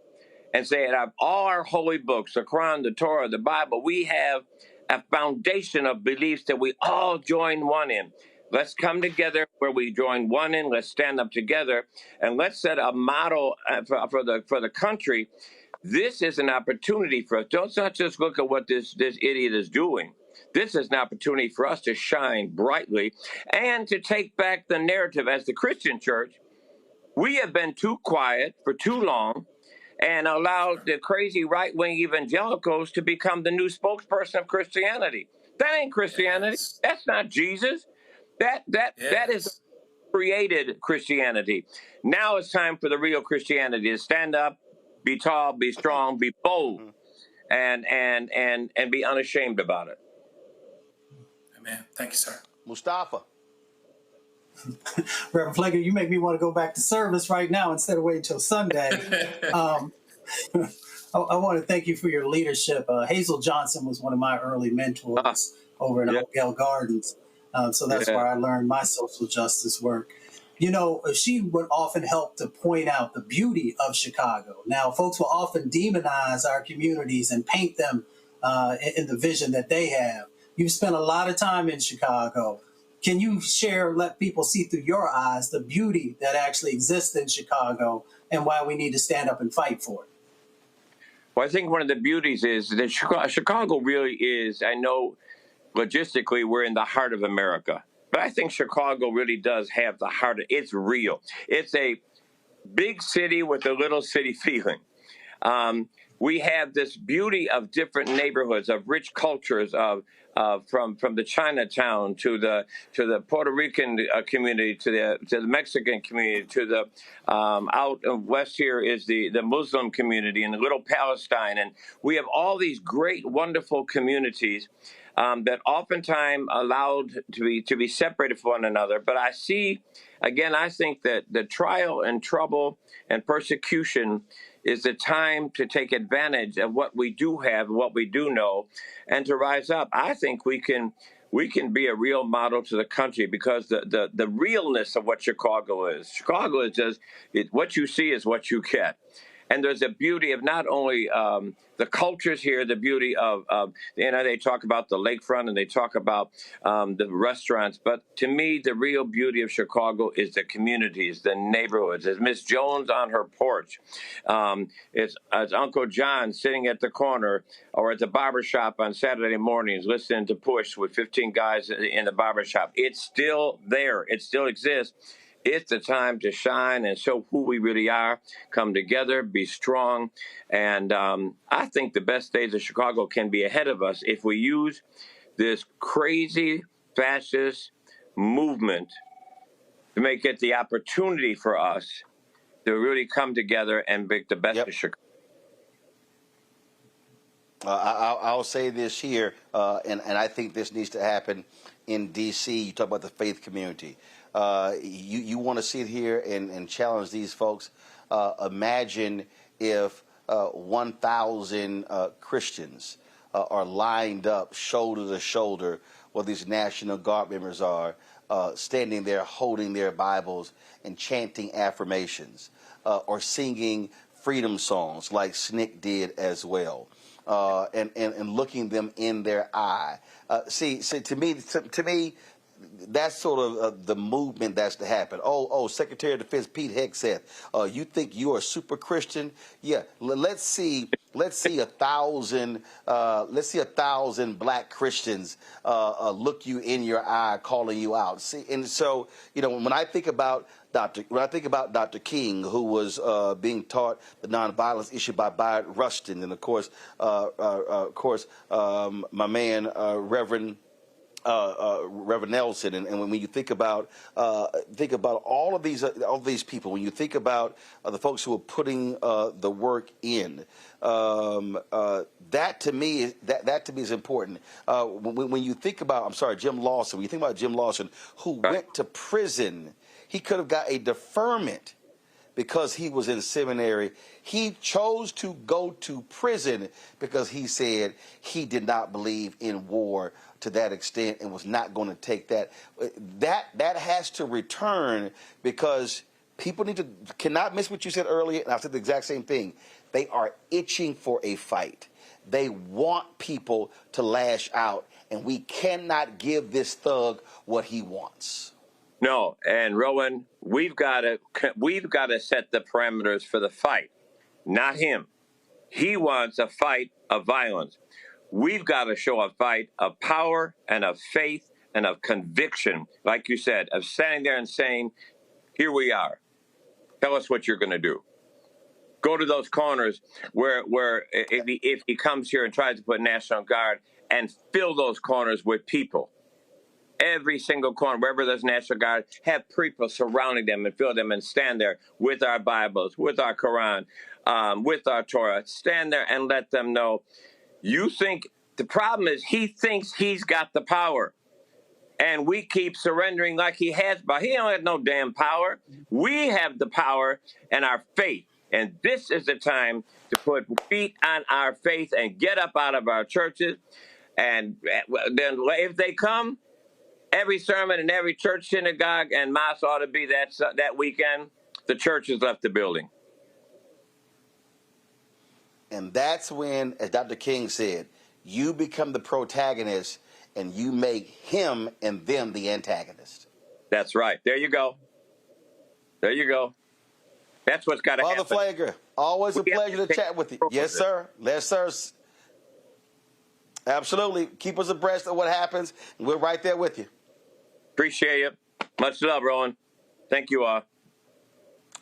and say, out of all our holy books, the Quran, the Torah, the Bible, we have a foundation of beliefs that we all join one in. Let's come together where we join one in. Let's stand up together, and let's set a model for the country. This is an opportunity for us. Don't not just look at what this idiot is doing. This is an opportunity for us to shine brightly and to take back the narrative. As the Christian church, we have been too quiet for too long and allowed the crazy right-wing evangelicals to become the new spokesperson of Christianity. That ain't Christianity. That's not Jesus. That is created Christianity. Now it's time for the real Christianity to stand up, be tall, be strong, be bold, and be unashamed about it. Amen. Thank you, sir. Mustafa. Reverend Pfleger, you make me want to go back to service right now instead of waiting until Sunday. I want to thank you for your leadership. Hazel Johnson was one of my early mentors over in Oakdale Gardens. So that's where I learned my social justice work. She would often help to point out the beauty of Chicago. Now, folks will often demonize our communities and paint them in the vision that they have. You've spent a lot of time in Chicago. Can you let people see through your eyes the beauty that actually exists in Chicago and why we need to stand up and fight for it? Well, I think one of the beauties is that Chicago really is, I know logistically we're in the heart of America, but I think Chicago really does have the heart. It's real. It's a big city with a little city feeling. We have this beauty of different neighborhoods, of rich cultures, from the Chinatown to the Puerto Rican community, to the Mexican community, to the out west here is the Muslim community and the Little Palestine, and we have all these great, wonderful communities that oftentimes allowed to be separated from one another. But I think that the trial and trouble and persecution is the time to take advantage of what we do have, what we do know, and to rise up. I think we can be a real model to the country because the realness of what Chicago is. Chicago is just what you see is what you get. And there's a beauty of not only the cultures here, the beauty of they talk about the lakefront and they talk about the restaurants. But to me, the real beauty of Chicago is the communities, the neighborhoods. As Miss Jones on her porch, it's Uncle John sitting at the corner or at the barbershop on Saturday mornings listening to Push with 15 guys in the barbershop. It's still there. It still exists. It's the time to shine and show who we really are. Come together, be strong. And I think the best days of Chicago can be ahead of us if we use this crazy fascist movement to make it the opportunity for us to really come together and make the best of Chicago. I'll say this here, and I think this needs to happen in D.C. You talk about the faith community. You want to sit here and challenge these folks. Imagine if 1,000 Christians are lined up shoulder to shoulder where these National Guard members are, standing there holding their Bibles and chanting affirmations or singing freedom songs like Snick did as well. And looking them in their eye. See, to me, that's sort of the movement that's to happen. Secretary of Defense Pete Hegseth, you think you are a super Christian? Yeah, let's see 1,000 black Christians look you in your eye, calling you out. See, and so when I think about Dr. King, who was being taught the nonviolence issue by Bayard Rustin, and of course, my man Reverend Nelson, and when you think about all of these people, when you think about the folks who are putting the work in, that to me is important. When you think about, Jim Lawson. When you think about Jim Lawson, who went to prison, he could have got a deferment because he was in seminary. He chose to go to prison because he said he did not believe in war to that extent and was not going to take that. That has to return, because people cannot miss what you said earlier, and I said the exact same thing. They are itching for a fight. They want people to lash out, and we cannot give this thug what he wants. No, and Roland, we've got to set the parameters for the fight, not him. He wants a fight of violence. We've got to show a fight of power and of faith and of conviction, like you said, of standing there and saying, here we are. Tell us what you're going to do. Go to those corners where if he comes here and tries to put National Guard, and fill those corners with people. Every single corner, wherever there's National Guard, have people surrounding them and fill them and stand there with our Bibles, with our Quran, with our Torah. Stand there and let them know. You think the problem is he thinks he's got the power, and we keep surrendering like he has, but he don't have no damn power. We have the power and our faith, and this is the time to put feet on our faith and get up out of our churches. And then if they come, every sermon in every church, synagogue, and mosque ought to be that weekend. The church has left the building. And that's when, as Dr. King said, you become the protagonist and you make him and them the antagonist. That's right. There you go. There you go. That's what's got to happen. Brother Pfleger, always a pleasure to chat with you. Yes, sir. Yes, sir. Absolutely. Keep us abreast of what happens. We're right there with you. Appreciate you. Much love, Roland. Thank you all.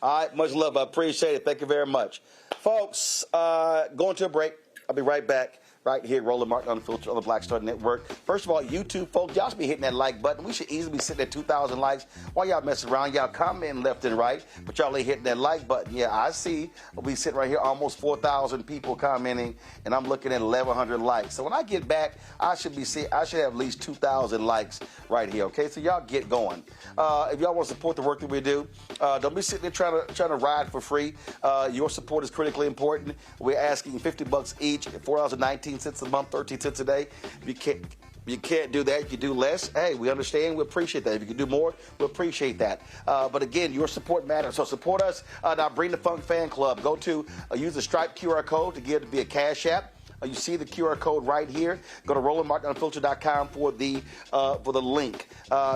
All right, much love. I appreciate it. Thank you very much. Folks, going to a break. I'll be right back. Right here, Roland Martin Unfiltered on the Black Star Network. First of all, YouTube folks, y'all should be hitting that like button. We should easily be sitting at 2,000 likes. While y'all messing around, y'all commenting left and right, but y'all ain't hitting that like button. Yeah, I see. We sitting right here, almost 4,000 people commenting, and I'm looking at 1,100 likes. So when I get back, I should have at least 2,000 likes right here. Okay, so y'all get going. If y'all want to support the work that we do, don't be sitting there trying to ride for free. Your support is critically important. We're asking $50 each, $4.19 a month, 13 cents a day. If you can't do that, if you do less, hey, we understand, we appreciate that. If you can do more, we appreciate that. But again, your support matters. So support us. Now Bring the Funk Fan Club. Go to use the Stripe QR code to give to be a Cash App. You see the QR code right here. Go to RolandMartinUnfiltered.com for the link.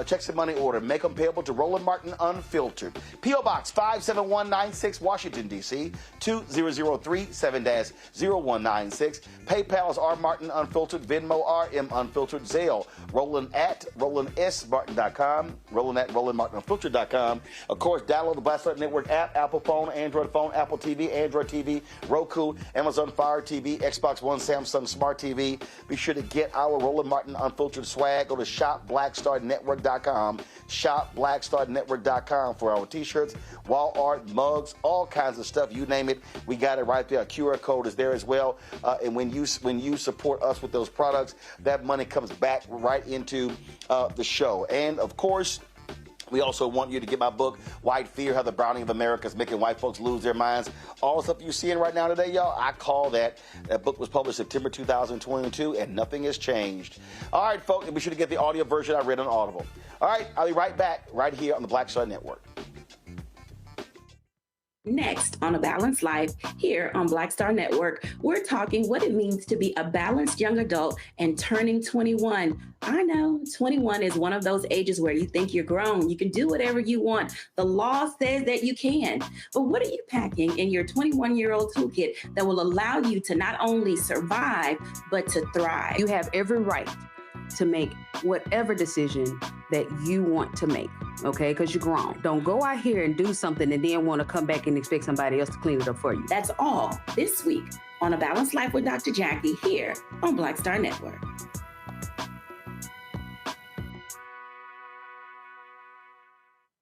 Check some money order. Make them payable to Roland Martin Unfiltered. P.O. Box 57196, Washington, D.C. 20037-0196. PayPal is R Martin Unfiltered. Venmo RM Unfiltered. Zelle Roland at RolandSMartin.com. Roland at RolandMartinUnfiltered.com. Of course, download the Black Star Network app, Apple phone, Android phone, Apple TV, Android TV, Roku, Amazon Fire TV, Xbox One, Samsung Smart TV. Be sure to get our Roland Martin Unfiltered swag. Go to shopblackstarnetwork.com. Shopblackstarnetwork.com for our t-shirts, wall art, mugs, all kinds of stuff. You name it, we got it right there. A QR code is there as well. And when you support us with those products, that money comes back right into the show. And of course, we also want you to get my book, White Fear, How the Browning of America is Making White Folks Lose Their Minds. All the stuff you're seeing right now today, y'all, I call that. That book was published September 2022, and nothing has changed. All right, folks, be sure to get the audio version I read on Audible. All right, I'll be right back right here on the Black Star Network. Next on A Balanced Life, here on Black Star Network, we're talking what it means to be a balanced young adult and turning 21. I know 21 is one of those ages where you think you're grown. You can do whatever you want. The law says that you can. But what are you packing in your 21-year-old toolkit that will allow you to not only survive, but to thrive? You have every right to make whatever decision that you want to make, okay? Because you're grown. Don't go out here and do something and then want to come back and expect somebody else to clean it up for you. That's all this week on A Balanced Life with Dr. Jackie here on Black Star Network.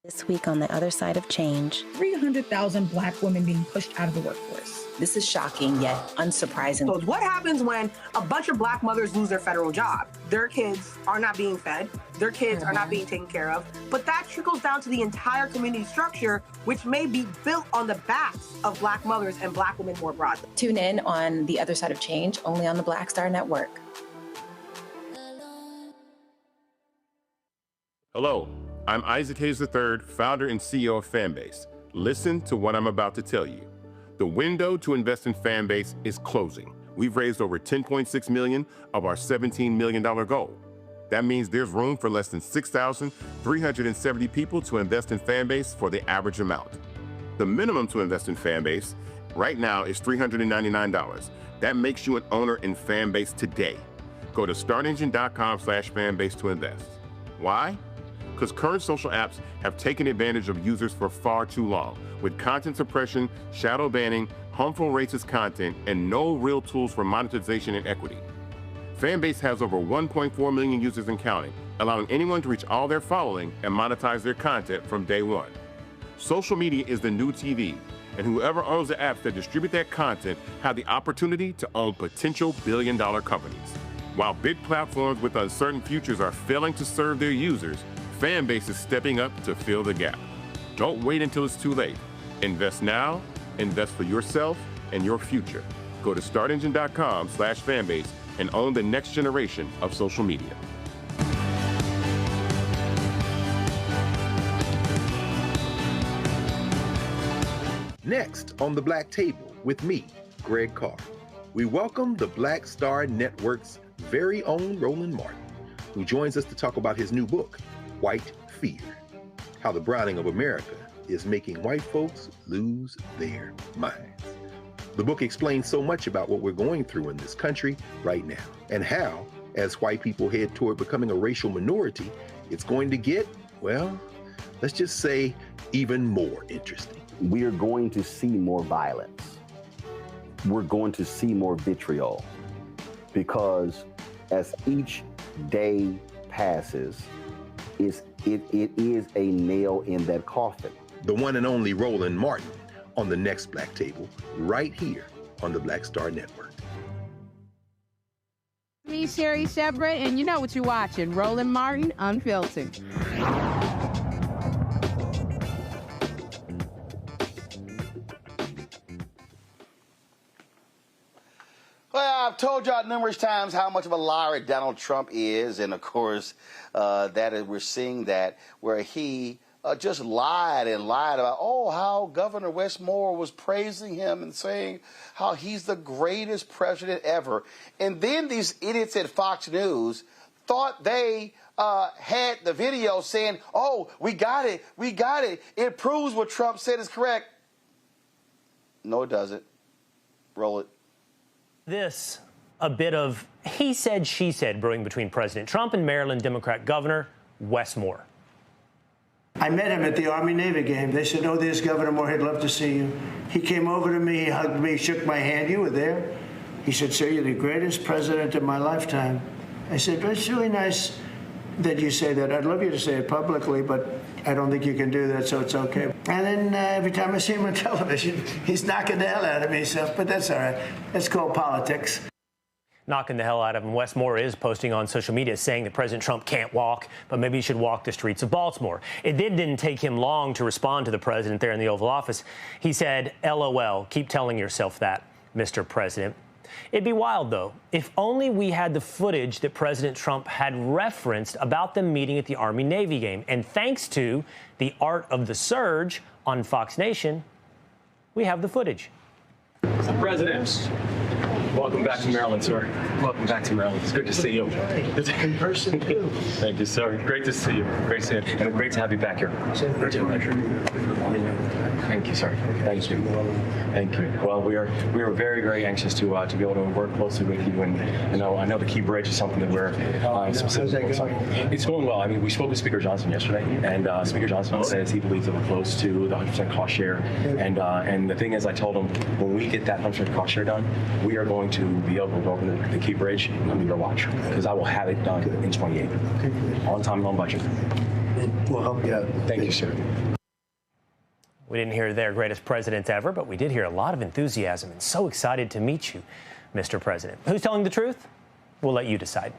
This week on the other side of change. 300,000 Black women being pushed out of the workforce. This is shocking yet unsurprising. So what happens when a bunch of Black mothers lose their federal job? Their kids are not being fed. Their kids are not being taken care of. But that trickles down to the entire community structure, which may be built on the backs of Black mothers and Black women more broadly. Tune in on the other side of change, only on the Black Star Network. Hello, I'm Isaac Hayes III, founder and CEO of Fanbase. Listen to what I'm about to tell you. The window to invest in Fanbase is closing. We've raised over $10.6 million of our $17 million goal. That means there's room for less than 6,370 people to invest in Fanbase for the average amount. The minimum to invest in Fanbase right now is $399. That makes you an owner in Fanbase today. Go to startengine.com/fanbase to invest. Why? Because current social apps have taken advantage of users for far too long, with content suppression, shadow banning, harmful racist content, and no real tools for monetization and equity. Fanbase has over 1.4 million users and counting, allowing anyone to reach all their following and monetize their content from day one. Social media is the new TV, and whoever owns the apps that distribute that content have the opportunity to own potential billion-dollar companies. While big platforms with uncertain futures are failing to serve their users, Fanbase is stepping up to fill the gap. Don't wait until it's too late. Invest now, invest for yourself and your future. Go to startengine.com/fanbase and own the next generation of social media. Next on the Black Table with me, Greg Carr, we welcome the Black Star Network's very own Roland Martin, who joins us to talk about his new book, White Fear, How the Browning of America is Making White Folks Lose Their Minds. The book explains so much about what we're going through in this country right now, and how, as white people head toward becoming a racial minority, it's going to get, well, let's just say, even more interesting. We are going to see more violence. We're going to see more vitriol, because as each day passes, it is a nail in that coffin. The one and only Roland Martin on the next Black Table, right here on the Black Star Network. Me, Sherry Shepard, and you know what you're watching, Roland Martin Unfiltered. Well, I've told y'all numerous times how much of a liar Donald Trump is, and of course, we're seeing that where he just lied and lied about, how Governor Westmore was praising him and saying how he's the greatest president ever. And then these idiots at Fox News thought they had the video saying, we got it. It proves what Trump said is correct. No, it doesn't. Roll it. This, a bit of he said, she said brewing between President Trump and Maryland Democrat Governor Westmore. I met him at the Army-Navy game. They said, there's Governor Moore. He'd love to see you. He came over to me, he hugged me, shook my hand. You were there. He said, sir, you're the greatest president of my lifetime. I said, but it's really nice that you say that. I'd love you to say it publicly, but I don't think you can do that, so it's okay. And then every time I see him on television, he's knocking the hell out of me. But that's all right. That's called politics. Knocking the hell out of him. Westmore is posting on social media saying that President Trump can't walk, but maybe he should walk the streets of Baltimore. It didn't take him long to respond to the president there in the Oval Office. He said, LOL, keep telling yourself that, Mr. President. It'd be wild, though, if only we had the footage that President Trump had referenced about them meeting at the Army-Navy game. And thanks to the Art of the Surge on Fox Nation, we have the footage. Mr. President, welcome back to Maryland, sir. Welcome back to Maryland. It's good to see you. In person, too. Thank you, sir. Great to see you. Great to see you. And great to have you back here. Great to have you. Thank you, sir. Thank you. Thank you. Well, we are very, very anxious to be able to work closely with you. And I know the Key Bridge is something that we're specifically. It's going well. I mean, we spoke with Speaker Johnson yesterday, and Speaker Johnson says he believes that we're close to the 100% cost share. And the thing is, I told him when we get that 100% cost share done, we are going to be able to go over the Key Bridge under your watch, because I will have it done in 28, on time and on budget. We'll help you out. Thank you, sir. We didn't hear their greatest president ever, but we did hear a lot of enthusiasm and so excited to meet you, Mr. President. Who's telling the truth? We'll let you decide.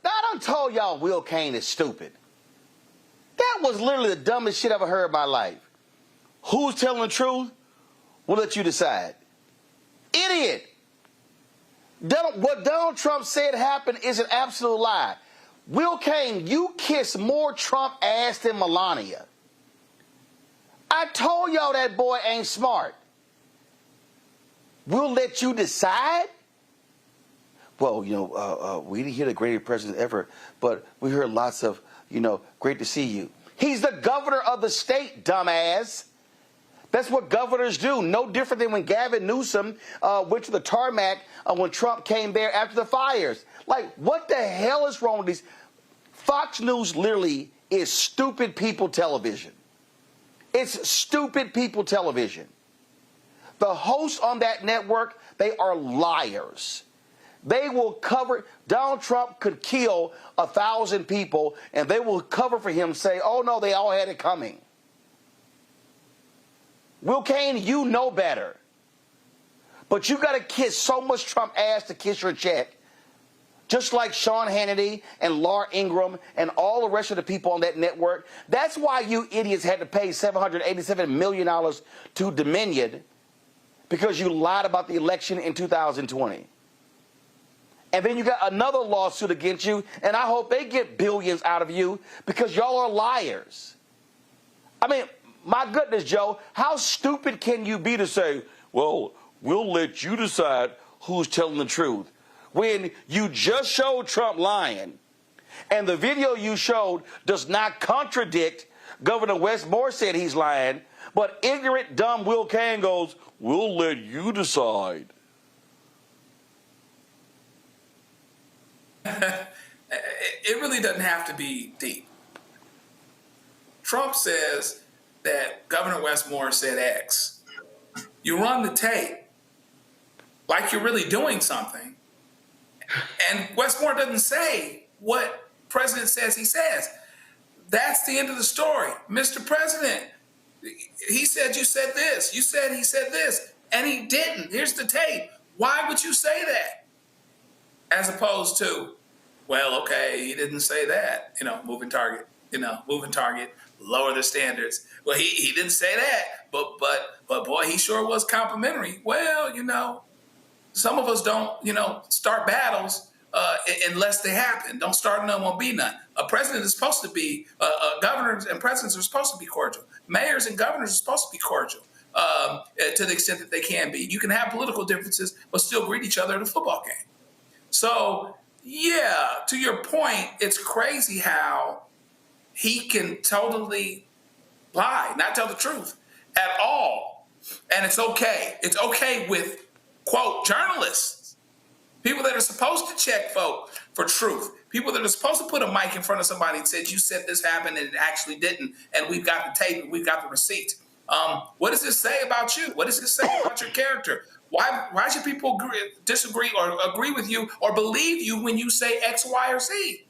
Now, I done told y'all Will Cain is stupid. That was literally the dumbest shit I ever heard in my life. Who's telling the truth? We'll let you decide. Idiot. What Donald Trump said happened is an absolute lie. Will Cain, you kiss more Trump ass than Melania. I told y'all that boy ain't smart. We'll let you decide? Well, we didn't hear the greatest president ever, but we heard lots of, great to see you. He's the governor of the state, dumbass. That's what governors do. No different than when Gavin Newsom went to the tarmac when Trump came there after the fires. Like, what the hell is wrong with these? Fox News literally is stupid people television. It's stupid people television. The hosts on that network, they are liars. They will cover. Donald Trump could kill 1,000 people, and they will cover for him, say, oh, no, they all had it coming. Will Cain, you know better. But you got to kiss so much Trump ass to kiss your check. Just like Sean Hannity and Laura Ingraham and all the rest of the people on that network. That's why you idiots had to pay $787 million to Dominion, because you lied about the election in 2020. And then you got another lawsuit against you, and I hope they get billions out of you because y'all are liars. I mean, my goodness, Joe, how stupid can you be to say, well, we'll let you decide who's telling the truth, when you just showed Trump lying, and the video you showed does not contradict Governor Westmore said he's lying, but ignorant, dumb Will Cain goes, we'll let you decide. It really doesn't have to be deep. Trump says that Governor Westmore said X. You run the tape like you're really doing something, and Westmore doesn't say what President says he says. That's the end of the story. Mr. President, he said you said this. You said he said this, and he didn't. Here's the tape. Why would you say that? As opposed to, well, okay, he didn't say that. Moving target. Moving target. Lower the standards. Well, he didn't say that, but boy, he sure was complimentary. Well, some of us don't, start battles unless they happen. Don't start none, won't be none. A president is supposed to be, governors and presidents are supposed to be cordial. Mayors and governors are supposed to be cordial to the extent that they can be. You can have political differences, but still greet each other at a football game. So, yeah, to your point, it's crazy how he can totally lie, not tell the truth at all. And it's okay. It's okay with, quote, journalists, people that are supposed to check folk for truth, people that are supposed to put a mic in front of somebody and said, you said this happened and it actually didn't, and we've got the tape and we've got the receipt. What does this say about you? What does this say about your character? Why should people disagree or agree with you or believe you when you say X, Y, or Z?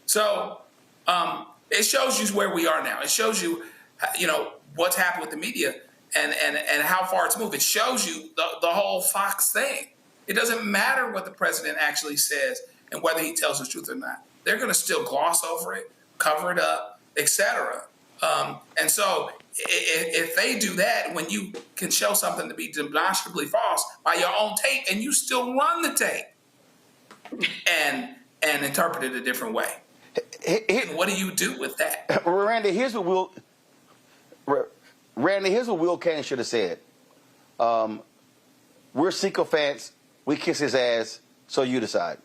So it shows you where we are now. It shows you, what's happened with the media and how far it's moved. It shows you the whole Fox thing. It doesn't matter what the president actually says and whether he tells the truth or not. They're going to still gloss over it, cover it up, etc. And so if they do that, when you can show something to be demonstrably false by your own tape and you still run the tape and interpret it a different way, what do you do with that? Randy, here's what Will Kane should have said. We're sycophants. We kiss his ass, so you decide.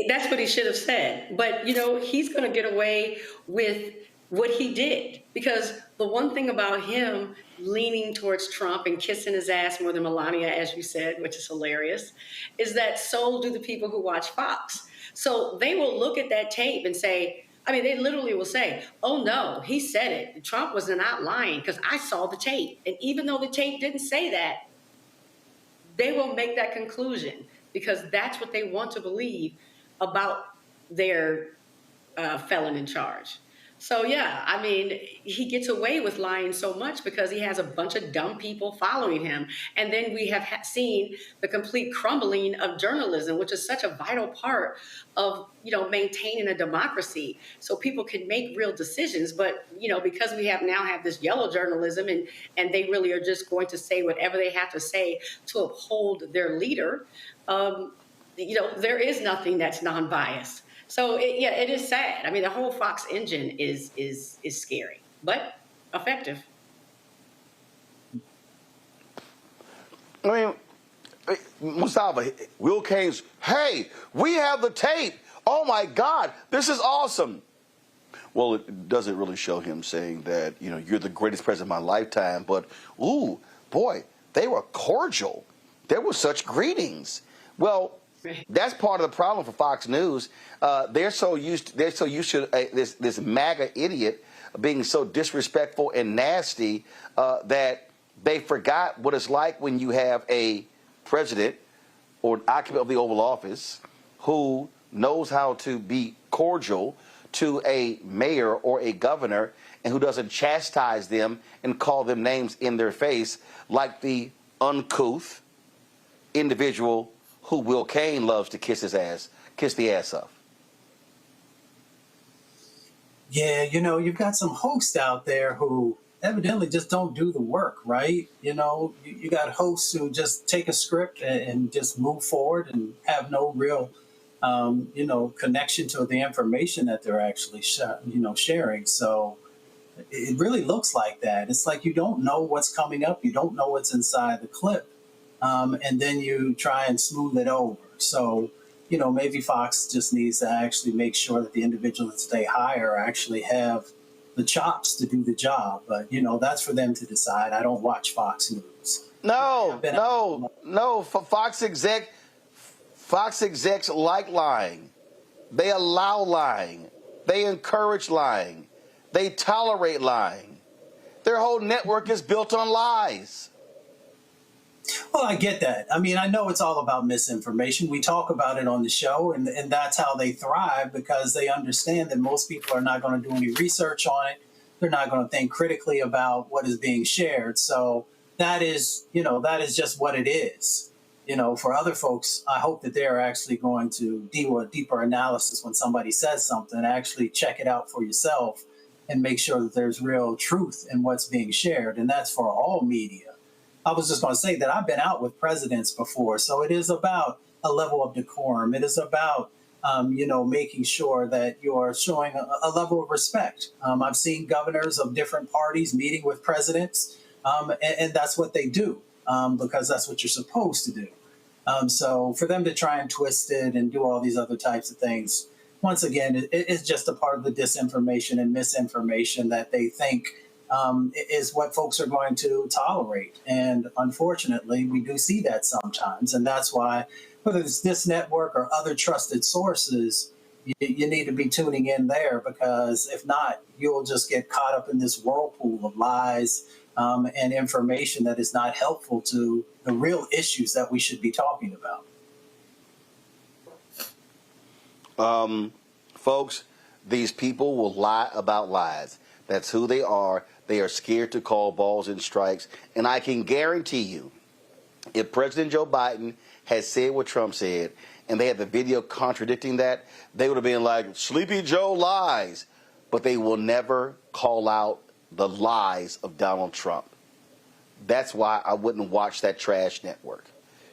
That's what he should have said. But, he's going to get away with what he did. Because the one thing about him leaning towards Trump and kissing his ass more than Melania, as you said, which is hilarious, is that so do the people who watch Fox. So they will look at that tape and say, they literally will say, oh, no, he said it. Trump was not lying because I saw the tape. And even though the tape didn't say that, they will make that conclusion because that's what they want to believe about their felon in charge. So, yeah, he gets away with lying so much because he has a bunch of dumb people following him. And then we have seen the complete crumbling of journalism, which is such a vital part of, maintaining a democracy so people can make real decisions. But, because we now have this yellow journalism and they really are just going to say whatever they have to say to uphold their leader, there is nothing that's non-biased. So it is sad. The whole Fox engine is scary, but effective. Mustafa, Will Kane's, hey, we have the tape. Oh my God, this is awesome. Well, it doesn't really show him saying that, you're the greatest president of my lifetime, but, ooh, boy, they were cordial. There were such greetings. Well, that's part of the problem for Fox News. They're so used to this MAGA idiot being so disrespectful and nasty that they forgot what it's like when you have a president or an occupant of the Oval Office who knows how to be cordial to a mayor or a governor and who doesn't chastise them and call them names in their face like the uncouth individual who Will Kane loves to kiss the ass of. Yeah, you've got some hosts out there who evidently just don't do the work, right? You got hosts who just take a script and just move forward and have no real, connection to the information that they're actually, sharing. So it really looks like that. It's like you don't know what's coming up. You don't know what's inside the clip. And then you try and smooth it over. So, maybe Fox just needs to actually make sure that the individuals that they hire actually have the chops to do the job. But, that's for them to decide. I don't watch Fox News. No. Fox execs like lying. They allow lying. They encourage lying. They tolerate lying. Their whole network is built on lies. Well, I get that. I know it's all about misinformation. We talk about it on the show, and that's how they thrive because they understand that most people are not going to do any research on it. They're not going to think critically about what is being shared. So that is just what it is. For other folks, I hope that they're actually going to do a deeper analysis when somebody says something, actually check it out for yourself and make sure that there's real truth in what's being shared. And that's for all media. I was just going to say that I've been out with presidents before, so it is about a level of decorum. It is about making sure that you're showing a level of respect. I've seen governors of different parties meeting with presidents, and that's what they do because that's what you're supposed to do. So for them to try and twist it and do all these other types of things, once again, it's just a part of the disinformation and misinformation that they think is what folks are going to tolerate. And unfortunately, we do see that sometimes. And that's why, whether it's this network or other trusted sources, you need to be tuning in there, because if not, you'll just get caught up in this whirlpool of lies and information that is not helpful to the real issues that we should be talking about. Folks, these people will lie about lies. That's who they are. They are scared to call balls and strikes. And I can guarantee you, if President Joe Biden had said what Trump said, and they had the video contradicting that, they would have been like, Sleepy Joe lies. But they will never call out the lies of Donald Trump. That's why I wouldn't watch that trash network.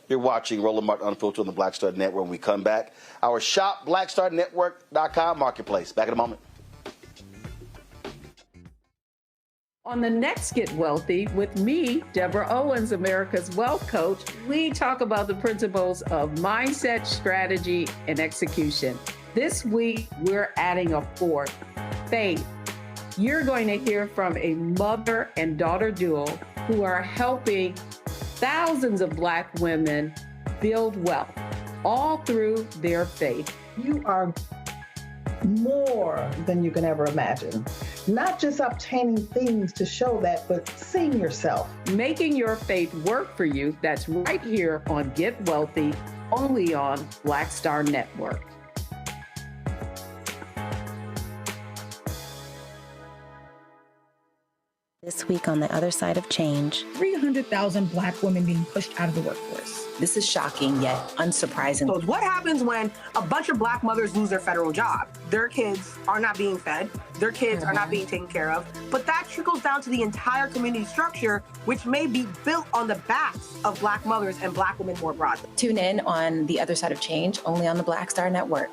You're watching Roland Martin Unfiltered on the Black Star Network. When we come back, our shop, BlackStarNetwork.com marketplace. Back in a moment. On the next Get Wealthy with me, Deborah Owens, America's Wealth Coach, we talk about the principles of mindset, strategy, and execution. This week, we're adding a fourth, faith. You're going to hear from a mother and daughter duo who are helping thousands of Black women build wealth, all through their faith. You are more than you can ever imagine. Not just obtaining things to show that, but seeing yourself. Making your faith work for you. That's right here on Get Wealthy, only on Black Star Network. This week on the other side of change, 300,000 Black women being pushed out of the workforce. This is shocking yet unsurprising. So what happens when a bunch of Black mothers lose their federal job? Their kids are not being fed. Their kids are not being taken care of. But that trickles down to the entire community structure, which may be built on the backs of Black mothers and Black women more broadly. tune in on the other side of change, only on the Black Star Network.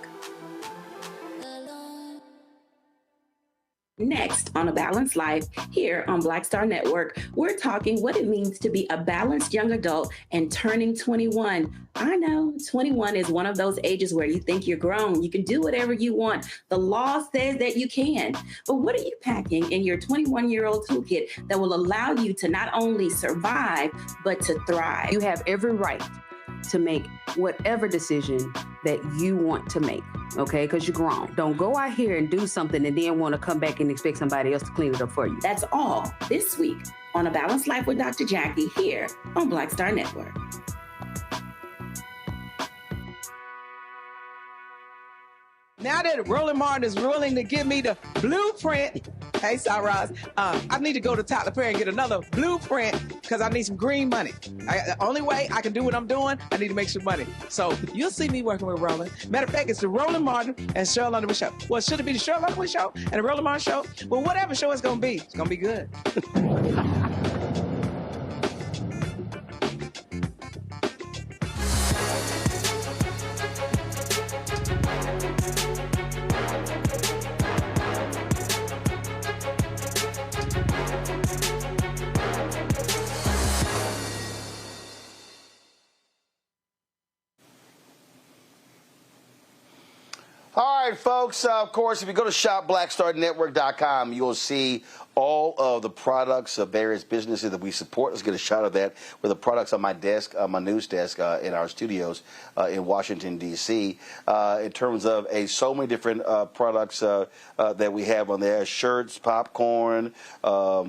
Next on A Balanced Life, here on Black Star Network, we're talking what it means to be a balanced young adult and turning 21. I know 21 is one of those ages where you think you're grown. You can do whatever you want. The law says that you can. But what are you packing in your 21-year-old toolkit that will allow you to not only survive, but to thrive? You have every right to make whatever decision that you want to make, okay? Because you're grown. Don't go out here and do something and then want to come back and expect somebody else to clean it up for you. That's all this week on A Balanced Life with Dr. Jackie here on Black Star Network. Now that Roland Martin is willing to give me the blueprint, hey, Cyrus, I need to go to Tyler Perry and get another blueprint because I need some green money. The only way I can do what I'm doing, I need to make some money. So you'll see me working with Roland. Matter of fact, it's the Roland Martin and Cheryl Underwood show. Well, should it be the Cheryl Underwood show and the Roland Martin show? Well, whatever show it's going to be good. All right, folks, of course, if you go to shop.blackstarnetwork.com, you'll see all of the products of various businesses that we support. Let's get a shot of that with the products on my desk, my news desk in our studios in Washington, D.C. In terms of so many different products that we have on there, shirts, popcorn,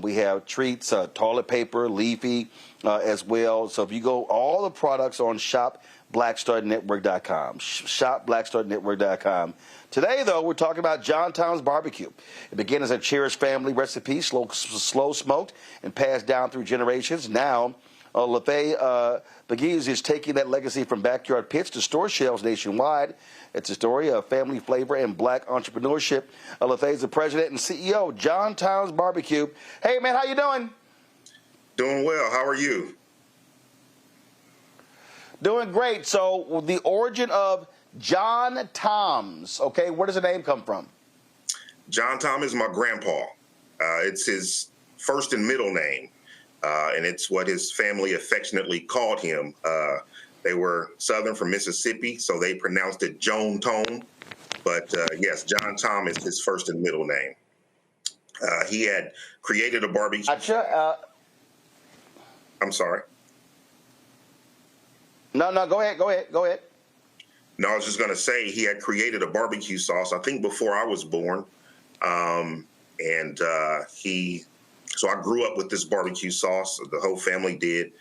we have treats, toilet paper, leafy as well. So if you go, all the products on shop.blackstarnetwork.com, shop.blackstarnetwork.com. Today, though, we're talking about JohnTom's barbecue. It began as a cherished family recipe, slow smoked and passed down through generations. Now, LaFay Begis is taking that legacy from backyard pits to store shelves nationwide. It's a story of family flavor and Black entrepreneurship. LaFay is the president and CEO of JohnTom's Barbecue. Hey, man, how you doing? Doing well. How are you? Doing great. So the origin of JohnTom's, okay, where does the name come from? John Tom is my grandpa. It's his first and middle name, and it's what his family affectionately called him. They were Southern from Mississippi, so they pronounced it JohnTom's. But yes, John Tom is his first and middle name. He had created a barbecue. Gotcha. I'm sorry. No, go ahead. No, I was just going to say he had created a barbecue sauce, I think before I was born. So I grew up with this barbecue sauce. The whole family did.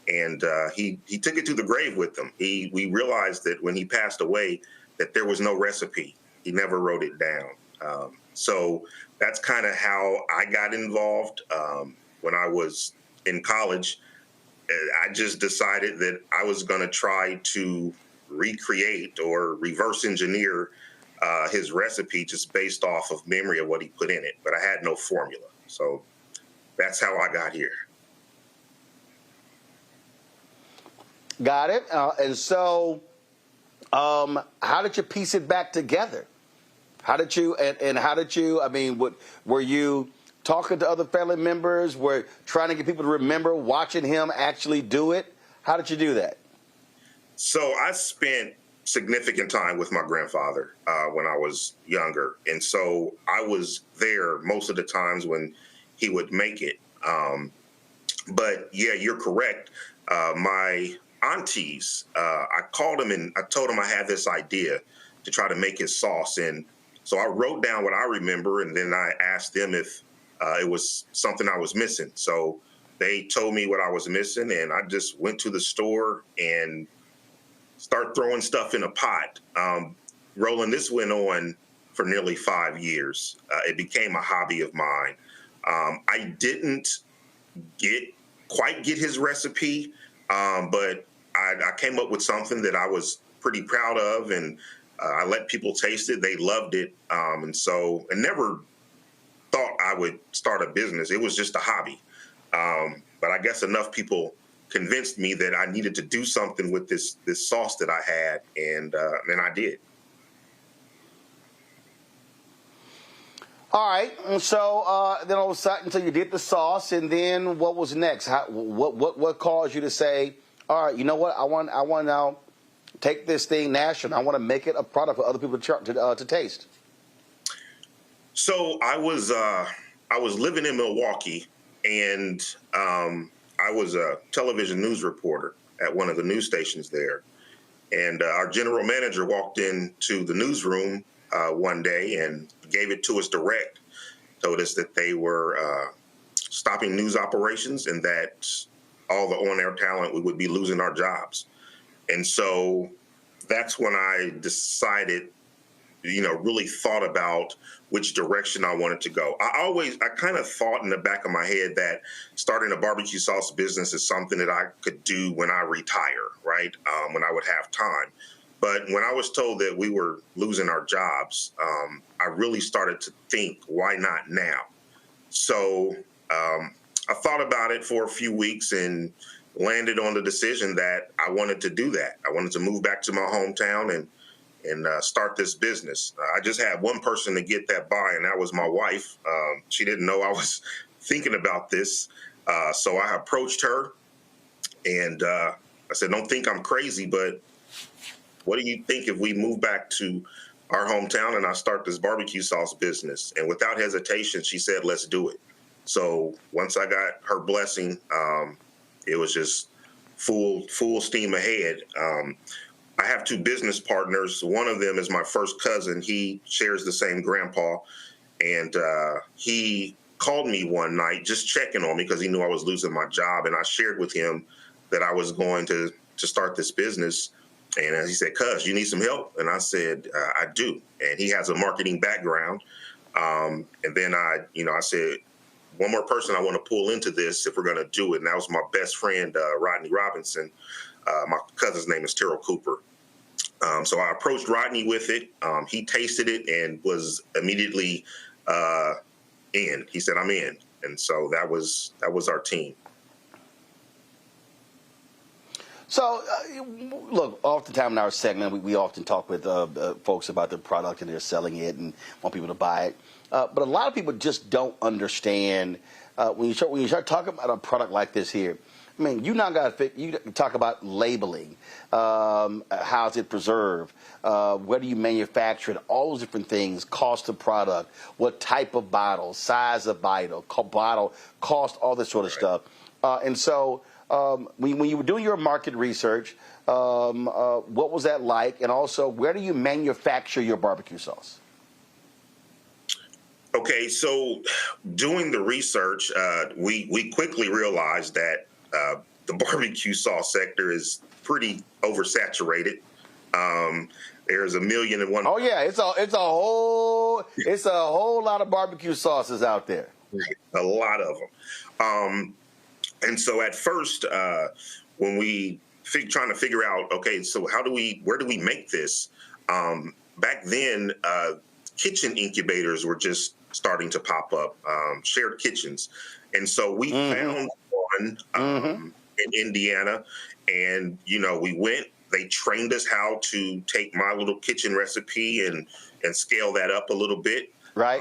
And he took it to the grave with him. We realized that when he passed away that there was no recipe. He never wrote it down. So that's kind of how I got involved. When I was in college, I just decided that I was going to try to recreate or reverse engineer his recipe just based off of memory of what he put in it. But I had no formula. So that's how I got here. Got it. And so how did you piece it back together? How did you, I mean, were you talking to other family members? Were trying to get people to remember watching him actually do it? How did you do that? So I spent significant time with my grandfather when I was younger. And so I was there most of the times when he would make it. But yeah, you're correct. My aunties, I called them and I told them I had this idea to try to make his sauce. And so I wrote down what I remember, and then I asked them if it was something I was missing. So they told me what I was missing, and I just went to the store and started throwing stuff in a pot. Roland, this went on for nearly 5 years. It became a hobby of mine. I didn't quite get his recipe, but I came up with something that I was pretty proud of, and I let people taste it. They loved it. And so I never thought I would start a business. It was just a hobby. But I guess enough people convinced me that I needed to do something with this sauce that I had, and I did. All right. So then all of a sudden, so you did the sauce, and then what was next? What caused you to say, all right, you know what? I want to now take this thing national. I want to make it a product for other people to taste. So I was living in Milwaukee, and I was a television news reporter at one of the news stations there. And our general manager walked into the newsroom one day and gave it to us direct, told us that they were stopping news operations and that all the on-air talent, we would be losing our jobs. And so that's when I decided, really thought about which direction I wanted to go. I kind of thought in the back of my head that starting a barbecue sauce business is something that I could do when I retire, right? When I would have time. But when I was told that we were losing our jobs, I really started to think, why not now? So I thought about it for a few weeks and landed on the decision that I wanted to do that. I wanted to move back to my hometown and start this business. I just had one person to get that by, and that was my wife. She didn't know I was thinking about this. So I approached her and I said, don't think I'm crazy, but what do you think if we move back to our hometown and I start this barbecue sauce business? And without hesitation, she said, let's do it. So once I got her blessing, it was just full steam ahead. I have two business partners. One of them is my first cousin. He shares the same grandpa. And he called me one night just checking on me because he knew I was losing my job. And I shared with him that I was going to start this business. And he said, cuz, you need some help? And I said, I do. And he has a marketing background. And then I said, one more person I want to pull into this if we're going to do it. And that was my best friend, Rodney Robinson. My cousin's name is Terrell Cooper. So I approached Rodney with it. He tasted it and was immediately in. He said, I'm in. And so that was our team. So, look, oftentimes in our segment, we often talk with folks about the product and they're selling it and want people to buy it. But a lot of people just don't understand when you start talking about a product like this here. I mean, you now got to talk about labeling, how's it preserved, where do you manufacture it, all those different things, cost of product, what type of bottle, size of bottle, cost, all this sort of stuff. And so when you were doing your market research, what was that like? And also, where do you manufacture your barbecue sauce? Okay, so doing the research, we quickly realized that the barbecue sauce sector is pretty oversaturated. There's 1,000,001. Oh yeah, it's a whole lot of barbecue sauces out there. A lot of them. And so at first, when we trying to figure out, okay, so where do we make this? Back then, kitchen incubators were just starting to pop up, shared kitchens. And so we found one in Indiana, and, we went, they trained us how to take my little kitchen recipe and scale that up a little bit. Right.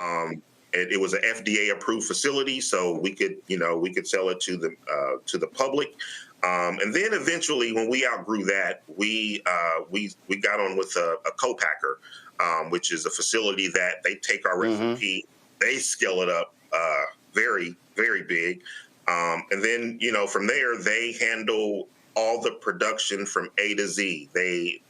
It was an FDA approved facility, so we could sell it to the public. And then eventually, when we outgrew that, we got on with a co-packer, which is a facility that they take our recipe, they scale it up very, very big. And then, from there, they handle all the production from A to Z. They,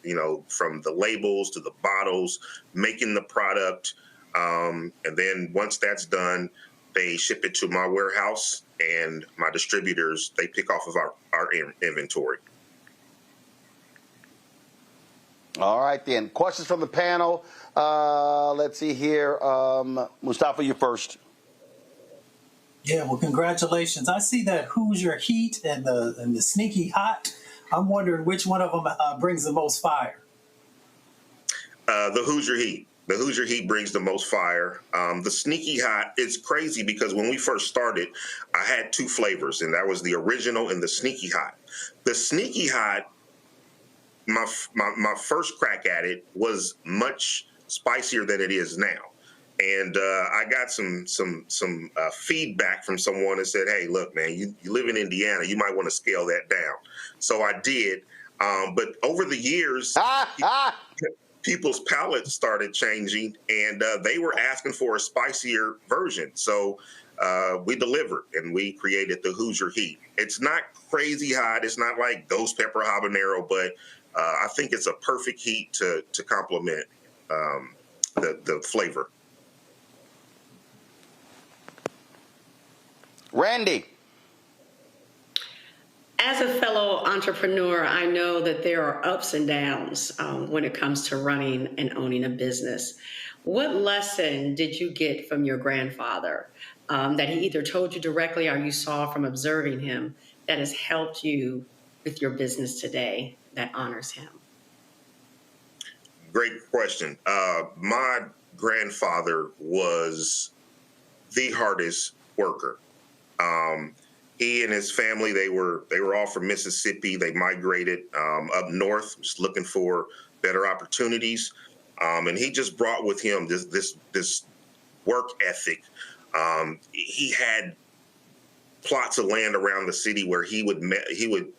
from the labels to the bottles, making the product. And then once that's done, they ship it to my warehouse, and my distributors, they pick off of our inventory. All right, then. Questions from the panel. Let's see here. Mustafa, you first. Yeah, well, congratulations. I see that Hoosier Heat and the Sneaky Hot. I'm wondering which one of them brings the most fire. The Hoosier Heat. The Hoosier Heat brings the most fire. The Sneaky Hot, it's crazy because when we first started, I had two flavors, and that was the original and the Sneaky Hot. The Sneaky Hot, my first crack at it was much spicier than it is now. And I got some feedback from someone that said, hey, look, man, you live in Indiana. You might want to scale that down. So I did. But over the years, people's palates started changing, and they were asking for a spicier version. So we delivered, and we created the Hoosier Heat. It's not crazy hot. It's not like ghost pepper habanero, but I think it's a perfect heat to complement the flavor. Randy. As a fellow entrepreneur, I know that there are ups and downs when it comes to running and owning a business. What lesson did you get from your grandfather that he either told you directly or you saw from observing him that has helped you with your business today that honors him? Great question. My grandfather was the hardest worker. He and his family, they were all from Mississippi. They migrated up north, just looking for better opportunities. And he just brought with him this work ethic. He had plots of land around the city where he would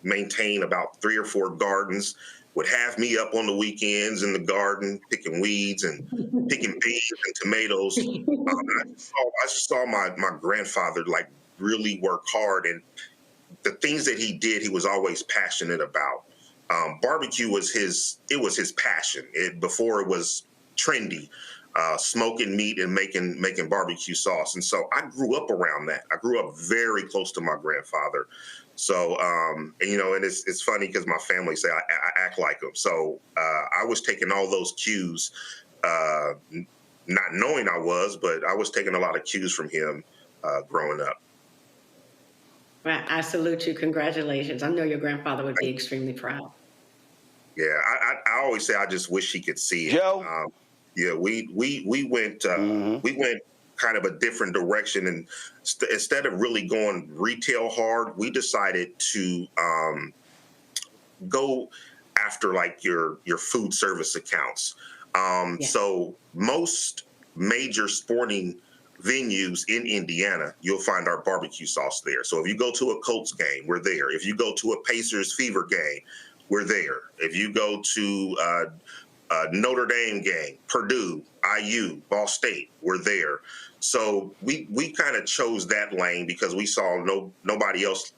maintain about 3 or 4 gardens. Would have me up on the weekends in the garden picking weeds and picking beans and tomatoes. I saw my grandfather really work hard, and the things that he did, he was always passionate about. Barbecue was his passion. Before it was trendy, smoking meat and making barbecue sauce. And so I grew up around that. I grew up very close to my grandfather. So, and it's funny because my family say I act like him. So I was taking all those cues, not knowing I was, but I was taking a lot of cues from him growing up. Well, I salute you. Congratulations. I know your grandfather would be extremely proud. Yeah, I always say I just wish he could see it. Joe? Yeah, we went kind of a different direction, and instead of really going retail hard, we decided to go after like your food service accounts. So most major sporting venues in Indiana, you'll find our barbecue sauce there. So if you go to a Colts game, we're there. If you go to a Pacers Fever game, we're there. If you go to a Notre Dame game, Purdue, IU, Ball State, we're there. So we kind of chose that lane because we saw nobody else.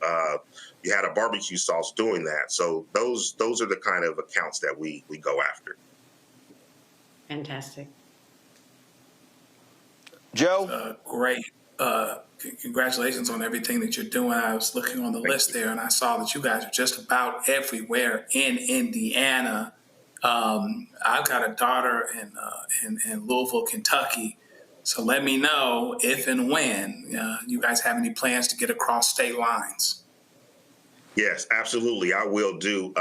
You had a barbecue sauce doing that. So those are the kind of accounts that we go after. Fantastic. Joe? Great. Congratulations on everything that you're doing. I was looking on the list there, and I saw that you guys are just about everywhere in Indiana. I've got a daughter in Louisville, Kentucky. So let me know if and when you guys have any plans to get across state lines. Yes, absolutely. I will do.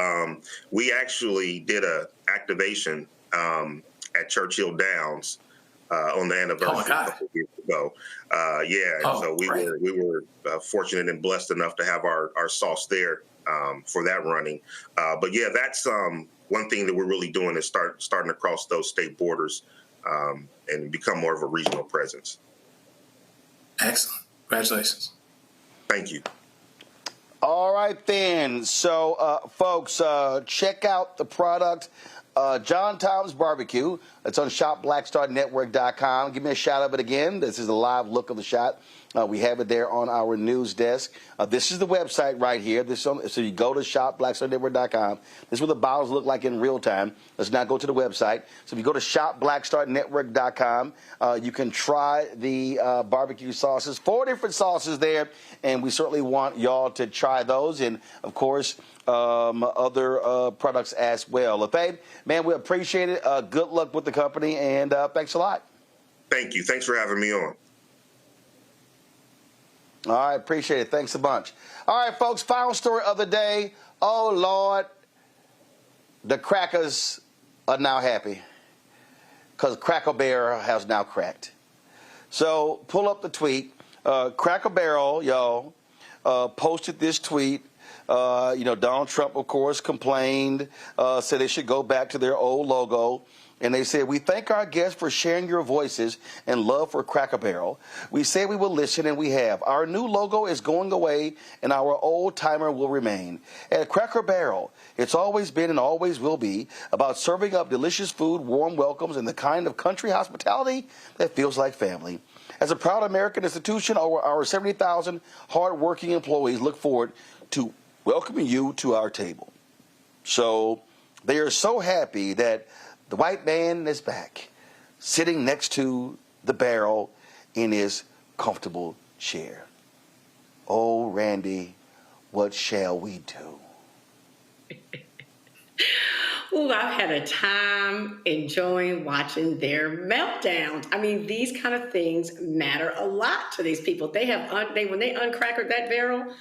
We actually did a activation at Churchill Downs on the anniversary a couple years ago. So we were fortunate and blessed enough to have our sauce there for that running. But yeah, that's one thing that we're really doing is starting to cross those state borders and become more of a regional presence. Excellent. Congratulations. Thank you. All right, then. So, folks, check out the product, JohnTom's Barbecue. It's on shopblackstarnetwork.com. Give me a shot of it again. This is a live look of the shot. We have it there on our news desk. This is the website right here. So you go to shopblackstarnetwork.com. This is what the bottles look like in real time. Let's not go to the website. So if you go to shopblackstarnetwork.com, you can try the barbecue sauces. 4 different sauces there, and we certainly want y'all to try those. And, of course, other products as well. LaFave, man, we appreciate it. Good luck with the company, and thanks a lot. Thank you. Thanks for having me on. All right, appreciate it. Thanks a bunch. All right, folks, final story of the day. Oh, Lord, the crackers are now happy because Cracker Barrel has now cracked. So pull up the tweet. Cracker Barrel, y'all, posted this tweet. Donald Trump, of course, complained, said they should go back to their old logo. And they said, we thank our guests for sharing your voices and love for Cracker Barrel. We said we will listen, and we have. Our new logo is going away, and our old timer will remain. At Cracker Barrel, it's always been and always will be about serving up delicious food, warm welcomes, and the kind of country hospitality that feels like family. As a proud American institution, our 70,000 hardworking employees look forward to welcoming you to our table. So they are so happy that the white man is back, sitting next to the barrel in his comfortable chair. Oh, Randy, what shall we do? Ooh, I've had a time enjoying watching their meltdowns. I mean, these kind of things matter a lot to these people. When they uncrackered that barrel,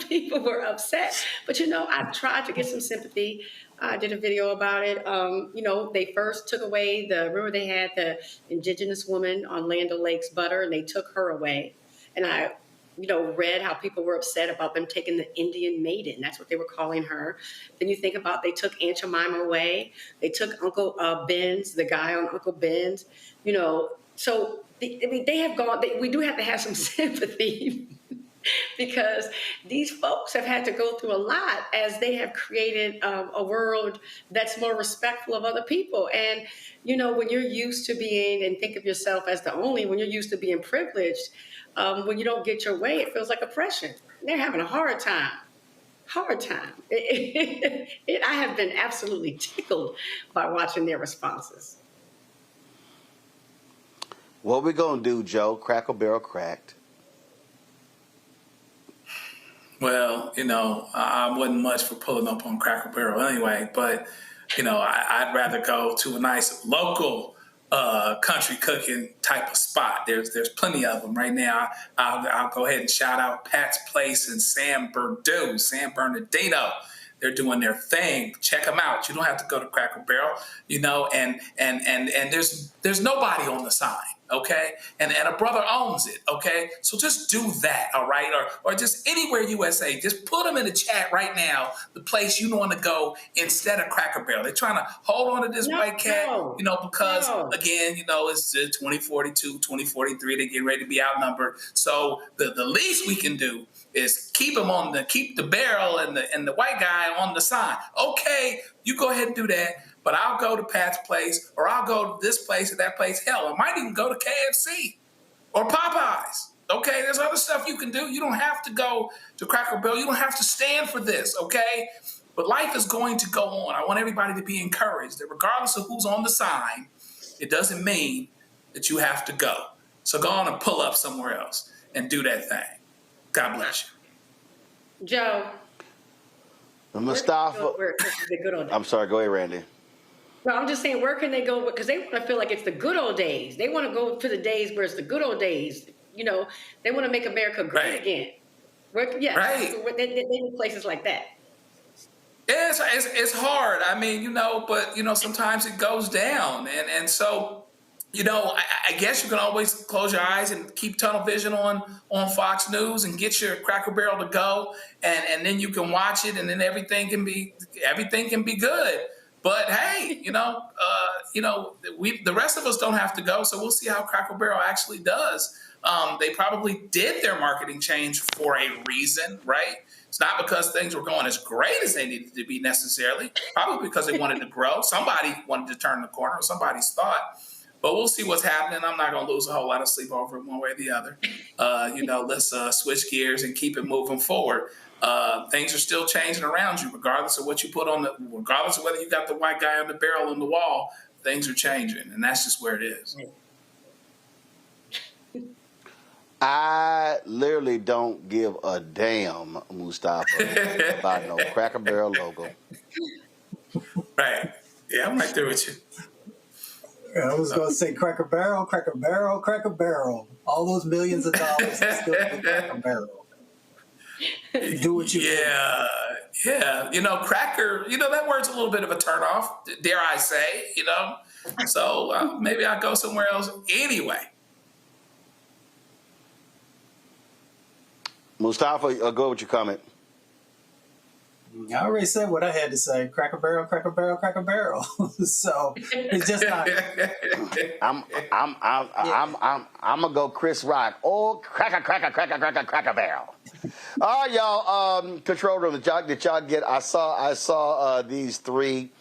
people were upset. But, I tried to get some sympathy. I did a video about it. They first took away remember they had the indigenous woman on Land O'Lakes butter, and they took her away. And I, read how people were upset about them taking the Indian maiden. That's what they were calling her. Then you think about they took Aunt Jemima away. They took Uncle Ben's, the guy on Uncle Ben's. So they have gone. We do have to have some sympathy. Because these folks have had to go through a lot as they have created a world that's more respectful of other people. And, when you're used to being, and think of yourself as the only, when you're used to being privileged, when you don't get your way, it feels like oppression. They're having a hard time. I have been absolutely tickled by watching their responses. What we going to do, Joe? Cracker Barrel cracked. Well, I wasn't much for pulling up on Cracker Barrel anyway, but, I'd rather go to a nice local country cooking type of spot. There's plenty of them right now. I'll go ahead and shout out Pat's Place in San Bernardino. They're doing their thing. Check them out. You don't have to go to Cracker Barrel, and there's nobody on the sign. okay? And a brother owns it, okay? So just do that, all right? Or just anywhere USA, just put them in the chat right now, the place you want to go instead of Cracker Barrel. They're trying to hold on to this white cat, because, again, it's 2042, 2043, they're getting ready to be outnumbered. So the least we can do is keep the barrel and the white guy on the sign. Okay, you go ahead and do that. But I'll go to Pat's place, or I'll go to this place or that place. Hell, I might even go to KFC or Popeyes. Okay, there's other stuff you can do. You don't have to go to Cracker Barrel. You don't have to stand for this, okay? But life is going to go on. I want everybody to be encouraged that regardless of who's on the sign, it doesn't mean that you have to go. So go on and pull up somewhere else and do that thing. God bless you. Joe. Mustafa. I'm sorry, go ahead, Randy. No, I'm just saying, where can they go? Because they want to feel like it's the good old days. They want to go to the days where it's the good old days. They want to make America great again. Right. They need places like that. Yeah, it's hard. I mean, but sometimes it goes down, and so I guess you can always close your eyes and keep tunnel vision on Fox News and get your Cracker Barrel to go, and then you can watch it, and then everything can be good. But hey, the rest of us don't have to go, so we'll see how Cracker Barrel actually does. They probably did their marketing change for a reason, right? It's not because things were going as great as they needed to be necessarily, probably because they wanted to grow. Somebody wanted to turn the corner, or somebody's thought. But we'll see what's happening. I'm not going to lose a whole lot of sleep over it one way or the other. Let's switch gears and keep it moving forward. Things are still changing around you, regardless of what you put on regardless of whether you got the white guy on the barrel on the wall, things are changing, and that's just where it is. I literally don't give a damn, Mustafa, about no Cracker Barrel logo. Right. Yeah, I'm right there with you. I was going to say Cracker Barrel, Cracker Barrel, Cracker Barrel. All those millions of dollars is still in Cracker Barrel. Do what you want. Yeah. Cracker, that word's a little bit of a turnoff, dare I say, So maybe I'll go somewhere else anyway. Mustafa, go with your comment. I already said what I had to say. Cracker Barrel, Cracker Barrel, Cracker Barrel. So it's just not. I'm gonna go Chris Rock. Oh, Cracker Barrel. All right, y'all. Control room. Did y'all get? I saw these three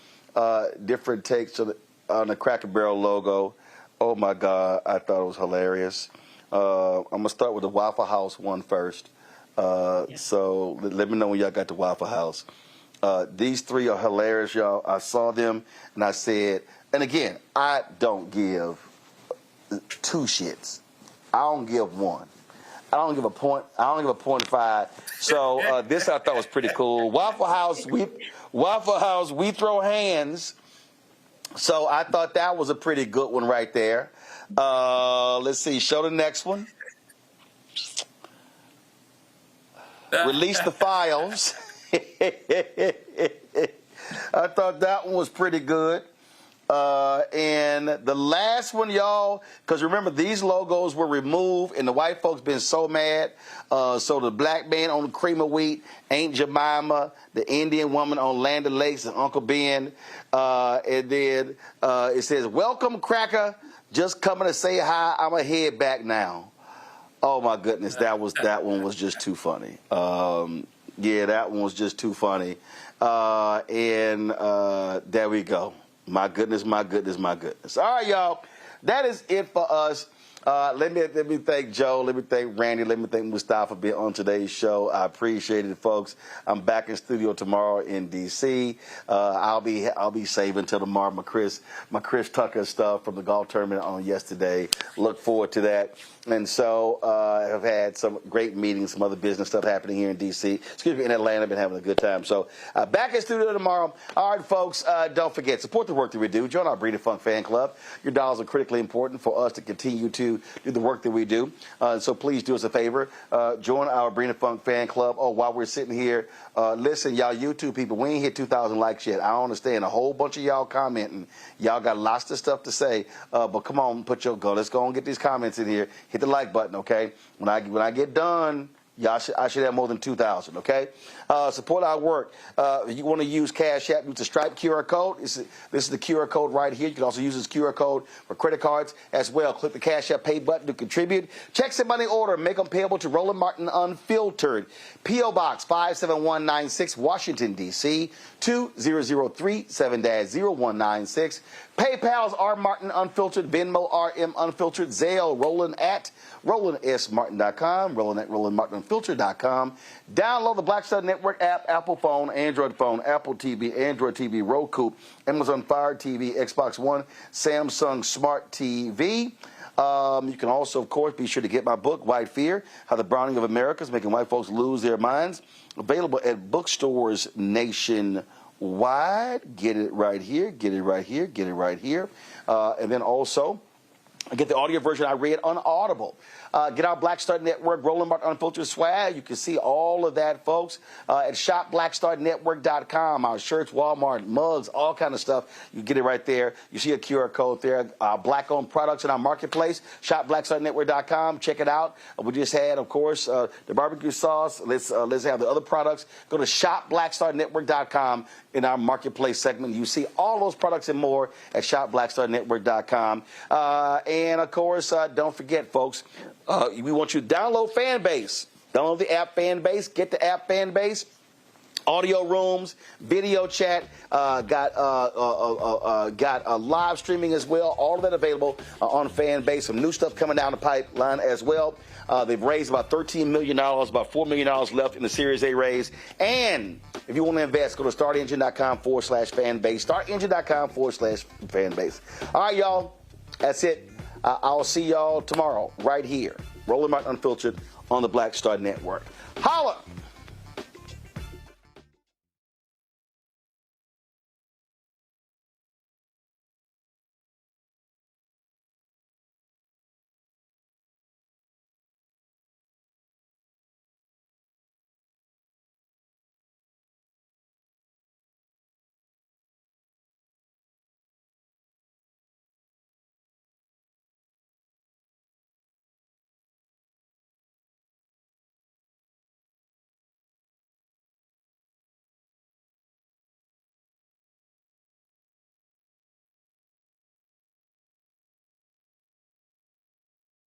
different takes on the Cracker Barrel logo. Oh my God, I thought it was hilarious. I'm gonna start with the Waffle House one first. So let me know when y'all got the Waffle House. These three are hilarious, y'all. I saw them and I said, and again, I don't give two shits. I don't give one. I don't give a point. I don't give a 0.5. So this I thought was pretty cool. Waffle House, we throw hands. So I thought that was a pretty good one right there. Let's see. Show the next one. Release the files. I thought that one was pretty good. And the last one, y'all, because remember, these logos were removed, and the white folks been so mad. So the black man on the cream of wheat, Aunt Jemima, the Indian woman on Land O'Lakes, and Uncle Ben. And then it says, "Welcome, Cracker. Just coming to say hi. I'm a head back now." Oh my goodness, that one was just too funny. That one was just too funny. And there we go. My goodness. All right, y'all. That is it for us. Let me thank Joe. Let me thank Randy. Let me thank Mustafa for being on today's show. I appreciate it, folks. I'm back in studio tomorrow in D.C. I'll be saving till tomorrow my Chris Tucker stuff from the golf tournament on yesterday. Look forward to that. And so I've had some great meetings, some other business stuff happening here in D.C. In Atlanta. I've been having a good time. So back in studio tomorrow. All right, folks, don't forget, support the work that we do. Join our Breed of Funk fan club. Your dollars are critically important for us to continue to do the work that we do. So please do us a favor. Join our Brina Funk fan club. Oh, while we're sitting here, listen, y'all YouTube people, we ain't hit 2,000 likes yet. I don't understand. A whole bunch of y'all commenting. Y'all got lots of stuff to say. But come on, let's go and get these comments in here. Hit the like button, okay? When I get done, I should have more than 2,000, okay? Support our work. If you want to use Cash App, use the Stripe QR code. This is the QR code right here. You can also use this QR code for credit cards as well. Click the Cash App Pay button to contribute. Checks and money order. Make them payable to Roland Martin Unfiltered. P.O. Box 57196, Washington, D.C. 20037-0196. PayPal's R. Martin Unfiltered. Venmo RM Unfiltered. Zelle Roland at RolandSMartin.com. Roland at RolandMartinUnfiltered.com. Download the Black Star Network app, Apple phone, Android phone, Apple TV, Android TV, Roku, Amazon Fire TV, Xbox One, Samsung Smart TV. You can also, of course, be sure to get my book, White Fear, How the Browning of America is Making White Folks Lose Their Minds. Available at bookstores nationwide. Get it right here, get it right here, get it right here. And then also, get the audio version I read on Audible. Get our Black Star Network, Roland Martin Unfiltered swag. You can see all of that, folks, at shopblackstarnetwork.com. Our shirts, Walmart, mugs, all kind of stuff. You get it right there. You see a QR code there. Black-owned products in our marketplace, shopblackstarnetwork.com. Check it out. We just had, of course, the barbecue sauce. Let's have the other products. Go to shopblackstarnetwork.com in our marketplace segment. You see all those products and more at shopblackstarnetwork.com. And, of course, don't forget, folks, we want you to download Fanbase. Download the app Fanbase. Get the app Fanbase. Audio rooms, video chat, got live streaming as well. All of that available on Fanbase. Some new stuff coming down the pipeline as well. They've raised about $13 million, about $4 million left in the Series A raise. And if you want to invest, go to startengine.com/fanbase. Startengine.com/fanbase. All right, y'all. That's it. I'll see y'all tomorrow right here. Roland Martin Unfiltered on the Black Star Network. Holla!